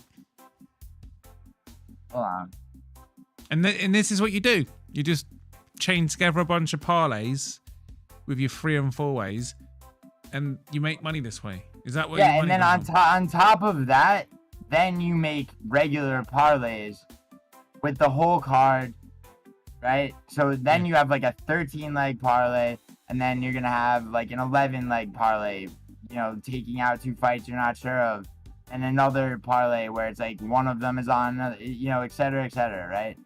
Hold on.
And this is what you do. You just chain together a bunch of parlays with your 3 and 4 ways, and you make money this way. Is that what?
Yeah,
your
and
money
then
comes from?
on top of that, then you make regular parlays with the whole card, right? So then you have like a 13-leg parlay, and then you're gonna have like an 11-leg parlay, taking out 2 fights you're not sure of, and another parlay where it's like one of them is on, et cetera, right?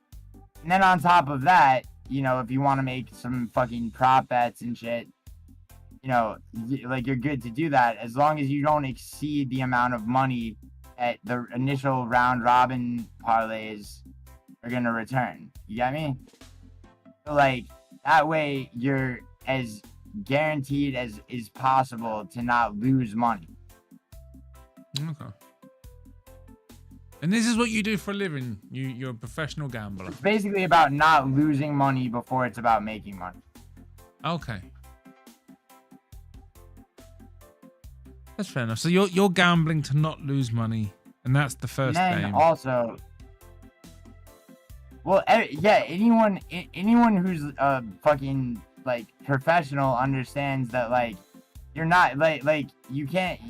And then on top of that, if you want to make some fucking prop bets and shit, like you're good to do that as long as you don't exceed the amount of money that the initial round robin parlays are gonna return. You got me? So like that way you're as guaranteed as is possible to not lose money.
Okay. And this is what you do for a living. You're a professional gambler.
It's basically about not losing money before it's about making money.
Okay. That's fair enough. So you're gambling to not lose money, and that's the first
And then
game.
also, well, yeah, anyone who's a fucking like professional understands that like you're not like you can't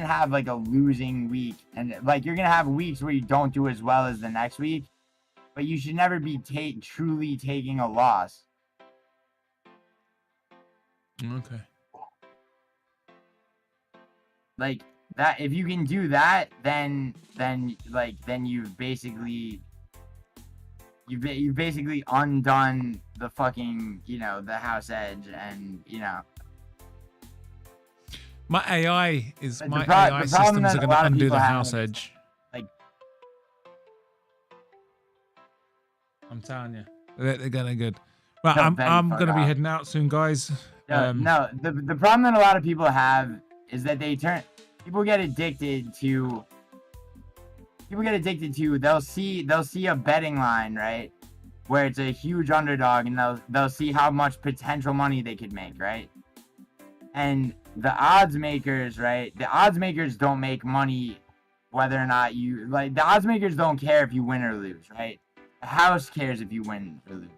have like a losing week, and like you're gonna have weeks where you don't do as well as the next week, but you should never be truly taking a loss.
Okay.
Like that, if you can do that, then you've basically undone the fucking, you know, the house edge, and you know.
My AI is
But
my
the
AI
problem
systems
that
are
a
going
lot
to
of
undo
people
the
have
house
is,
edge.
like-
I'm telling you, they're gonna good. Right,
No,
I'm
very
I'm
fuck
gonna be
off.
heading out soon, guys.
No, the problem that a lot of people have is that people get addicted to they'll see a betting line, right, where it's a huge underdog, and they'll see how much potential money they could make, right? And the odds makers, right? The odds makers don't make money whether or not you like. The odds makers don't care if you win or lose, right? The house cares if you win or lose.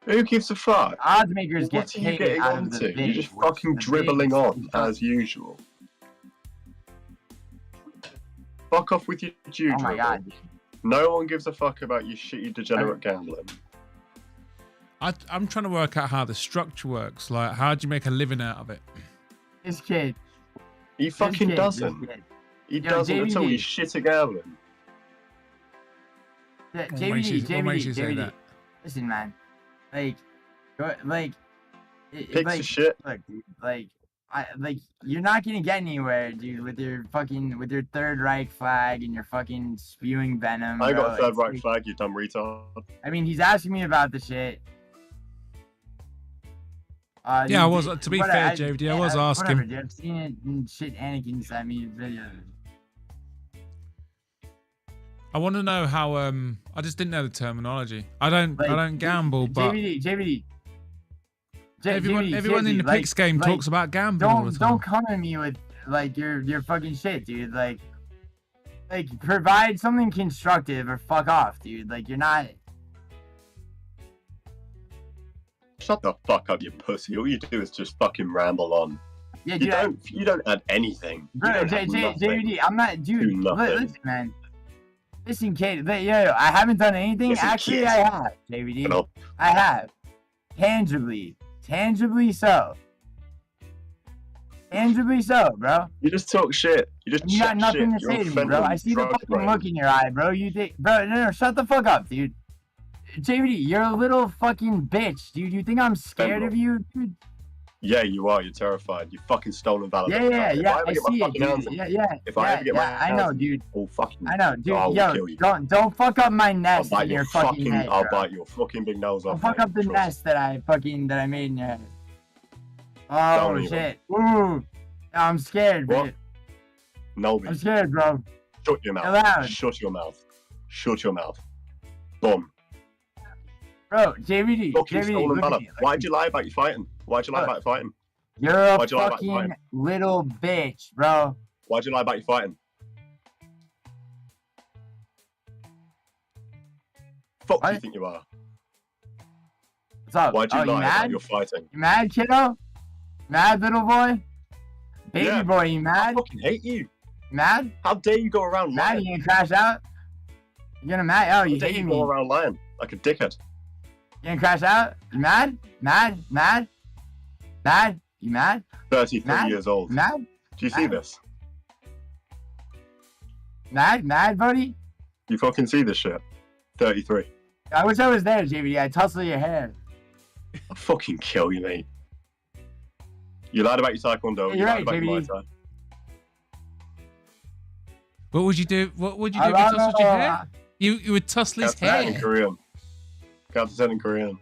Who gives a fuck?
Odds makers get
What are you
paid
getting
out of the
onto?
big.
You're just
which
fucking
the
dribbling
bigs-
on as usual. Fuck off with your Jew
Oh my
dribble.
god.
No one gives a fuck about your shitty degenerate gambling.
I'm trying to work out how the structure works. Like, how do you make a living out of it?
This kid.
He
this
fucking
kid,
doesn't.
this kid.
He
Yo,
doesn't at all.
JVD.
He's shit at gambling.
Yeah,
What makes you
JVD,
say that?
Listen, man. Like,
Pigs
like,
of shit.
look, you're not gonna get anywhere, dude, with your Third Reich flag and your fucking spewing venom.
I ain't got
bro.
a third
It's
right
like-
flag, you dumb retard.
I mean, he's asking me about the shit.
Yeah, I was. To be fair, JVD, I was asking.
Whatever, dude. I've seen it in shit Anakin sent me videos.
I want to know how. I just didn't know the terminology. I don't gamble, but everyone in the pigs game talks about gambling all the time.
Don't come at me with like your fucking shit, dude. Like provide something constructive or fuck off, dude. Like you're not.
Shut the fuck up, you pussy. All you do is just fucking ramble on.
Yeah,
You
dude.
don't add anything. You
Bro,
don't have nothing.
JVD, I'm not, dude.
Do nothing.
Listen, man. Listen, kid. Yo, I haven't done anything.
Listen,
Actually,
kid.
I have, JVD.
Shut up.
I have. Tangibly so. Tangibly so, bro.
You just talk shit. You just
You got
chat
nothing
shit.
to say to me, bro. I see the fucking look in your eye, bro. You think, bro? No, shut the fuck up, dude. JVD, you're a little fucking bitch, dude. You think I'm scared of you, dude?
Yeah, you are. You're terrified. You fucking stolen valor.
Yeah.
If I ever
I
get my
see it,
fucking hands
dude.
on
Yeah.
If I ever get my
I
hands
know,
on
dude.
I'll fucking.
I know, dude.
I'll
Yo,
kill you.
don't fuck up my
I'll
nest
bite
in
your
your fucking head,
I'll
bro.
bite your fucking big nose
Don't
off.
fuck
mate,
up the
trust.
nest that I made in your head. Oh
Don't even.
shit. Ooh. I'm scared,
What?
dude.
No,
I'm
man.
scared, bro.
Shut your mouth.
Allowed.
Shut your mouth. Shut your mouth. Boom.
Bro, JVD,
Fucking
JVD,
stolen
look at
valor.
me.
Why'd you lie about your fighting? Why'd you lie about your fighting?
You're a
Why'd you lie about your
fucking
fighting?
little bitch, bro.
Why'd you lie about your fighting? Fuck do you
What?
think you are?
What's up?
Why'd you
Oh,
lie
you
about
mad?
your fighting?
You mad, kiddo? Mad, little boy? Baby
Yeah.
boy, you
I
mad?
fucking hate you.
Mad?
How dare you go around
Mad?
lying?
You gonna crash out? You gonna mad? Oh,
How
you
dare
hate
you
me.
go around lying like a dickhead?
You gonna crash out? You mad? Mad? Mad? Mad? You mad?
33
Mad?
years old.
Mad?
Do you see
Mad?
this?
Mad? Mad, buddy?
You fucking see this shit? 33.
I wish I was there, JVD. I'd tussle your hair.
I'll fucking kill you, mate. You lied about your taekwondo.
Yeah,
You
you're
lied
right,
about your Muay
JVD.
Thai.
What would you do? What would you do if
I
you
don't
tussled your
know.
hair? You would tussle his
Count to 10 in
hair.
Korean. Count to 10 in Korean.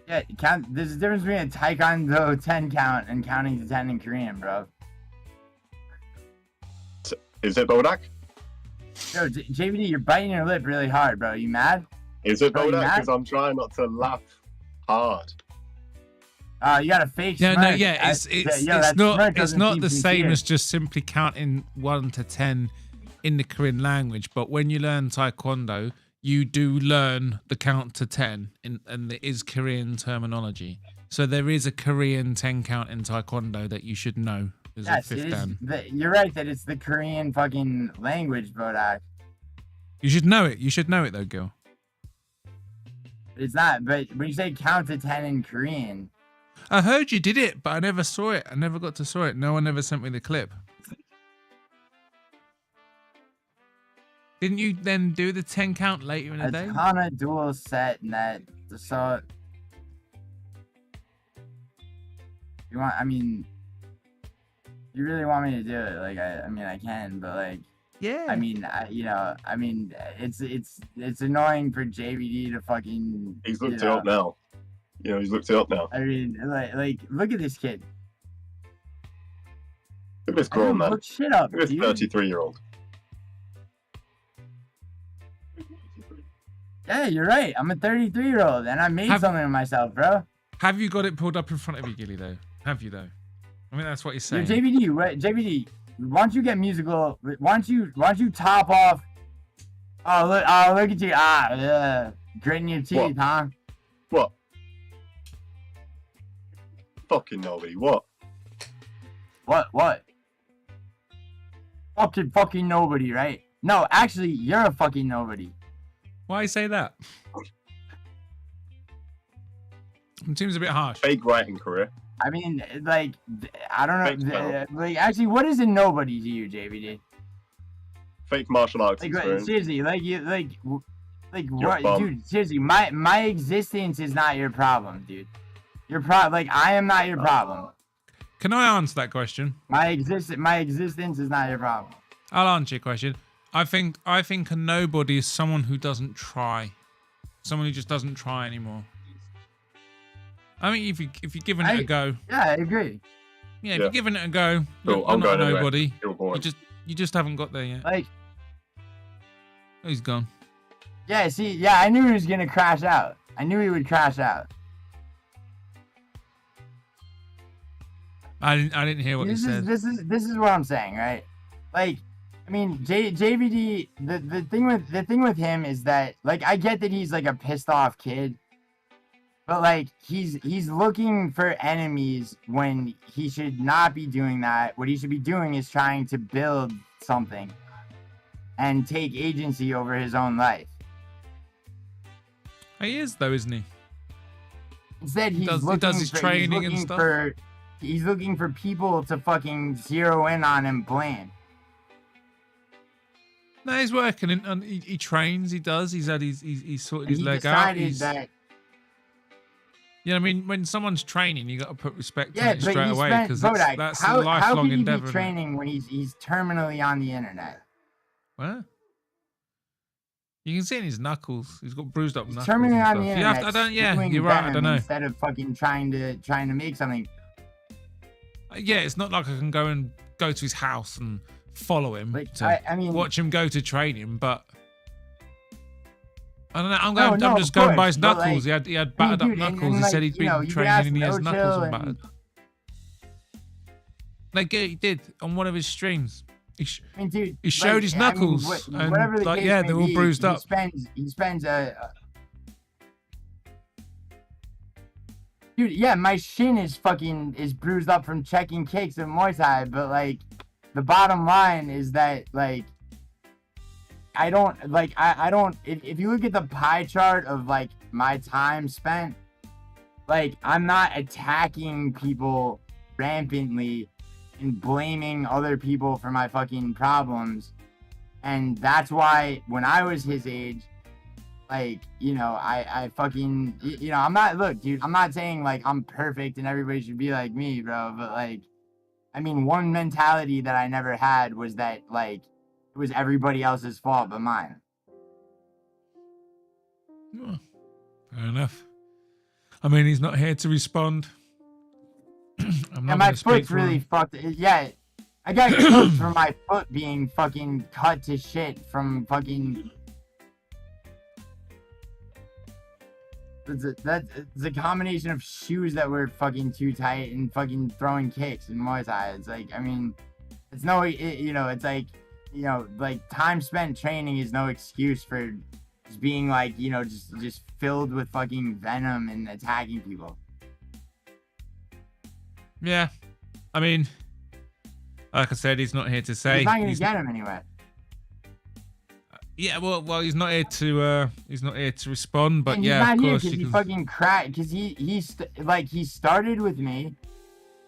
Yeah, count. There's a difference between a taekwondo 10 count and counting to 10 in Korean, bro.
Is it Bodach?
Yo, JVD, you're biting your lip really hard, bro. You mad?
Is it
Bro, you
Bodach?
mad?
Because I'm trying not to laugh hard.
You got a fake
No,
smirk.
no, yeah, it's
that
not
smirk
it's
doesn't
not
seem
the same
sincere.
as just simply counting 1 to 10 in the Korean language. But when you learn Taekwondo, you do learn the count to 10, and there is Korean terminology. So there is a Korean 10 count in Taekwondo that you should know. There's a
Yes,
fifth
it is.
dan.
You're right that it's the Korean fucking language, Bodach.
You should know it. You should know it though, Gil.
It's not. But when you say count to 10 in Korean,
I heard you did it, but I never saw it. I never got to saw it. No one ever sent me the clip. Didn't you then do the 10 count later in the
a
day?
ton of dual set net. So you want? I mean, you really want me to do it? Like, I mean, I can, but like,
Yeah.
I mean, it's annoying for JVD to fucking.
He's
you
looked it
know,
up now. You know, he's looked it up now.
I mean, like, look at this kid.
Look at this
I
grown
don't
man.
look shit up,
Look at this
dude.
33-year-old.
Yeah, you're right. I'm a 33-year-old, and I made something of myself, bro.
Have you got it pulled up in front of you, Gilly, though? Have you, though? I mean, that's what he's
Yo,
saying.
JVD, JVD, why don't you get musical? Why don't you top off? Oh look at you, gritting your teeth,
What?
huh?
What? Fucking nobody. What?
What? Fucking nobody, right? No, actually, you're a fucking nobody.
Why say that? It seems a bit harsh.
Fake writing career.
I mean, like, I don't
Fake
know,
spell.
like, actually, what is a nobody to you, JVD?
Fake martial arts
Like,
experience.
seriously, like
You're a
what,
bum.
dude? Seriously, my existence is not your problem, dude. Like, I am not your problem.
Can I answer that question?
My existence is not your problem.
I'll answer your question. I think a nobody is someone who doesn't try. Someone who just doesn't try anymore. I mean, if you're giving it a go,
Yeah, I agree.
yeah, if
Yeah.
you're giving it a go,
Cool,
you're
I'm
not a
going anyway.
nobody.
You're bored.
You just haven't got there yet.
Like,
Oh, he's gone.
yeah, see, yeah, I knew he was gonna crash out. I knew he would crash out.
I didn't hear what he said.
This is what I'm saying, right? Like, I mean, JVD. The thing with him is that, like, I get that he's like a pissed off kid, but like he's looking for enemies when he should not be doing that. What he should be doing is trying to build something and take agency over his own life.
He is though, isn't he?
Instead,
He does his training and stuff.
He's looking for people to fucking zero in on and blame.
No, he's working and he trains. He does. He's sorted
And
his
he
leg out.
decided that.
Yeah, I mean, when someone's training, you got to put respect
Yeah,
on it
but
straight
he
away
spent
because
Bodach,
that's
how
a lifelong
how could he
endeavor.
be
isn't it?
training when he's terminally on the internet?
What? You can see in his knuckles. He's got bruised up
He's
knuckles.
terminally
and
on the
stuff.
internet.
I don't. Yeah,
spewing
you're right. I
venom
don't know.
Instead of fucking trying to make something.
Yeah, it's not like I can go to his house and follow him
Like,
to
I mean,
watch him go to training, but I don't know.
No,
I'm just
of
going by
course,
his
but,
knuckles.
like,
he had battered
dude,
up
and,
knuckles. He
like,
said he'd
you know,
been
you could
training
ask
and he has
No
knuckles
Chill
and battered. Like he did on one of his streams.
I mean, dude,
He showed his knuckles, and,
whatever the
like,
case
yeah,
may
they're all
be,
bruised up.
He spends dude, yeah, my shin is bruised up from checking kicks at Muay Thai, but like, the bottom line is that like, I don't if you look at the pie chart of like my time spent, like, I'm not attacking people rampantly and blaming other people for my fucking problems. And that's why when I was his age, like, you know, I fucking, you know, I'm not saying like I'm perfect and everybody should be like me, bro, but like, I mean, one mentality that I never had was that, like, it was everybody else's fault but mine.
Oh, fair enough. I mean, he's not here to respond. I'm not
And my
gonna speak
foot's
for
really
him.
fucked. Yeah, I got cooked for my foot being fucking cut to shit from fucking. It's a combination of shoes that were fucking too tight and fucking throwing kicks and Muay Thai. It's like, I mean, it's no, you know, it's like, you know, like time spent training is no excuse for just being like, you know, just filled with fucking venom and attacking people.
Yeah, I mean, like I said, he's not here to say.
He's not gonna get him anywhere.
Yeah, well, he's not here to respond. But
And he's
yeah,
not
of
here
course
because
you
he
can.
fucking cracked. Because he started with me,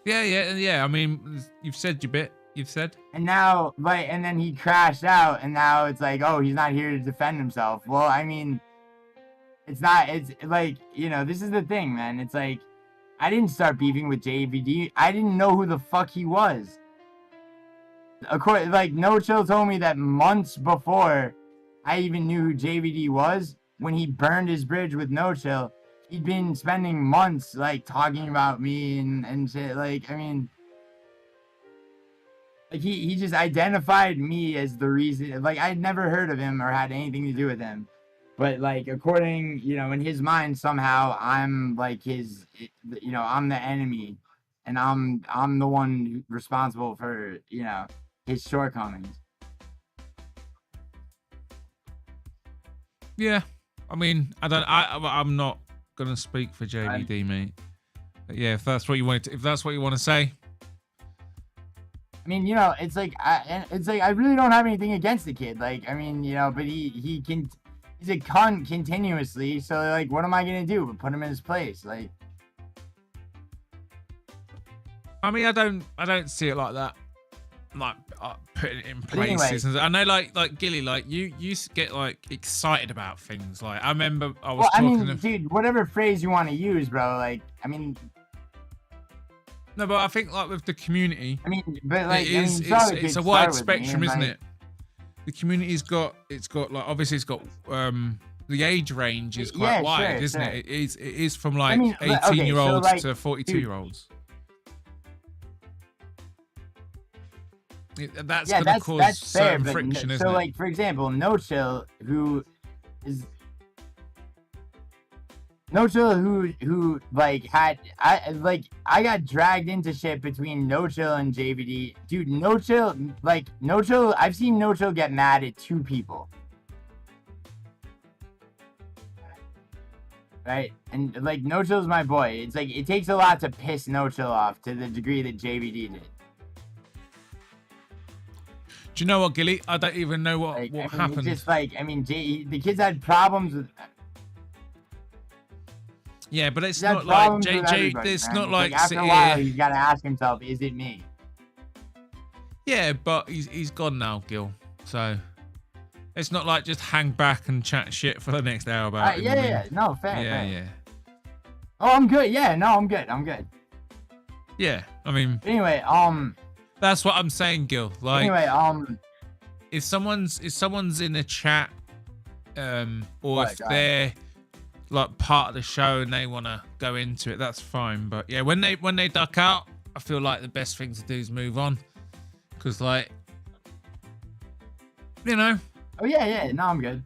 Yeah. I mean, you've said your bit. You've said.
and now and then he crashed out, and now it's like, oh, he's not here to defend himself. Well, I mean, it's not. It's like, you know, this is the thing, man. It's like, I didn't start beefing with JVD. I didn't know who the fuck he was. Of course, like, No Chill told me that months before I even knew who JVD was, when he burned his bridge with No Chill, he'd been spending months like talking about me and shit. Like, I mean, like he just identified me as the reason. Like, I'd never heard of him or had anything to do with him, but like, according, you know, in his mind, somehow I'm like his, you know, I'm the enemy, and I'm the one responsible for, you know, his shortcomings.
Yeah, I mean, I'm not gonna speak for JVD, mate. But yeah, if that's what you want to say.
I mean, you know, it's like I really don't have anything against the kid. Like, I mean, you know, but he's a cunt continuously. So like, what am I gonna do? But put him in his place, like.
I mean, I don't see it like that. Like putting it in
anyway.
places. I know, like Gilly, like you used to get like excited about things. Like I remember I was
Well, I
talking.
mean, dude, whatever phrase you want to use, bro. Like, I mean.
No, but I think like with the community,
I mean, but like,
it's a wide spectrum, isn't it? The community's got like obviously it's got the age range is quite wide, isn't it? It is from like 18-year-olds to 42-year-olds. That's gonna cause certain friction, isn't it?
So like, for example, No Chill, who like I got dragged into shit between No Chill and JVD. Dude, No Chill, I've seen No Chill get mad at two people. Right? And like, No Chill's my boy. It's like, it takes a lot to piss No Chill off to the degree that JVD did.
Do you know what, Gilly? I don't even know what happened.
It's just like, I mean, the kids had problems with.
Yeah, but it's not like JJ. It's not like
after a while, he's got to ask himself, is it me?
Yeah, but he's gone now, Gil. So it's not like just hang back and chat shit for the next hour about it.
Yeah. No, fair.
Yeah.
Oh, I'm good. Yeah, no, I'm good.
Yeah, I mean.
Anyway,
That's what I'm saying, Gil. Like,
anyway,
if someone's in a chat, or if they're like part of the show and they want to go into it, that's fine. But yeah, when they duck out, I feel like the best thing to do is move on, because like, you know.
Oh yeah. No, I'm good.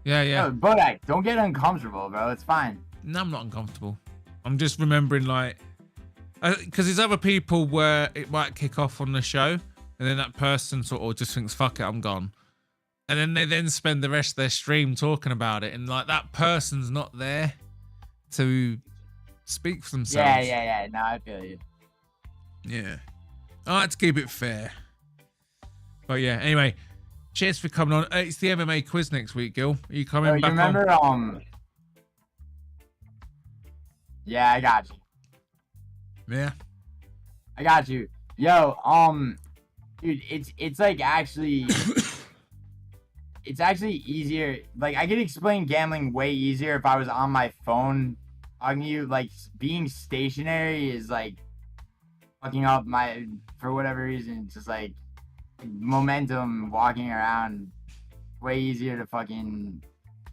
Yeah.
No, Bodach, don't get uncomfortable, bro. It's fine.
No, I'm not uncomfortable. I'm just remembering like. Because there's other people where it might kick off on the show, and then that person sort of just thinks, "Fuck it, I'm gone," and then they then spend the rest of their stream talking about it, and like that person's not there to speak for themselves.
Yeah. No, I feel you.
Yeah, I like to keep it fair. But yeah, anyway, cheers for coming on. It's the MMA quiz next week, Gil. Are you coming back
remember,
on?
Yeah, I got you.
Yeah.
I got you. Yo, dude, it's like actually it's actually easier. Like, I could explain gambling way easier if I was on my phone talking to you. Like, being stationary is like fucking up for whatever reason, just like momentum walking around, way easier to fucking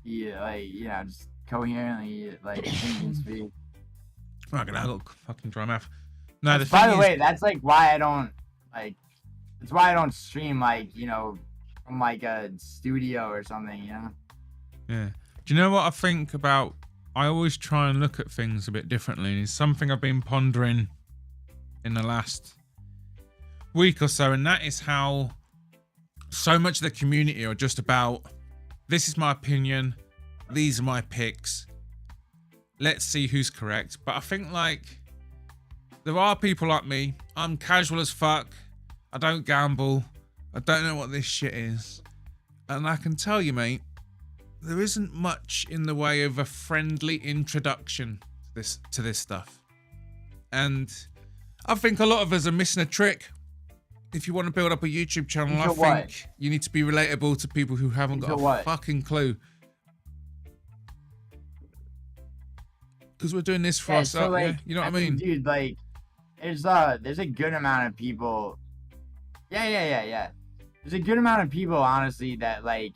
be like, just coherently like think and speak.
Right, I got fucking dry mouth. No,
By the way, that's like why I don't like. It's why I don't stream like from like a studio or something.
Yeah. Do you know what I think about? I always try and look at things a bit differently, and it's something I've been pondering in the last week or so, and that is how so much of the community are just about, this is my opinion, these are my picks, let's see who's correct. But I think like there are people like me, I'm casual as fuck, I don't gamble, I don't know what this shit is, and I can tell you, mate, there isn't much in the way of a friendly introduction to this stuff. And I think a lot of us are missing a trick. If you want to build up a YouTube channel, I think you need to be relatable to people who haven't got a fucking clue. Because we're doing this for ourselves, like, yeah? You know what I mean?
Dude, like, there's a good amount of people. Yeah. There's a good amount of people, honestly, that like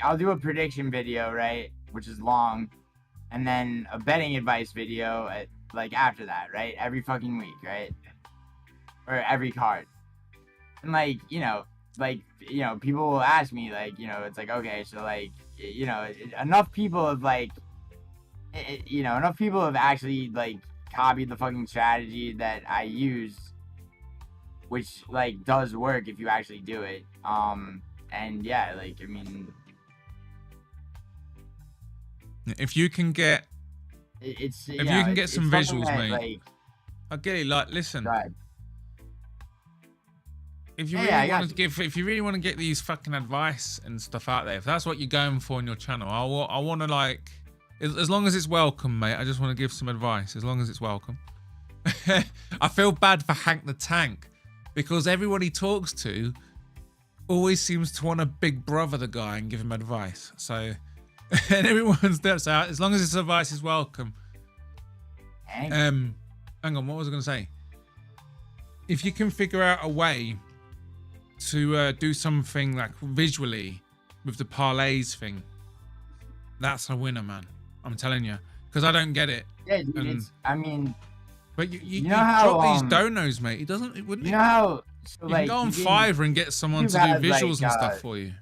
I'll do a prediction video, right, which is long, and then a betting advice video after that, right, every fucking week, right, or every card. And people will ask me it's like, okay, so enough people have enough people have actually copied the fucking strategy that I use, which does work if you actually do it. And yeah, I mean,
if you can get
if you
can get some visuals,
that,
mate, I get it. Listen,
right.
if you really want to get these fucking advice and stuff out there, if that's what you're going for in your channel, I want to as long as it's welcome, mate. I just want to give some advice as long as it's welcome. I feel bad for Hank the Tank because everyone he talks to always seems to want to big brother the guy and give him advice. So. And everyone's there, so as long as this advice is welcome. Hang on, what was I going to say? If you can figure out a way to do something visually with the parlays thing, that's a winner, man. I'm telling you, because I don't get it.
Yeah, dude,
but you know how drop these donos, mate. It doesn't. It wouldn't.
You know how?
So, you can go on Fiverr and get someone to do visuals and stuff for you.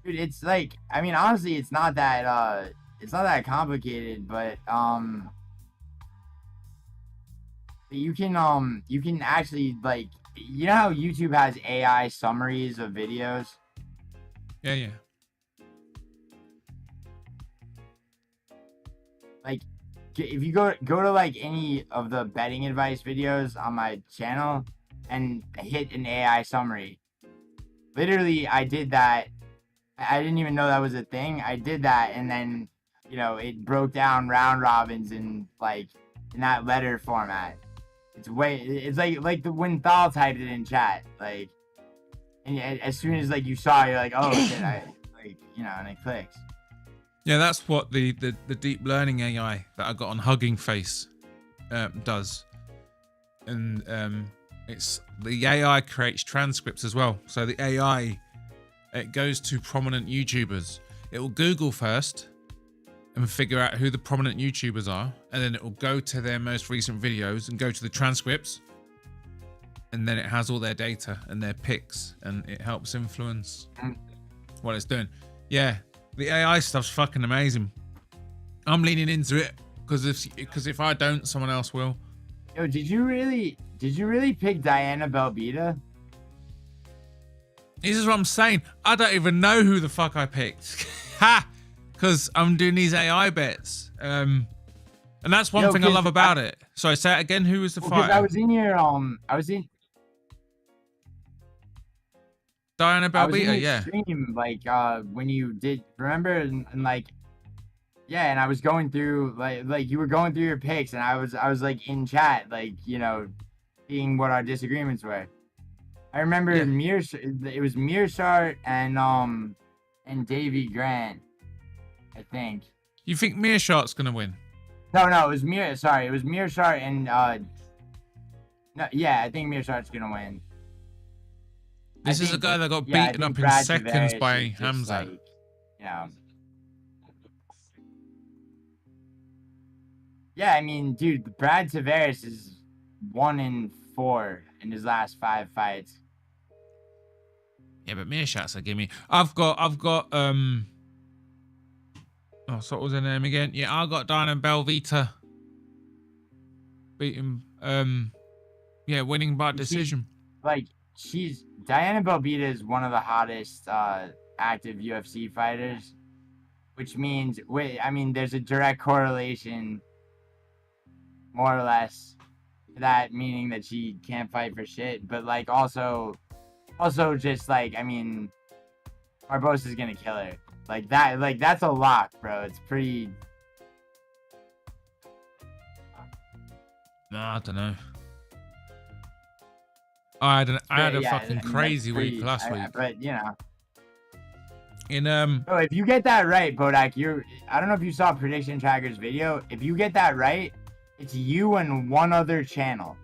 Dude, it's honestly, it's not that complicated, but you can actually you know how YouTube has AI summaries of videos?
Yeah.
If you go to any of the betting advice videos on my channel and hit an AI summary, literally I did that. I didn't even know that was a thing. I did that, and then it broke down round robins in that letter format. It's like the when Thal typed it in chat, and as soon as you saw it, you're like, oh shit, and it clicks.
Yeah, that's what the deep learning AI that I got on Hugging Face does, and it's the AI creates transcripts as well. So the AI, it goes to prominent YouTubers. It will Google first and figure out who the prominent YouTubers are, and then it will go to their most recent videos and go to the transcripts, and then it has all their data and their picks, and it helps influence what it's doing. Yeah, the AI stuff's fucking amazing. I'm leaning into it because if I don't, someone else will.
Yo, did you really pick Diana Belbita?
This is what I'm saying. I don't even know who the fuck I picked. Ha! Because I'm doing these AI bets. And that's one thing I love about it. Sorry, say it again. Who was the fighter?
I was in your
Diana Belbita, yeah.
Stream, when you did, remember, and yeah, and I was going through you were going through your picks, and I was in chat, seeing what our disagreements were. I remember it was Mearshart and Davy Grant, I think.
You think Mearshart's gonna win?
No, it was Mir. Sorry, it was Mearshart and no, yeah, I think Mearshart's gonna win.
This is a guy that got
I
beaten
think
up in
Brad
seconds
Tavares
by
is just,
Hamza.
like, you know. Yeah, I mean, dude, Brad Tavares is 1-4 in his last 5 fights.
Yeah, but Mearshot's a gimme. I've got oh, so what was her name again? Yeah, I got Diana Belvita beating yeah, winning by decision.
She's Diana Belbita is one of the hottest active UFC fighters, which means I mean there's a direct correlation, more or less, to that, meaning that she can't fight for shit. But like also just like, I mean, Barbosa's gonna kill her. Like that, like that's a lock, bro. It's pretty.
No, I don't know. I had a fucking crazy week last week.
But you know,
in
bro, if you get that right, Bodach, I don't know if you saw Prediction Tracker's video. If you get that right, it's you and one other channel.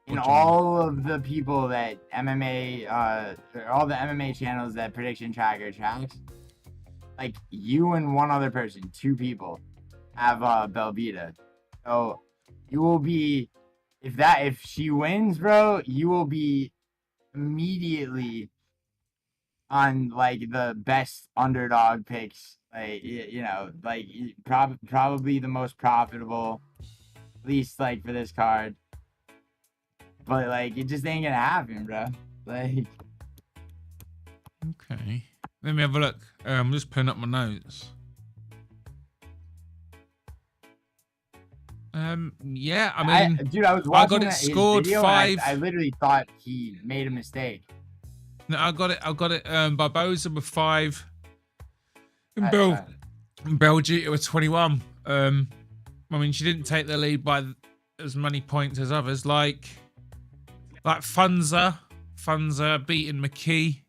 And all of the people that MMA, all the MMA channels that Prediction Tracker tracks, like you and one other person, 2 people, have Belvita. So you will be, if she wins, bro, you will be immediately on like the best underdog picks. Like, you know, like probably the most profitable, at least like for this card. But like, it just ain't gonna happen, bro. Like,
okay, let me have a look. I'm just pulling up my notes. Yeah, I mean,
dude, I was watching
I got it
his
scored
video
5.
I literally thought he made a mistake.
No, I got it. Barbosa with 5. And Belgium with 21. I mean, she didn't take the lead by as many points as others. Like Funza beating McKee.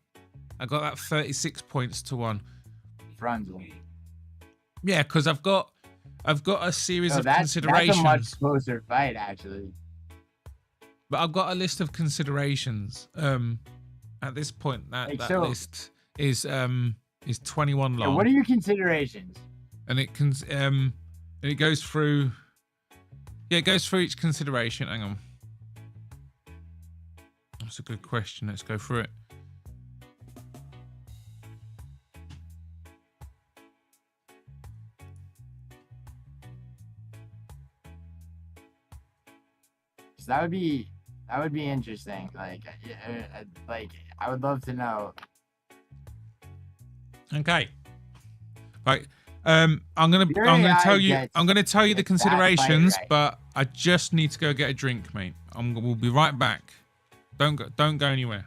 I got that 36 points to 1.
Frunzel.
Yeah, because I've got a series of considerations.
That's a much closer fight, actually.
But I've got a list of considerations. At this point, that list is 21 long.
Yeah, what are your considerations?
And it goes through. Yeah, it goes through each consideration. Hang on. That's a good question. Let's go through it.
So that would be interesting. Like I would love to know.
Okay. Right. I'm gonna tell you the considerations,
right.
but I just need to go get a drink, mate. We'll be right back. Don't go anywhere.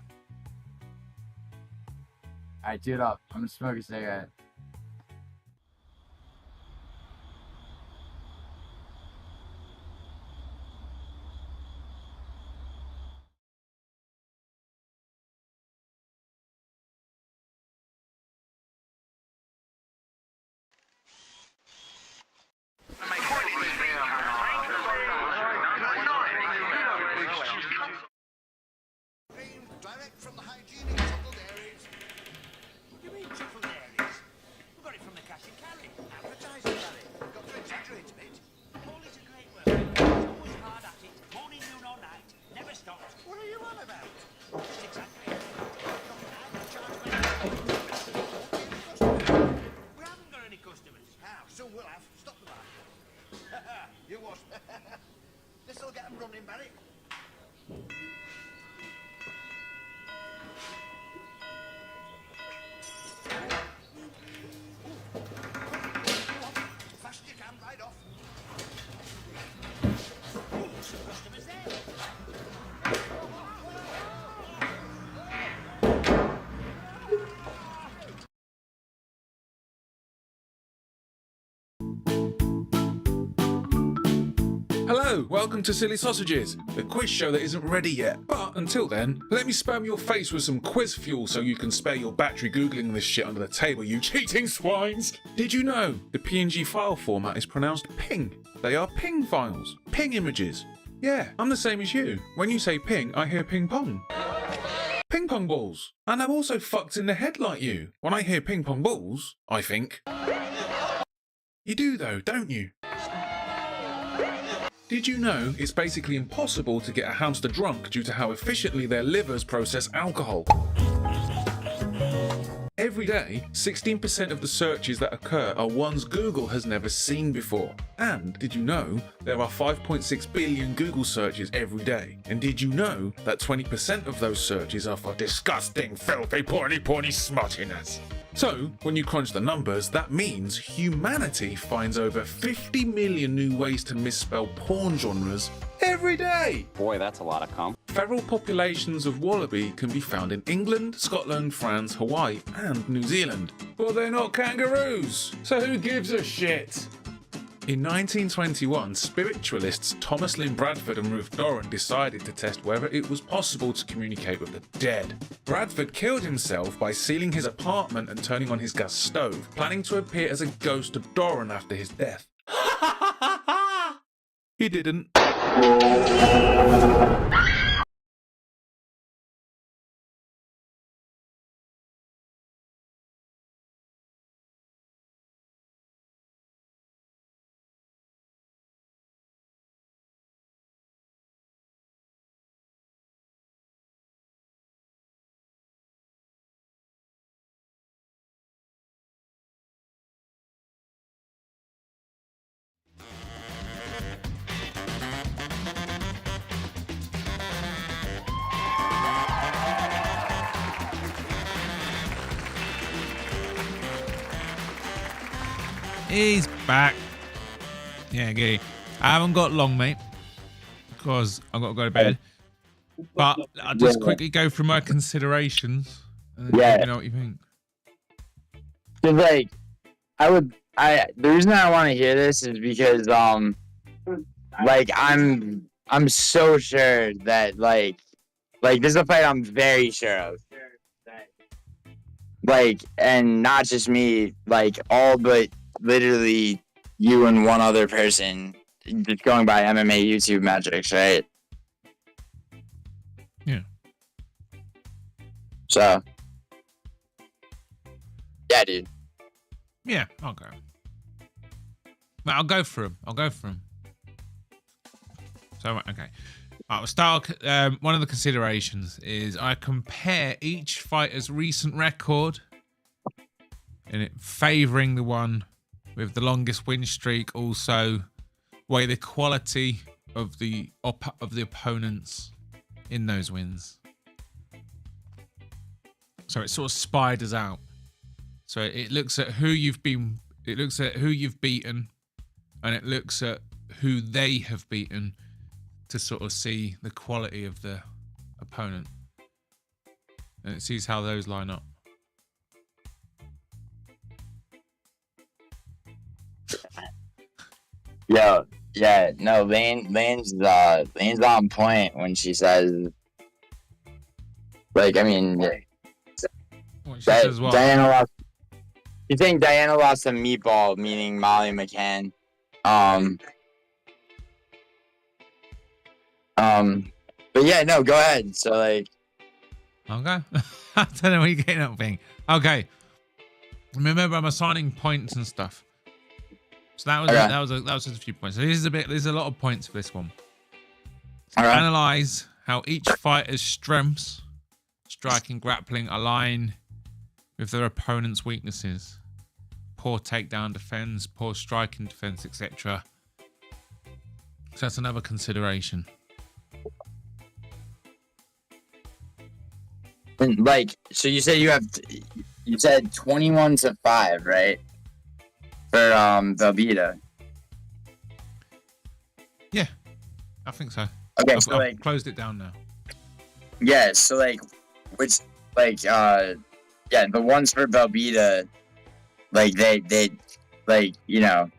All right, do it up. I'm gonna smoke a cigarette.
Direct from the hygienic truffled areas. What do you mean truffled areas? We got it from the cash and carry. Advertising, Barry. Got to exaggerate a bit. Paul is a great worker. He's always hard at it. Morning, noon or night. Never stops. What are you on about? Just exaggerate. We haven't got any customers. How? Soon we'll have. Stop the bar. You watch. This'll get them running, Barry. Fast you can, right off. Some customers there.
Hello, welcome to Silly Sausages, the quiz show that isn't ready yet. But until then, let me spam your face with some quiz fuel so you can spare your battery googling this shit under the table, you cheating swines! Did you know the PNG file format is pronounced ping? They are ping files, ping images. Yeah, I'm the same as you. When you say ping, I hear ping pong. Ping pong balls. And I'm also fucked in the head like you. When I hear ping pong balls, I think. You do though, don't you? Did you know it's basically impossible to get a hamster drunk due to how efficiently their livers process alcohol? Every day, 16% of the searches that occur are ones Google has never seen before. And did you know there are 5.6 billion Google searches every day? And did you know that 20% of those searches are for disgusting, filthy, porny smuttiness? So, when you crunch the numbers, that means humanity finds over 50 million new ways to misspell porn genres every day.
Boy, that's a lot of cum.
Feral populations of wallaby can be found in England, Scotland, France, Hawaii, and New Zealand. But they're not kangaroos, so who gives a shit? In 1921, spiritualists Thomas Lynn Bradford and Ruth Doran decided to test whether it was possible to communicate with the dead. Bradford killed himself by sealing his apartment and turning on his gas stove, planning to appear as a ghost to Doran after his death. He didn't. He's back. Yeah, giddy. I haven't got long, mate, because I've got to go to bed. But I'll just quickly go through my considerations. And then let me know what you think.
Cause like, the reason I want to hear this is because like I'm so sure that like this is a fight I'm very sure of. Like, and not just me, like all but literally you and one other person, just going by MMA YouTube metrics, right?
Yeah.
So, yeah, dude.
Yeah, I'll go. But I'll go for him. So, okay. We'll start. One of the considerations is I compare each fighter's recent record and it favouring the one with the longest win streak. Also, weigh the quality of the opponents in those wins. So it sort of spiders out. So it looks at who you've been. It looks at who you've beaten, and it looks at who they have beaten to sort of see the quality of the opponent, and it sees how those line up.
Yo, yeah, no, Lane's on point when she says, like, I mean,
What, she says what?
Diana lost. You think Diana lost a meatball, meaning Molly McCann. But yeah, no, go ahead. So like,
Okay. I don't know what you're getting up thing. Okay. Remember, I'm assigning points and stuff. So that was just a few points. So there's a lot of points for this one.
all right.
Analyze how each fighter's strengths, striking, grappling, align with their opponent's weaknesses. Poor takedown defense, poor striking defense, etc. So that's another consideration.
And like, so you said you said 21-5, right? For Velveeta.
Yeah, I think so.
Okay,
I've
so like,
closed it down now.
yeah, so like, which like, yeah, the ones for Velveeta, like they like, you know,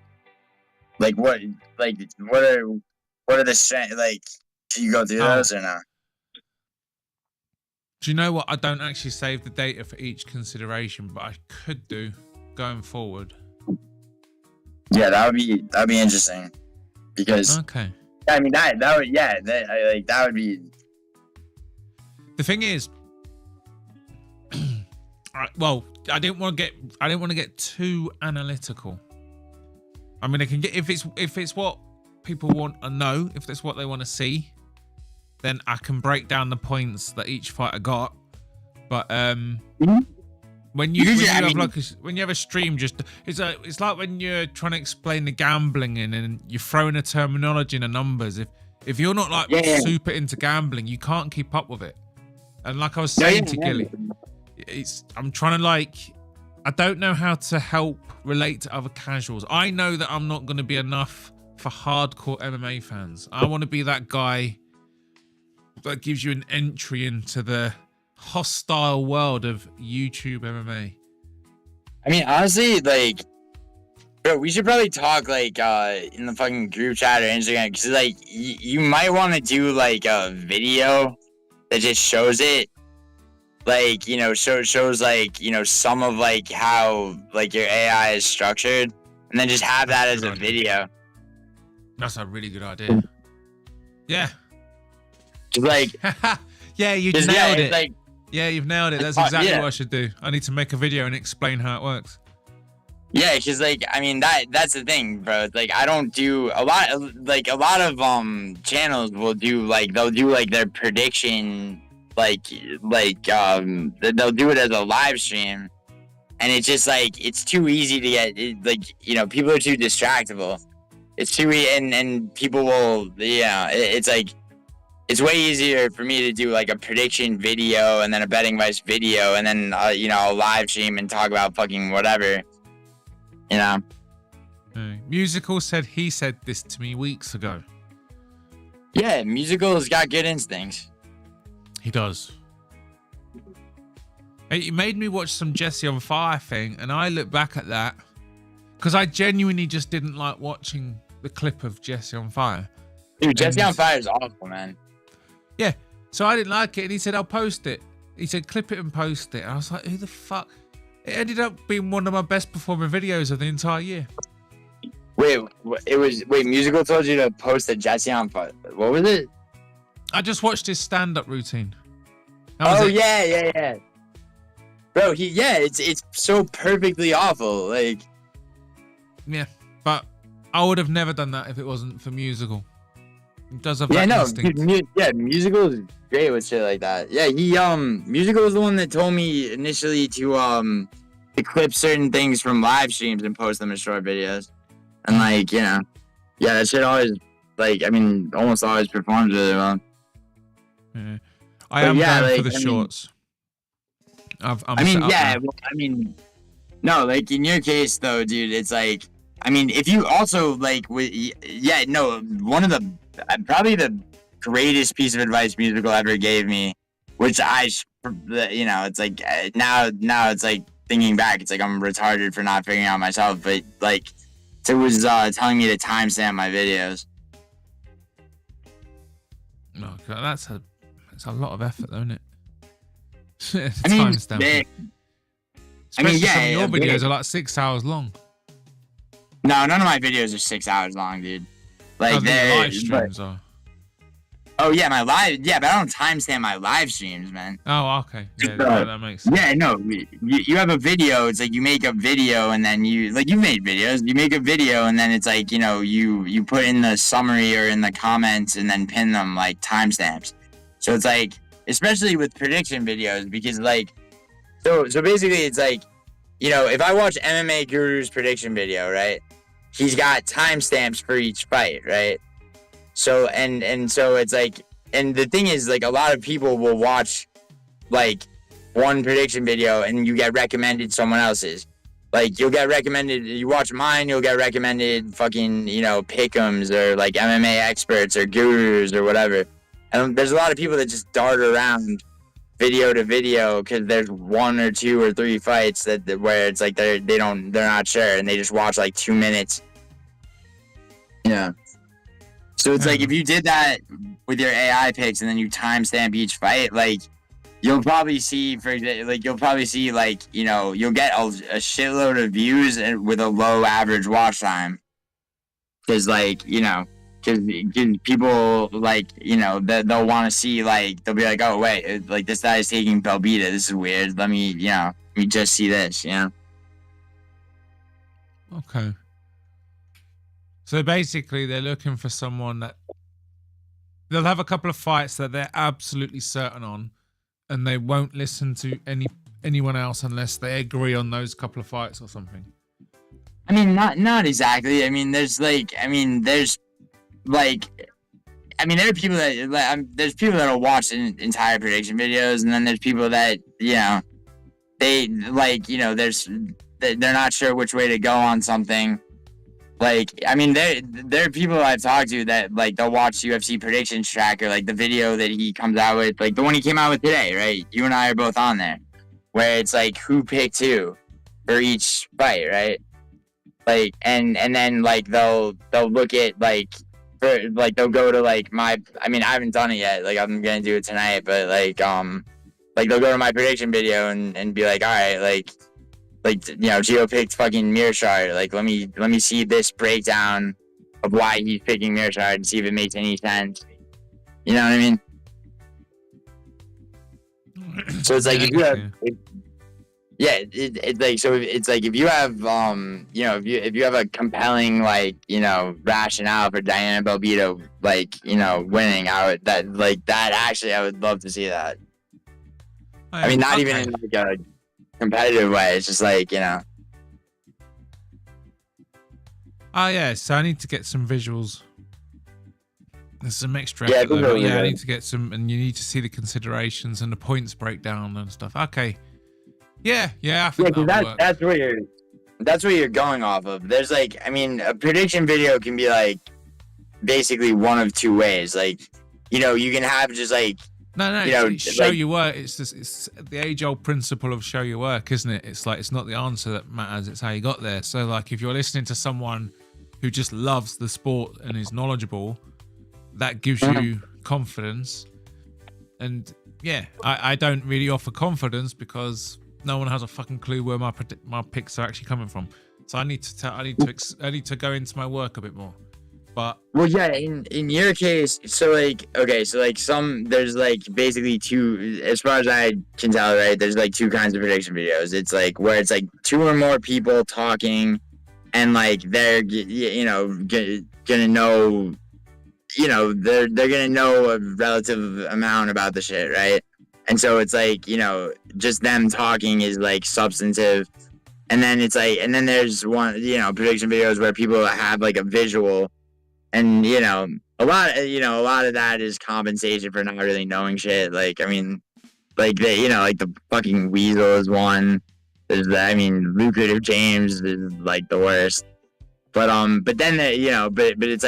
like what are
what are the like? Do you go through those or not?
Do you know what? I don't actually save the data for each consideration, but I could do going forward.
Yeah, that'd be interesting because
Okay.
I mean that would that would be.
The thing is, well, I didn't want to get too analytical. I mean, I can get if it's what people want to know, if that's what they want to see, then I can break down the points that each fighter got. But when you have a stream, just it's like when you're trying to explain the gambling and you're throwing a terminology and the numbers. If you're not like super into gambling, you can't keep up with it. And like I was saying to Gilly, I'm trying to I don't know how to help relate to other casuals. I know that I'm not going to be enough for hardcore MMA fans. I want to be that guy that gives you an entry into the hostile world of YouTube MMA.
I mean, honestly, bro, we should probably talk in the fucking group chat or Instagram because you might want to do a video that just shows it. Shows some of how your AI is structured, and then just have that as a video.
That's a really good idea. Yeah.
Just
yeah, you nailed it.
It's
yeah, you've nailed it. That's exactly what I should do. I need to make a video and explain how it works.
Yeah, because I mean that's the thing, bro. I don't do a lot of channels will do they'll do their prediction they'll do it as a live stream, and it's just it's too easy to get people are too distractible. It's too and people will it's way easier for me to do a prediction video and then a betting advice video and then a live stream and talk about fucking whatever.
Musical said he said this to me weeks ago.
Yeah, Musical's got good instincts.
He does. He made me watch some Jesse on Fire thing, and I look back at that because I genuinely just didn't like watching the clip of Jesse on Fire.
Dude, Jesse on Fire is awful, man.
Yeah, so I didn't like it, and he said, I'll post it. He said, clip it and post it. And I was like, who the fuck? It ended up being one of my best performing videos of the entire year.
Wait, Musical told you to post the Jesse on Fire. What was it?
I just watched his stand-up routine.
Yeah. Bro, it's so perfectly awful.
Yeah, but I would have never done that if it wasn't for Musical. He does have that instinct.
Musical is great with shit like that. Yeah, Musical was the one that told me initially to clip certain things from live streams and post them as short videos. And that shit always almost always performs really well.
Yeah. I am down for the shorts.
No, in your case though, dude, it's if you also one of the probably the greatest piece of advice Musical ever gave me, which it's now it's thinking back, it's I'm retarded for not figuring out myself, but it was telling me to timestamp my videos.
Oh God, that's a lot of effort, though, isn't it? Timestamp. Some of your videos are 6 hours long.
No, none of my videos are 6 hours long, dude.
The live streams are.
Oh yeah, my live. Yeah, but I don't timestamp my live streams, man.
Oh, okay. Yeah, that makes sense.
Yeah, no. You have a video. It's you make a video and then you made videos. You make a video and then it's you put in the summary or in the comments and then pin them timestamps. So it's especially with prediction videos because so basically it's if I watch MMA Guru's prediction video, right? He's got timestamps for each fight, right? So and so it's and the thing is a lot of people will watch one prediction video and you get recommended someone else's. You'll get recommended, you watch mine, you'll get recommended fucking pick'ems or MMA experts or gurus or whatever. And there's a lot of people that just dart around video to video because there's 1 or 2 or 3 fights where it's they're not sure and they just watch 2 minutes. Yeah. So it's like if you did that with your AI picks and then you timestamp each fight, like you'll probably see, like you'll get a shitload of views and with a low average watch time, because because people they'll want to see, like they'll be like, oh wait, like this guy's taking Belbita, this is weird. Let me just see this,
Okay. So basically, they're looking for someone that they'll have a couple of fights that they're absolutely certain on, and they won't listen to anyone else unless they agree on those couple of fights or something.
I mean, not exactly. I mean, there are people that there's people that'll watch entire prediction videos, and then there's people that they're not sure which way to go on something. Like, I mean, there are people I've talked to that, like, they'll watch UFC predictions tracker, like the video that he comes out with, like the one he came out with today, right? You and I are both on there, where it's like who picked who for each fight, right? Like, and then like they'll look at they'll go to I haven't done it yet, like I'm gonna do it tonight, but like they'll go to my prediction video and be like, all right, Gio picked fucking Mearshard. Like, let me see this breakdown of why he's picking Mearshard and see if it makes any sense. You know what I mean? So it's like if you have, if you have if you have a compelling rationale for Diana Belbito winning, I would love to see that. I mean, not even in like a competitive way. It's just
Oh yeah, so I need to get some visuals. There's some extra.
Yeah,
I need to get some, and you need to see the considerations and the points breakdown and stuff. Okay. Yeah, I think
that's what you're going off of. There's a prediction video can be basically one of two ways. You can have just
No, show your work. It's the age-old principle of show your work, isn't it? It's it's not the answer that matters, it's how you got there. So if you're listening to someone who just loves the sport and is knowledgeable, that gives you confidence. And yeah, I don't really offer confidence because no one has a fucking clue where my picks are actually coming from. So I need to go into my work a bit more. But
well, yeah, in your case, there's basically two, as far as I can tell, right? There's two kinds of prediction videos. It's where it's two or more people talking, and they're gonna know, they're gonna know a relative amount about the shit, right? And so it's just them talking is substantive, and then it's and then there's one prediction videos where people have a visual. And a lot of that is compensation for not really knowing shit. The fucking Weasel is one. There's Lucrative James is the worst. But then but it's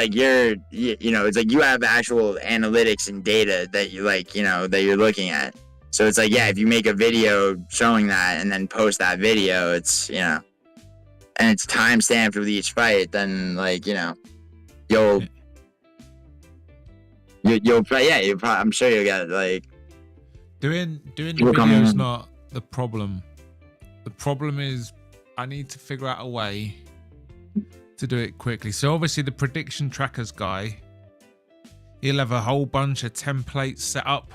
you have actual analytics and data that you that you're looking at. So it's if you make a video showing that and then post that video, it's and it's time stamped with each fight, then you'll probably, I'm sure you'll get
doing the video is not the problem. The problem is I need to figure out a way to do it quickly. So obviously the prediction trackers guy, he'll have a whole bunch of templates set up.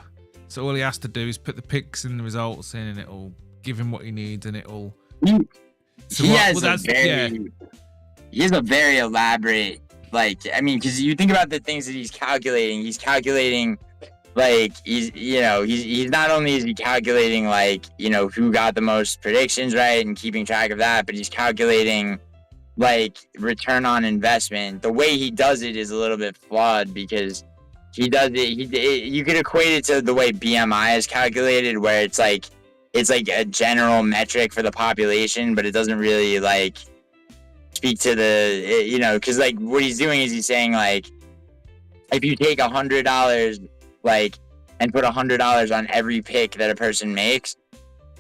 So all he has to do is put the picks and the results in, and it'll give him what he needs, and it'll.
He has a very elaborate. Because you think about the things that he's calculating he's not only is he calculating who got the most predictions right and keeping track of that, but he's calculating return on investment. The way he does it is a little bit flawed because he does it. You could equate it to the way BMI is calculated, where it's a general metric for the population, but it doesn't really speak to the because what he's doing is he's saying if you take $100 and put $100 on every pick that a person makes,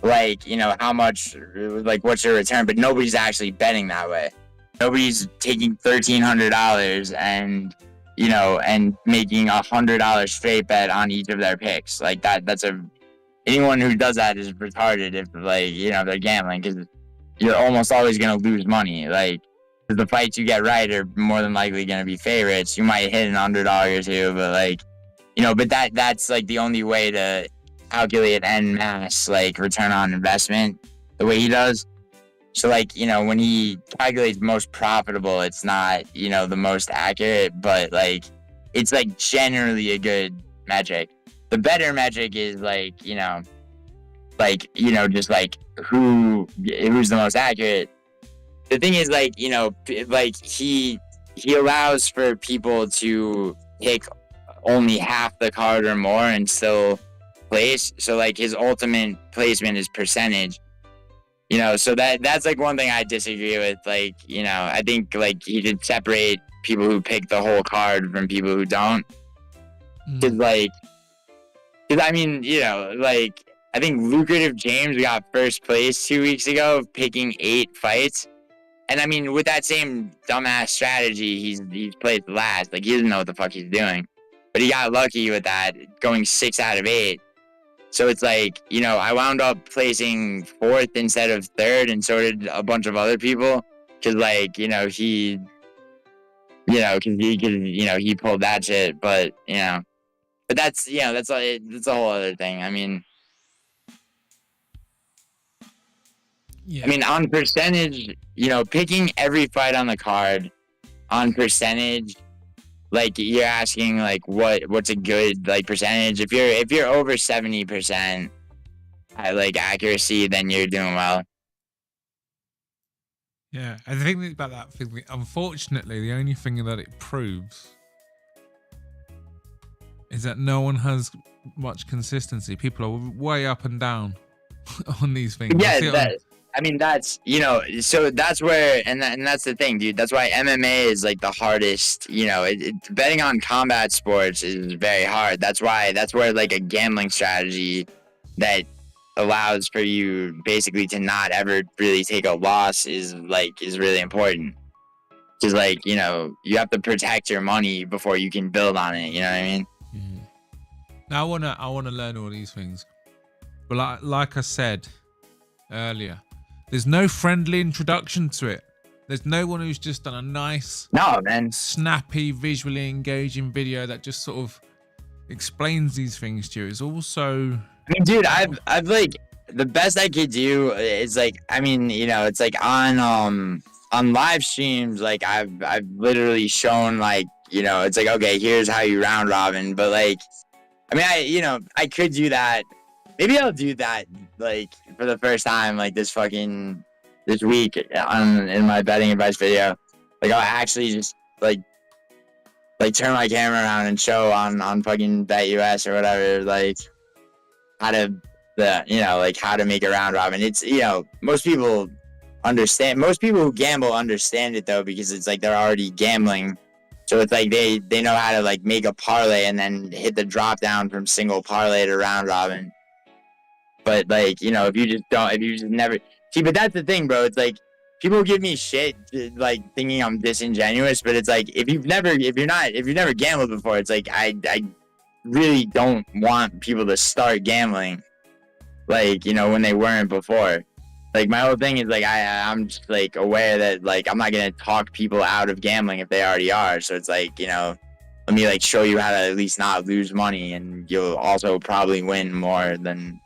how much what's your return? But nobody's actually betting that way. Nobody's taking $1,300 and you know, and making $100 straight bet on each of their picks. Like that's anyone who does that is retarded if, like, you know, they're gambling, because you're almost always going to lose money. Like, 'cause the fights you get right are more than likely going to be favorites. You might hit an underdog or two, but, like, you know, but that's like the only way to calculate en masse, like, return on investment the way he does. So, like, you know, when he calculates most profitable, it's not, you know, the most accurate, but, like, it's, like, generally a good metric. The better metric is, like, you know, just, like, who's the most accurate. The thing is, like, you know, like, he allows for people to pick only half the card or more and still place. So, like, his ultimate placement is percentage. You know, so that's, like, one thing I disagree with. Like, you know, I think, like, he should separate people who pick the whole card from people who don't. Because, I mean, you know, like, I think Lucrative James got first place 2 weeks ago, picking 8 fights. And, I mean, with that same dumbass strategy, he's played last. Like, he doesn't know what the fuck he's doing. But he got lucky with that, going 6 out of 8. So it's like, you know, I wound up placing 4th instead of 3rd, and so did a bunch of other people. Because, like, you know, he pulled that shit. But, you know, but that's, you know, that's a whole other thing. I mean,
Yeah.
I mean, on percentage, you know, picking every fight on the card on percentage, like, you're asking, like, what's a good, like, percentage. If you're over 70% at, like, accuracy, then you're doing well.
Yeah, and the thing about that thing, unfortunately, the only thing that it proves is that no one has much consistency. People are way up and down on these things.
Yeah, I mean, that's, you know, so that's where, and that's the thing, dude. That's why MMA is, like, the hardest, you know, betting on combat sports is very hard. That's where, like, a gambling strategy that allows for you basically to not ever really take a loss is really important. Because, like, you know, you have to protect your money before you can build on it, you know what I mean?
Now I wanna learn all these things. But like I said earlier, there's no friendly introduction to it. There's no one who's just done a nice, snappy, visually engaging video that just sort of explains these things to you. It's also,
I mean, dude, I've like, the best I could do is, like, I mean, you know, it's like on live streams, like, I've literally shown, like, you know, it's like, okay, here's how you round robin. But, like, I mean, I could do that. Maybe I'll do that, like, for the first time, like, this week in my betting advice video. Like, I'll actually just, like turn my camera around and show on fucking BetUS or whatever, like, how to make a round robin. It's, you know, most people who gamble understand it, though, because it's like they're already gambling. So it's like they know how to, like, make a parlay and then hit the drop down from single parlay to round robin. But, like, you know, if you just never see, but that's the thing, bro. It's like, people give me shit, like, thinking I'm disingenuous, but it's like, if you've never gambled before, it's like, I really don't want people to start gambling, like, you know, when they weren't before. Like, my whole thing is, like, I'm just, like, aware that, like, I'm not gonna talk people out of gambling if they already are. So it's like, you know, let me, like, show you how to at least not lose money, and you'll also probably win more than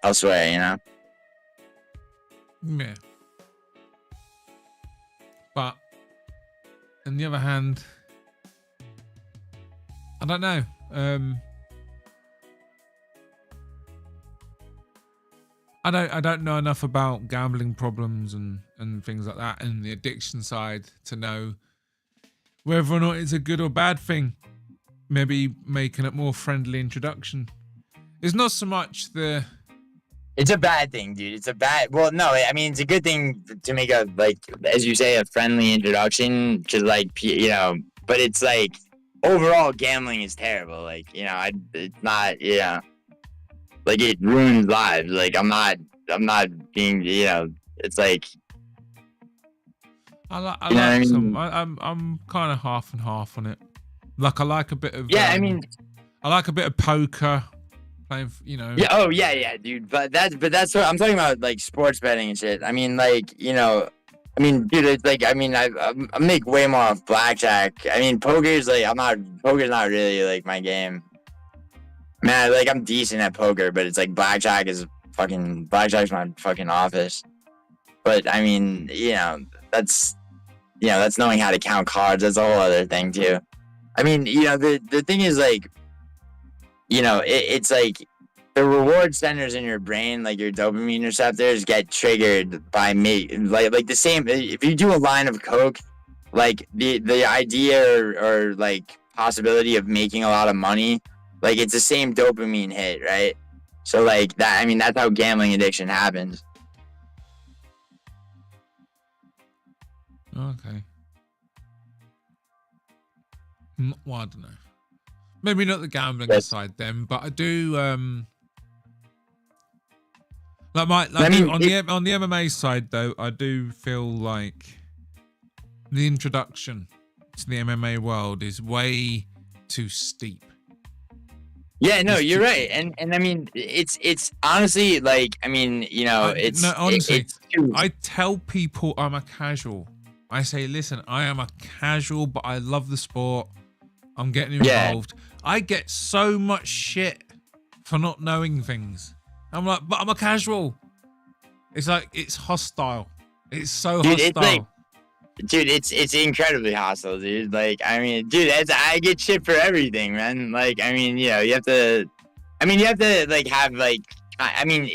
elsewhere, you know?
yeah. But on the other hand, I don't know. I don't know enough about gambling problems and things like that, and the addiction side, to know whether or not it's a good or bad thing. Maybe making it more friendly introduction. It's not so much the...
It's a bad thing, dude. Well, no, I mean, it's a good thing to make a, like, as you say, a friendly introduction, because, like, you know, but it's like, overall, gambling is terrible. Like, you know, it's not, you know, like, it ruins lives. Like, I'm not being, you know, it's like,
I like some, I'm kind of half and half on it. Like I like a bit of
Yeah, I mean,
I like a bit of poker, playing, you know.
yeah, oh yeah, dude. But that's what I'm talking about, like sports betting and shit. I mean, like, you know, I mean, dude, it's like, I mean, I make way more off blackjack. I mean, poker's not really like my game. Man, like I'm decent at poker, but it's like blackjack's my fucking office. But I mean, that's knowing how to count cards. That's a whole other thing too. I mean, the thing is like, it's like the reward centers in your brain, like your dopamine receptors, get triggered by like the same. If you do a line of coke, like the idea or like possibility of making a lot of money, like it's the same dopamine hit, right? So like that. I mean, that's how gambling addiction happens.
Okay. Well, I don't know. Maybe not the gambling side then, but I do. On the MMA side though, I do feel like the introduction to the MMA world is way too steep.
Yeah, no, you're right, and I mean, it's honestly like, I mean,
I tell people I'm a casual. I say, listen, I am a casual, but I love the sport. I'm getting involved. Yeah. I get so much shit for not knowing things. I'm like, but I'm a casual. It's like, it's hostile. It's so hostile.
It's like, dude, it's incredibly hostile, dude. Like, I mean, dude, I get shit for everything, man. Like, I mean, you have to like have like, I mean,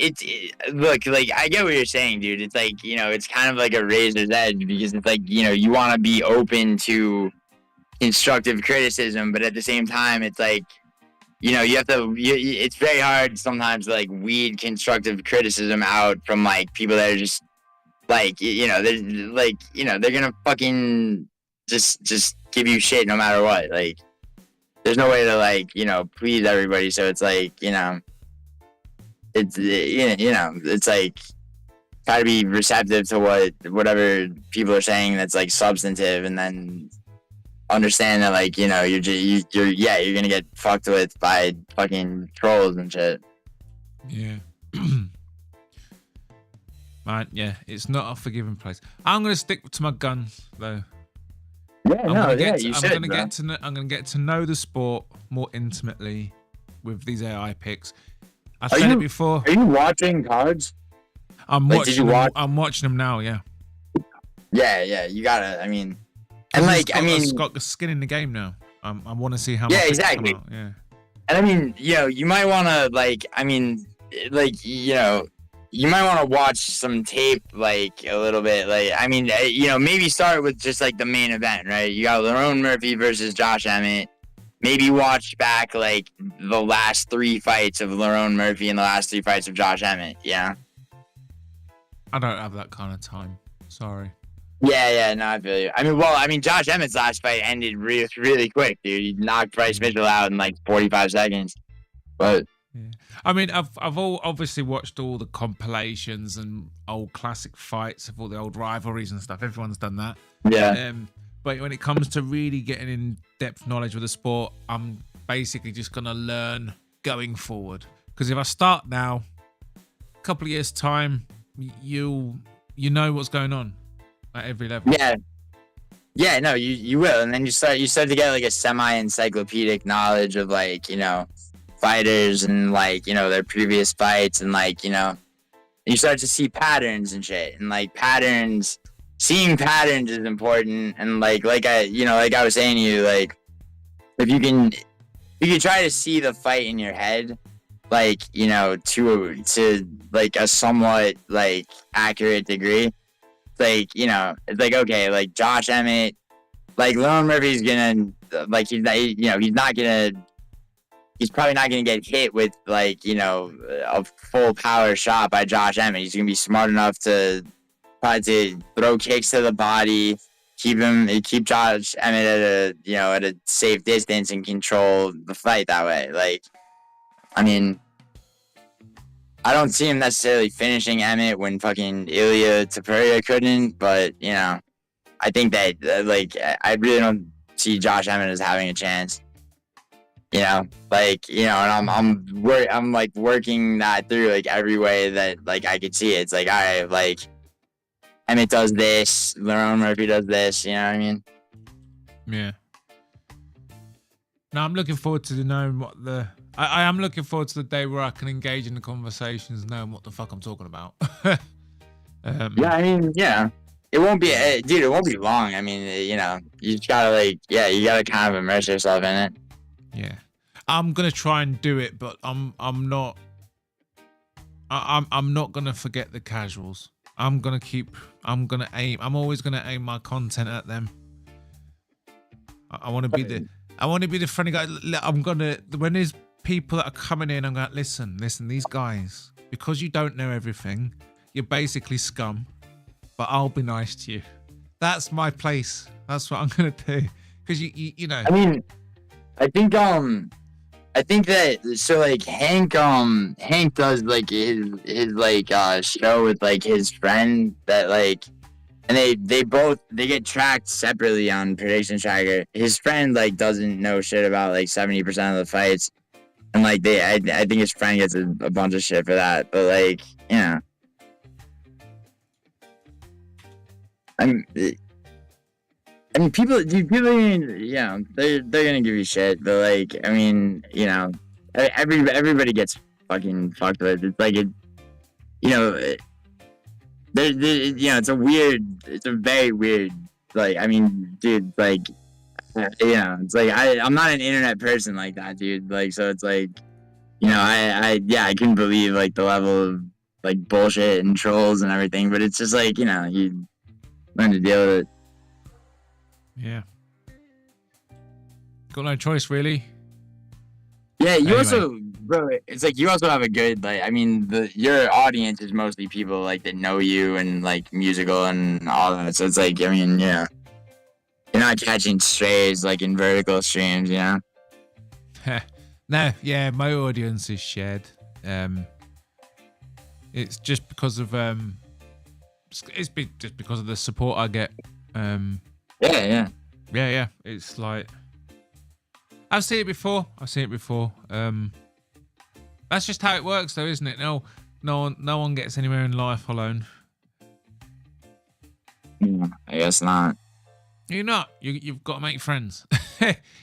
look, like, I get what you're saying, dude. It's like, it's kind of like a razor's edge, because it's like, you want to be open to constructive criticism, but at the same time, it's like, you have to, it's very hard sometimes to like weed constructive criticism out from like people that are just like, they're like, they're gonna fucking just give you shit no matter what. Like, there's no way to like, please everybody. So it's like, it's like, try to be receptive to whatever people are saying that's like substantive, and then understand that like, you're gonna get fucked with by fucking trolls and shit.
Yeah. Man, yeah, it's not a forgiving place. I'm gonna stick to my guns though.
Yeah,
I'm gonna get to know the sport more intimately with these AI picks. I said it before.
Are you watching cards?
I'm watching them now. Yeah.
Yeah, you gotta. I mean, and like,
it's got the skin in the game now. I want to see how.
Yeah, exactly.
Yeah.
And I mean, you might want to like. I mean, like, you might want to watch some tape, like a little bit. Like, I mean, maybe start with just like the main event, right? You got Lerone Murphy versus Josh Emmett. Maybe watch back like the last 3 fights of Lerone Murphy and the last 3 fights of Josh Emmett. Yeah.
I don't have that kind of time. Sorry.
Yeah, no, I feel you. I mean, Josh Emmett's last fight ended really, really quick, dude. He knocked Bryce Mitchell out in like 45 seconds. But
yeah. I mean, I've obviously watched all the compilations and old classic fights of all the old rivalries and stuff. Everyone's done that.
Yeah.
But when it comes to really getting in-depth knowledge of the sport, I'm basically just gonna learn going forward. Because if I start now, a couple of years' time, you know what's going on at every level.
Yeah, no, you will, and then you start to get like a semi-encyclopedic knowledge of like, fighters and like, their previous fights, and like, you start to see patterns and shit, and like seeing patterns is important. And like I was saying to you, like, if you can try to see the fight in your head, like, to like a somewhat like accurate degree, like, it's like, okay, like Josh Emmett, like Lerone Murphy's gonna, like, he's probably not gonna get hit with like, a full power shot by Josh Emmett. He's gonna be smart enough to throw kicks to the body, keep Josh Emmett at a safe distance, and control the fight that way. Like, I mean, I don't see him necessarily finishing Emmett when fucking Ilya Topuria couldn't, but I think that like I really don't see Josh Emmett as having a chance. You know, like, you know, and I'm like working that through like every way that like I could see it. It's like, all right, like Emmett does this, Lerone Murphy does this, you know what I mean?
Yeah. No, I'm looking forward to knowing what the. I am looking forward to the day where I can engage in the conversations, knowing what the fuck I'm talking about.
Yeah, I mean, yeah, it won't be, dude. It won't be long. I mean, you know, you just gotta like, yeah, you gotta kind of immerse yourself in it.
Yeah, I'm gonna try and do it, but I'm not. I'm not gonna forget the casuals. I'm gonna aim. I'm always gonna aim my content at them. I want to be the funny guy. When there's people that are coming in, I'm going, listen, these guys, because you don't know everything, you're basically scum, but I'll be nice to you. That's my place. That's what I'm going to do. Because you know.
I mean, I think that, so like Hank does like his like show with like his friend that like, and they get tracked separately on Prediction Tracker. His friend like doesn't know shit about like 70% of the fights, and like I think his friend gets a bunch of shit for that. But like, you know, I mean, people, you know, they're gonna give you shit, but like, I mean, you know, everybody gets fucking fucked with. It's like you know. You know, it's a very weird, like, I mean, dude, like, you know, it's like, I'm not an internet person like that, dude, like, so it's like, you know, I couldn't believe, like, the level of, like, bullshit and trolls and everything, but it's just like, you know, you learn to deal with it.
Yeah. Got no choice, really.
Yeah, you
Anyway.
also, bro, it's like you also have a good, like, I mean, your audience is mostly people like that know you and like musical and all that. So it's like, I mean, yeah, you're not catching strays like in vertical streams, you know?
No, yeah, my audience is shared. It's just because of just because of the support I get.
Yeah.
Yeah. It's like I've seen it before. That's just how it works, though, isn't it? No one gets anywhere in life alone.
I guess not.
You're not. You've got to make friends.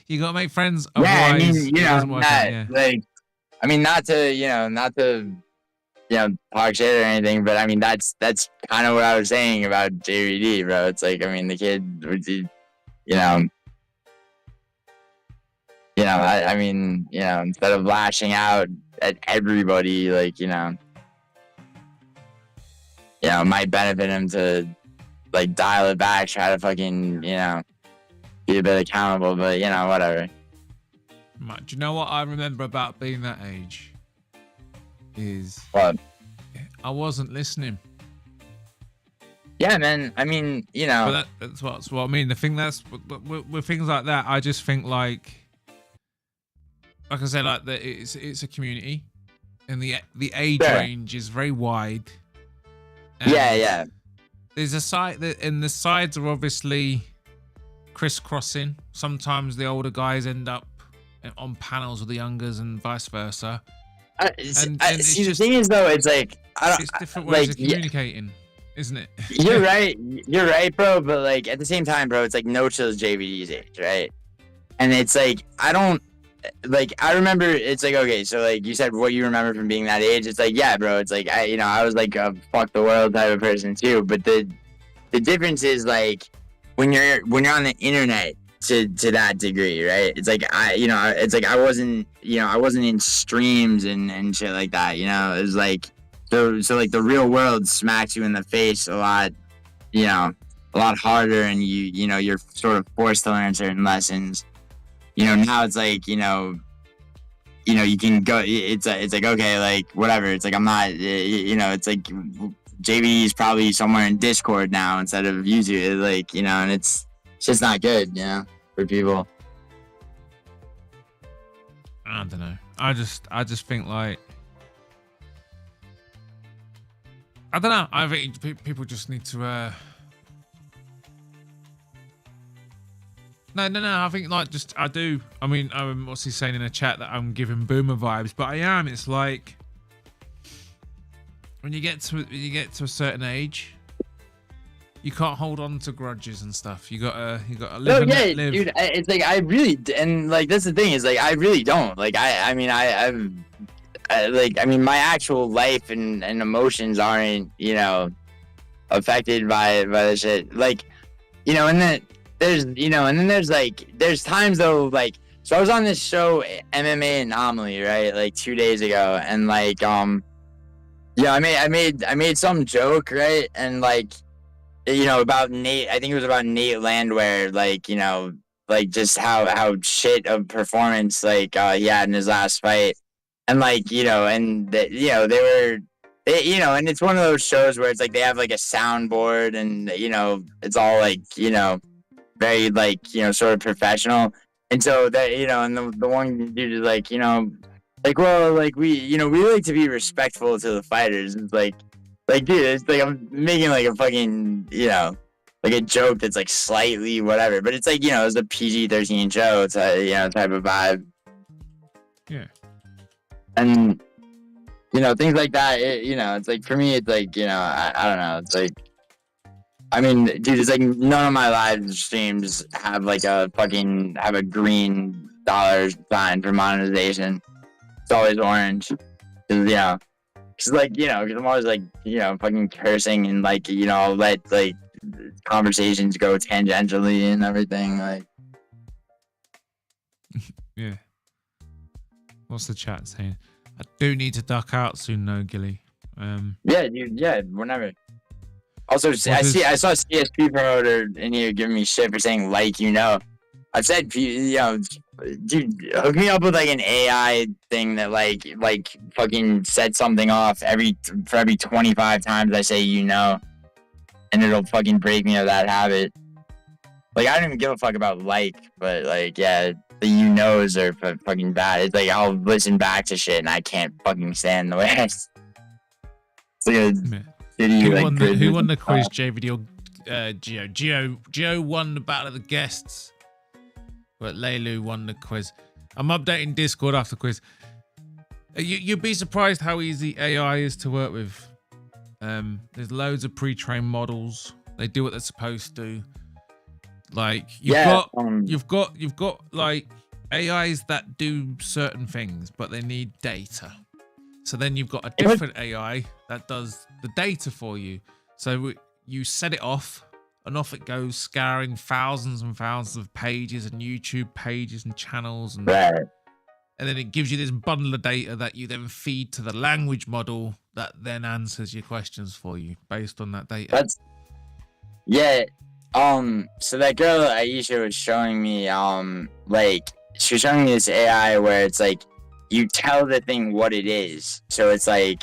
You got to make friends.
Yeah, I mean,
Otherwise,
you
it
know,
doesn't work out, yeah.
like, I mean, not to talk shit or anything, but I mean, that's kind of what I was saying about JVD, bro. It's like, I mean, the kid, I mean, you know, instead of lashing out at everybody, like, you know, it might benefit him to, like, dial it back, try to fucking, you know, be a bit accountable, but, you know, whatever.
Do you know what I remember about being that age? Is
What?
I wasn't listening.
Yeah, man. I mean, you know.
But that's what I mean. The thing with things like that, I just think like I said, like that it's a community, and the age range is very wide.
Yeah.
There's a side and the sides are obviously crisscrossing. Sometimes the older guys end up on panels with the youngers, and vice versa.
See, the thing is, though, it's like
it's different ways of communicating, isn't it?
You're right, bro. But like at the same time, bro, it's like no chill's JVD's age, right? And it's like I remember. It's like, okay, so like you said, what you remember from being that age. It's like, yeah, bro. It's like I was like a fuck the world type of person too. But the difference is like when you're on the internet to that degree, right? It's like I wasn't in streams and shit like that, you know. It was like so like the real world smacks you in the face a lot, you know, a lot harder, and you're sort of forced to learn certain lessons. You know, now it's like, you can go, it's like, okay, like whatever. It's like I'm not, it's like JV is probably somewhere in Discord now instead of YouTube, like, you know, and it's just not good, you know, for people.
I don't know. I just think like I don't know. I think people just need to No. I think like just I do. I mean, what's he saying in the chat that I'm giving boomer vibes, but I am. It's like when you get to a certain age, you can't hold on to grudges and stuff. You gotta live.
No, yeah,
live.
dude. It's like I really and like that's the thing is like I really don't like I mean I mean my actual life and emotions aren't affected by the shit like and then there's times though like so I was on this show MMA Anomaly right like 2 days ago and like I made some joke right and like about Nate. I think it was about Nate Landwehr, like just how shit of performance like he had in his last fight, and and and it's one of those shows where it's like they have like a soundboard and it's all like very like sort of professional, and so that and the one dude is like well like we like to be respectful to the fighters. It's like, dude, it's like I'm making like a fucking, like a joke that's like slightly whatever, but it's like, it's a PG-13 show. It's a, type of vibe.
Yeah.
And, things like that, it's like, for me, it's like, I don't know. It's like, I mean, dude, it's like none of my live streams have like have a green dollar sign for monetization. It's always orange. Cause cause I'm always like, fucking cursing and like, I'll let like conversations go tangentially and everything. Like,
yeah. What's the chat saying? I do need to duck out soon, though, Gilly.
Yeah, dude. Yeah, whenever. Also, I saw a CSP promoter in here giving me shit for saying I've said, dude, hook me up with like an AI thing that like fucking set something off for every 25 times I say and it'll fucking break me of that habit. Like I don't even give a fuck about but like yeah, the knows are fucking bad. It's like I'll listen back to shit and I can't fucking stand the way it's like a shitty,
who won the quiz, JVD or Geo won the battle of the guests. But Leilu won the quiz. I'm updating Discord after the quiz. You'd be surprised how easy AI is to work with. There's loads of pre-trained models. They do what they're supposed to. Like you've got like AIs that do certain things, but they need data. So then you've got a different AI that does the data for you. So you set it off. And off it goes, scouring thousands and thousands of pages and YouTube pages and channels. And then it gives you this bundle of data that you then feed to the language model that then answers your questions for you based on that data.
So that girl Aisha was showing me, she was showing me this AI where it's like, you tell the thing what it is. So it's like,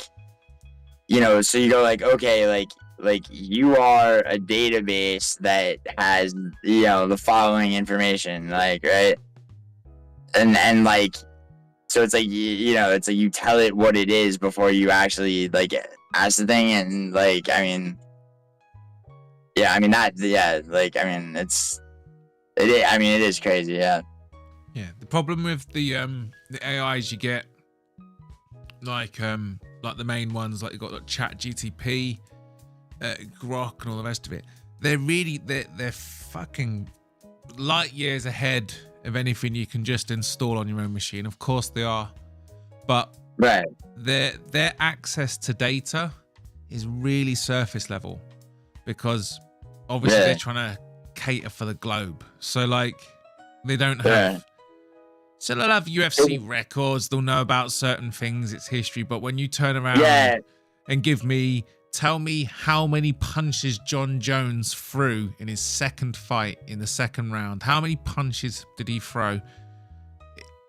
so you go like, okay, like you are a database that has the following information like right and like so it's like it's like you tell it what it is before you actually like ask the thing and like I mean it is crazy. Yeah,
the problem with the AIs you get like the main ones like you got like Chat GTP, Grok and all the rest of it, they're fucking light years ahead of anything you can just install on your own machine. Of course they are, but their access to data is really surface level because obviously they're trying to cater for the globe. So like they don't have so they'll have UFC records, they'll know about certain things, it's history, but when you turn around and tell me how many punches John Jones threw in his second fight in the second round. How many punches did he throw?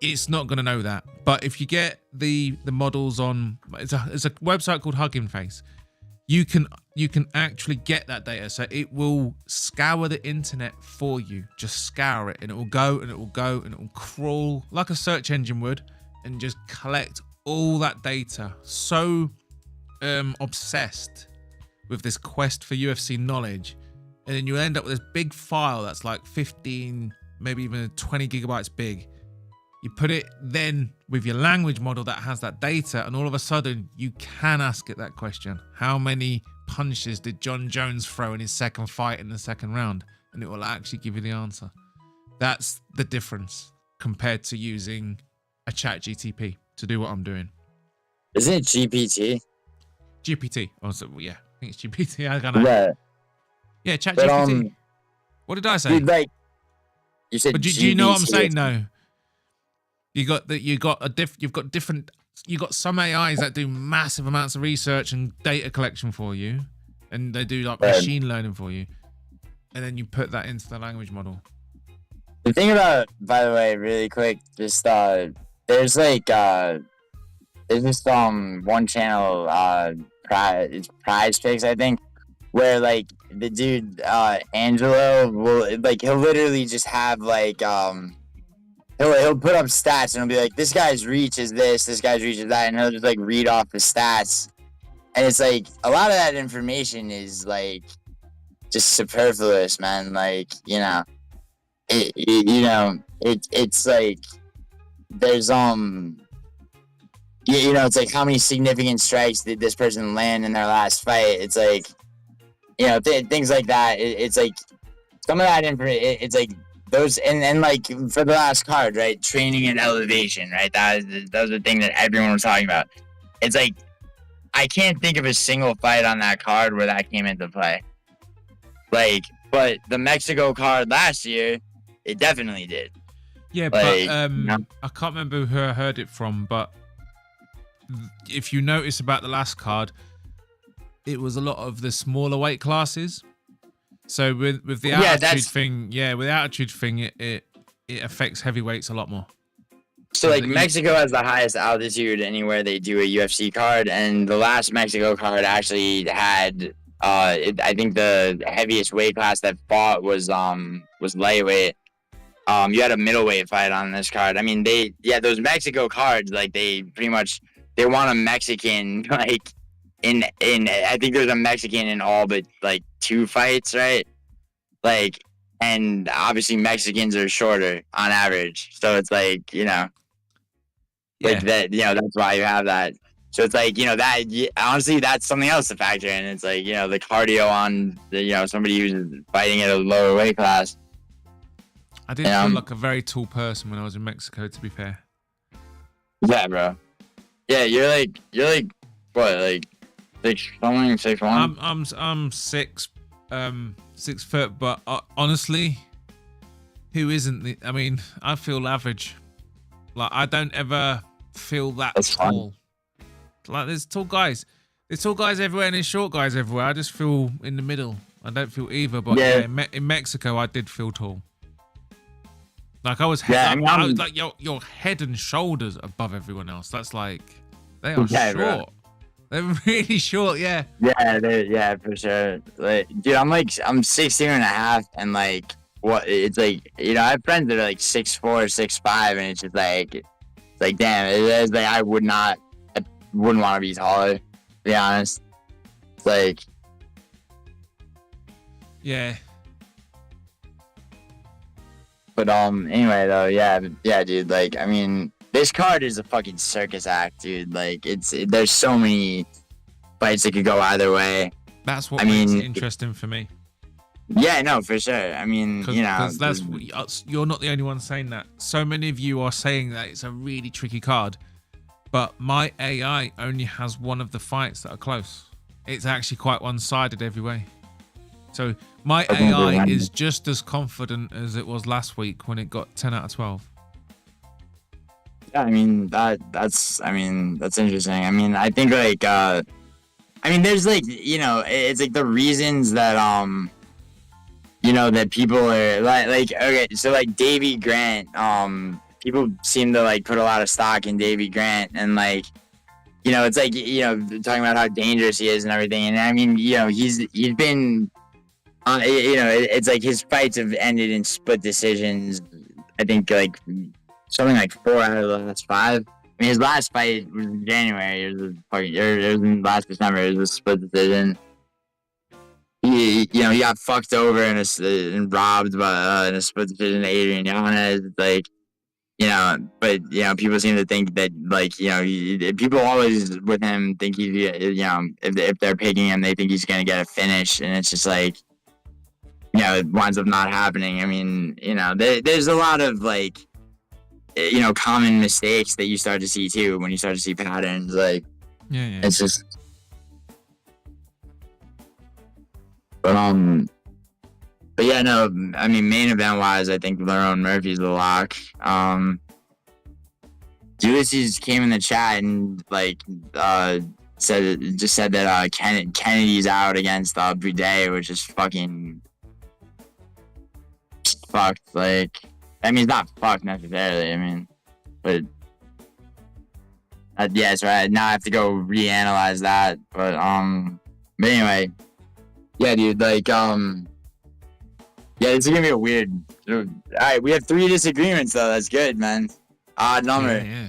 It's not going to know that. But if you get the models on, it's a website called Hugging Face. You can actually get that data. So it will scour the internet for you. Just scour it and it will go and it will go and it will crawl like a search engine would and just collect all that data. So obsessed with this quest for UFC knowledge, and then you end up with this big file that's like 15 maybe even 20 gigabytes big. You put it then with your language model that has that data, and all of a sudden you can ask it that question. How many punches did John Jones throw in his second fight in the second round? And it will actually give you the answer. That's the difference compared to using a chat GTP to do what I'm doing.
Isn't it GPT?
GPT. Oh, so, yeah, I think it's GPT. I don't know.
Yeah.
Yeah, chat
But,
GPT. What did I say?
Dude, like, you said
But do you know what I'm
GPT.
saying? No. You've got some AIs that do massive amounts of research and data collection for you, and they do like
Right.
machine learning for you, and then you put that into the language model.
The thing about, by the way, really quick, just there's like there's this one channel, it's Prize Picks, I think, where like the dude Angelo will like he'll literally just have like he'll put up stats and he'll be like, this guy's reach is this guy's reach is that, and he'll just like read off the stats, and it's like a lot of that information is like just superfluous, man. Like, you know, it's like there's you know, it's like how many significant strikes did this person land in their last fight? It's like, you know, things like that. It's like some of that information. It's like those, and like for the last card, right? Training and elevation, right? That was the thing that everyone was talking about. It's like I can't think of a single fight on that card where that came into play. Like, but the Mexico card last year, it definitely did.
Yeah,
like,
but
no.
I can't remember who I heard it from, but if you notice about the last card, it was a lot of the smaller weight classes. So with the altitude thing, with the altitude thing, it affects heavyweights a lot more.
So like Mexico has the highest altitude anywhere they do a UFC card, and the last Mexico card actually had I think the heaviest weight class that fought was lightweight. You had a middleweight fight on this card. I mean, those Mexico cards, like they pretty much they want a Mexican like in I think there's a Mexican in all but like 2 fights, right? Like, and obviously Mexicans are shorter on average, so it's like, you know, like that, you know, that's why you have that. So it's like, you know, that honestly that's something else to factor in. It's like, you know, the cardio on the, you know, somebody who's fighting at a lower weight class.
I did feel like a very tall person when I was in Mexico, to be fair.
Yeah, bro. Yeah, you're like what, like 6'1"?
I'm 6 foot, but honestly, who isn't? I mean, I feel average. Like, I don't ever feel that tall. Like, there's tall guys everywhere and there's short guys everywhere. I just feel in the middle. I don't feel either. But yeah, in Mexico, I did feel tall. Like I was, I was like your head and shoulders above everyone else. That's like they are short. Bro. They're really short. Yeah.
Yeah, for sure. Like, dude, I'm 16 and a half, and like what? It's like, you know, I have friends that are like 6'4", 6'5", and it's just like, it's like damn. It's like I wouldn't want to be taller. To be honest, it's like,
yeah.
But anyway though, yeah, dude, like, I mean, this card is a fucking circus act, dude. Like, there's so many fights that could go either way.
That's what makes it interesting for me.
Yeah, no, for sure. I mean, you know,
because you're not the only one saying that. So many of you are saying that it's a really tricky card, but my AI only has one of the fights that are close. It's actually quite one-sided every way. So my AI is just as confident as it was last week when it got 10 out of 12.
Yeah, I mean, that's interesting. I mean, I think like I mean, there's like, you know, it's like the reasons that you know, that people are like okay, so like Davy Grant, people seem to like put a lot of stock in Davy Grant, and like, you know, it's like, you know, talking about how dangerous he is and everything, and I mean, you know, he's been you know, it's like his fights have ended in split decisions. I think like something like 4 out of the last 5. I mean, his last fight was in January. It was in last December. It was a split decision. he got fucked over and robbed by in a split decision, Adrian Yanez. Like, but people seem to think that, like, people always with him think he's, if they're picking him, they think he's gonna get a finish, and it's just like, it winds up not happening. I mean, there's a lot of, like, common mistakes that you start to see too when you start to see patterns. Like,
Yeah.
it's just, but yeah, no, I mean, main event wise, I think Lerone Murphy's the lock. Ulysses came in the chat and, like, said that Kennedy's out against Boudet, which is fucking fucked. Like, I mean, it's not fucked necessarily. I mean, but yeah, that's right. Now I have to go reanalyze that. But anyway, yeah, dude. Like, yeah, this is gonna be a weird. All right, we have 3 disagreements though. That's good, man. Odd number.
Yeah.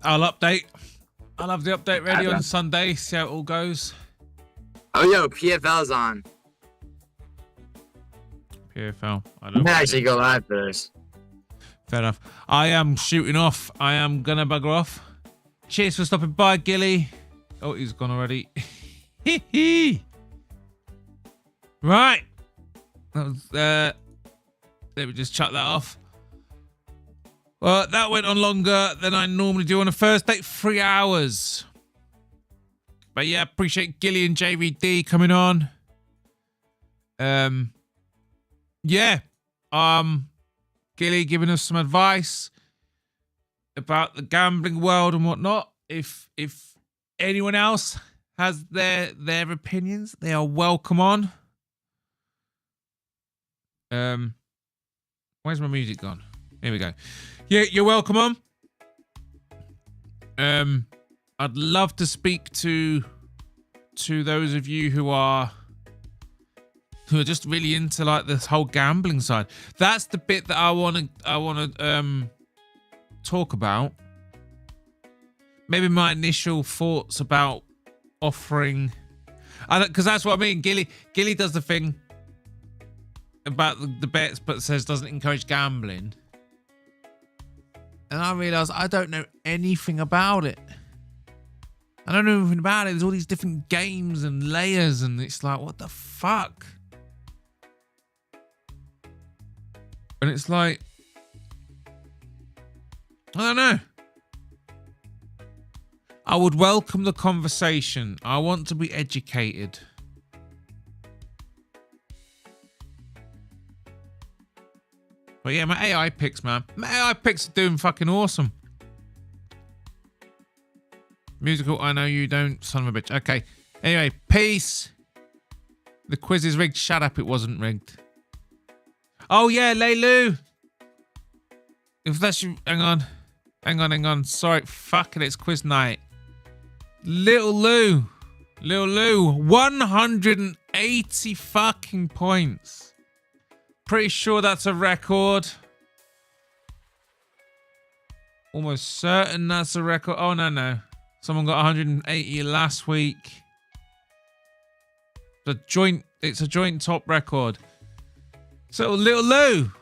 I'll update. I'll have the update ready on Sunday. See how it all goes.
Oh, yo, PFL's on.
PFL. I
I'm
don't
gonna actually go live for this.
Fair enough. I am shooting off. I am gonna bugger off. Cheers for stopping by, Gilly. Oh, he's gone already. Right. That was, let me just chuck that off. Well, that went on longer than I normally do on a first date, 3 hours. But yeah, appreciate Gilly and JVD coming on. Yeah. Gilly giving us some advice about the gambling world and whatnot. If anyone else has their opinions, they are welcome on. Where's my music gone? Here we go. Yeah, you're welcome on. I'd love to speak to those of you who are just really into, like, this whole gambling side. That's the bit that I want to talk about. Maybe my initial thoughts about offering, because that's what I mean. Gilly does the thing about the bets, but says doesn't encourage gambling. And I realised I don't know anything about it. I don't know anything about it. There's all these different games and layers, and it's like, what the fuck? And it's like, I don't know. I would welcome the conversation. I want to be educated. But yeah, my AI picks, man. My AI picks are doing fucking awesome. Musical, I know you don't, son of a bitch. Okay. Anyway, peace. The quiz is rigged. Shut up, it wasn't rigged. Oh yeah, Leilu. If that's you, hang on. Sorry, fucking, it's quiz night. Little Lou, 180 fucking points. Pretty sure that's a record. Almost certain that's a record. Oh no. Someone got 180 last week. It's a joint top record. So, Little Lou,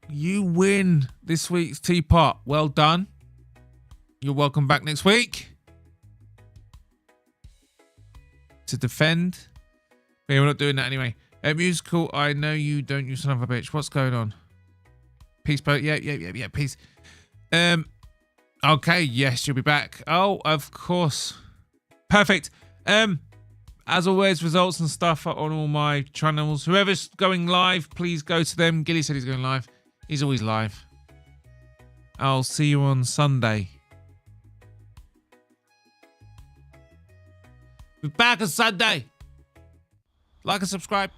you win this week's Teapot. Well done. You're welcome back next week to defend. But yeah, we're not doing that anyway. Musical, I know you don't, you son of a bitch. What's going on? Peace, boat. Yeah, peace. Okay, yes, you'll be back. Oh, of course. Perfect. As always, results and stuff are on all my channels. Whoever's going live, please go to them. Gilly said he's going live. He's always live. I'll see you on Sunday. Be back on Sunday. Like and subscribe.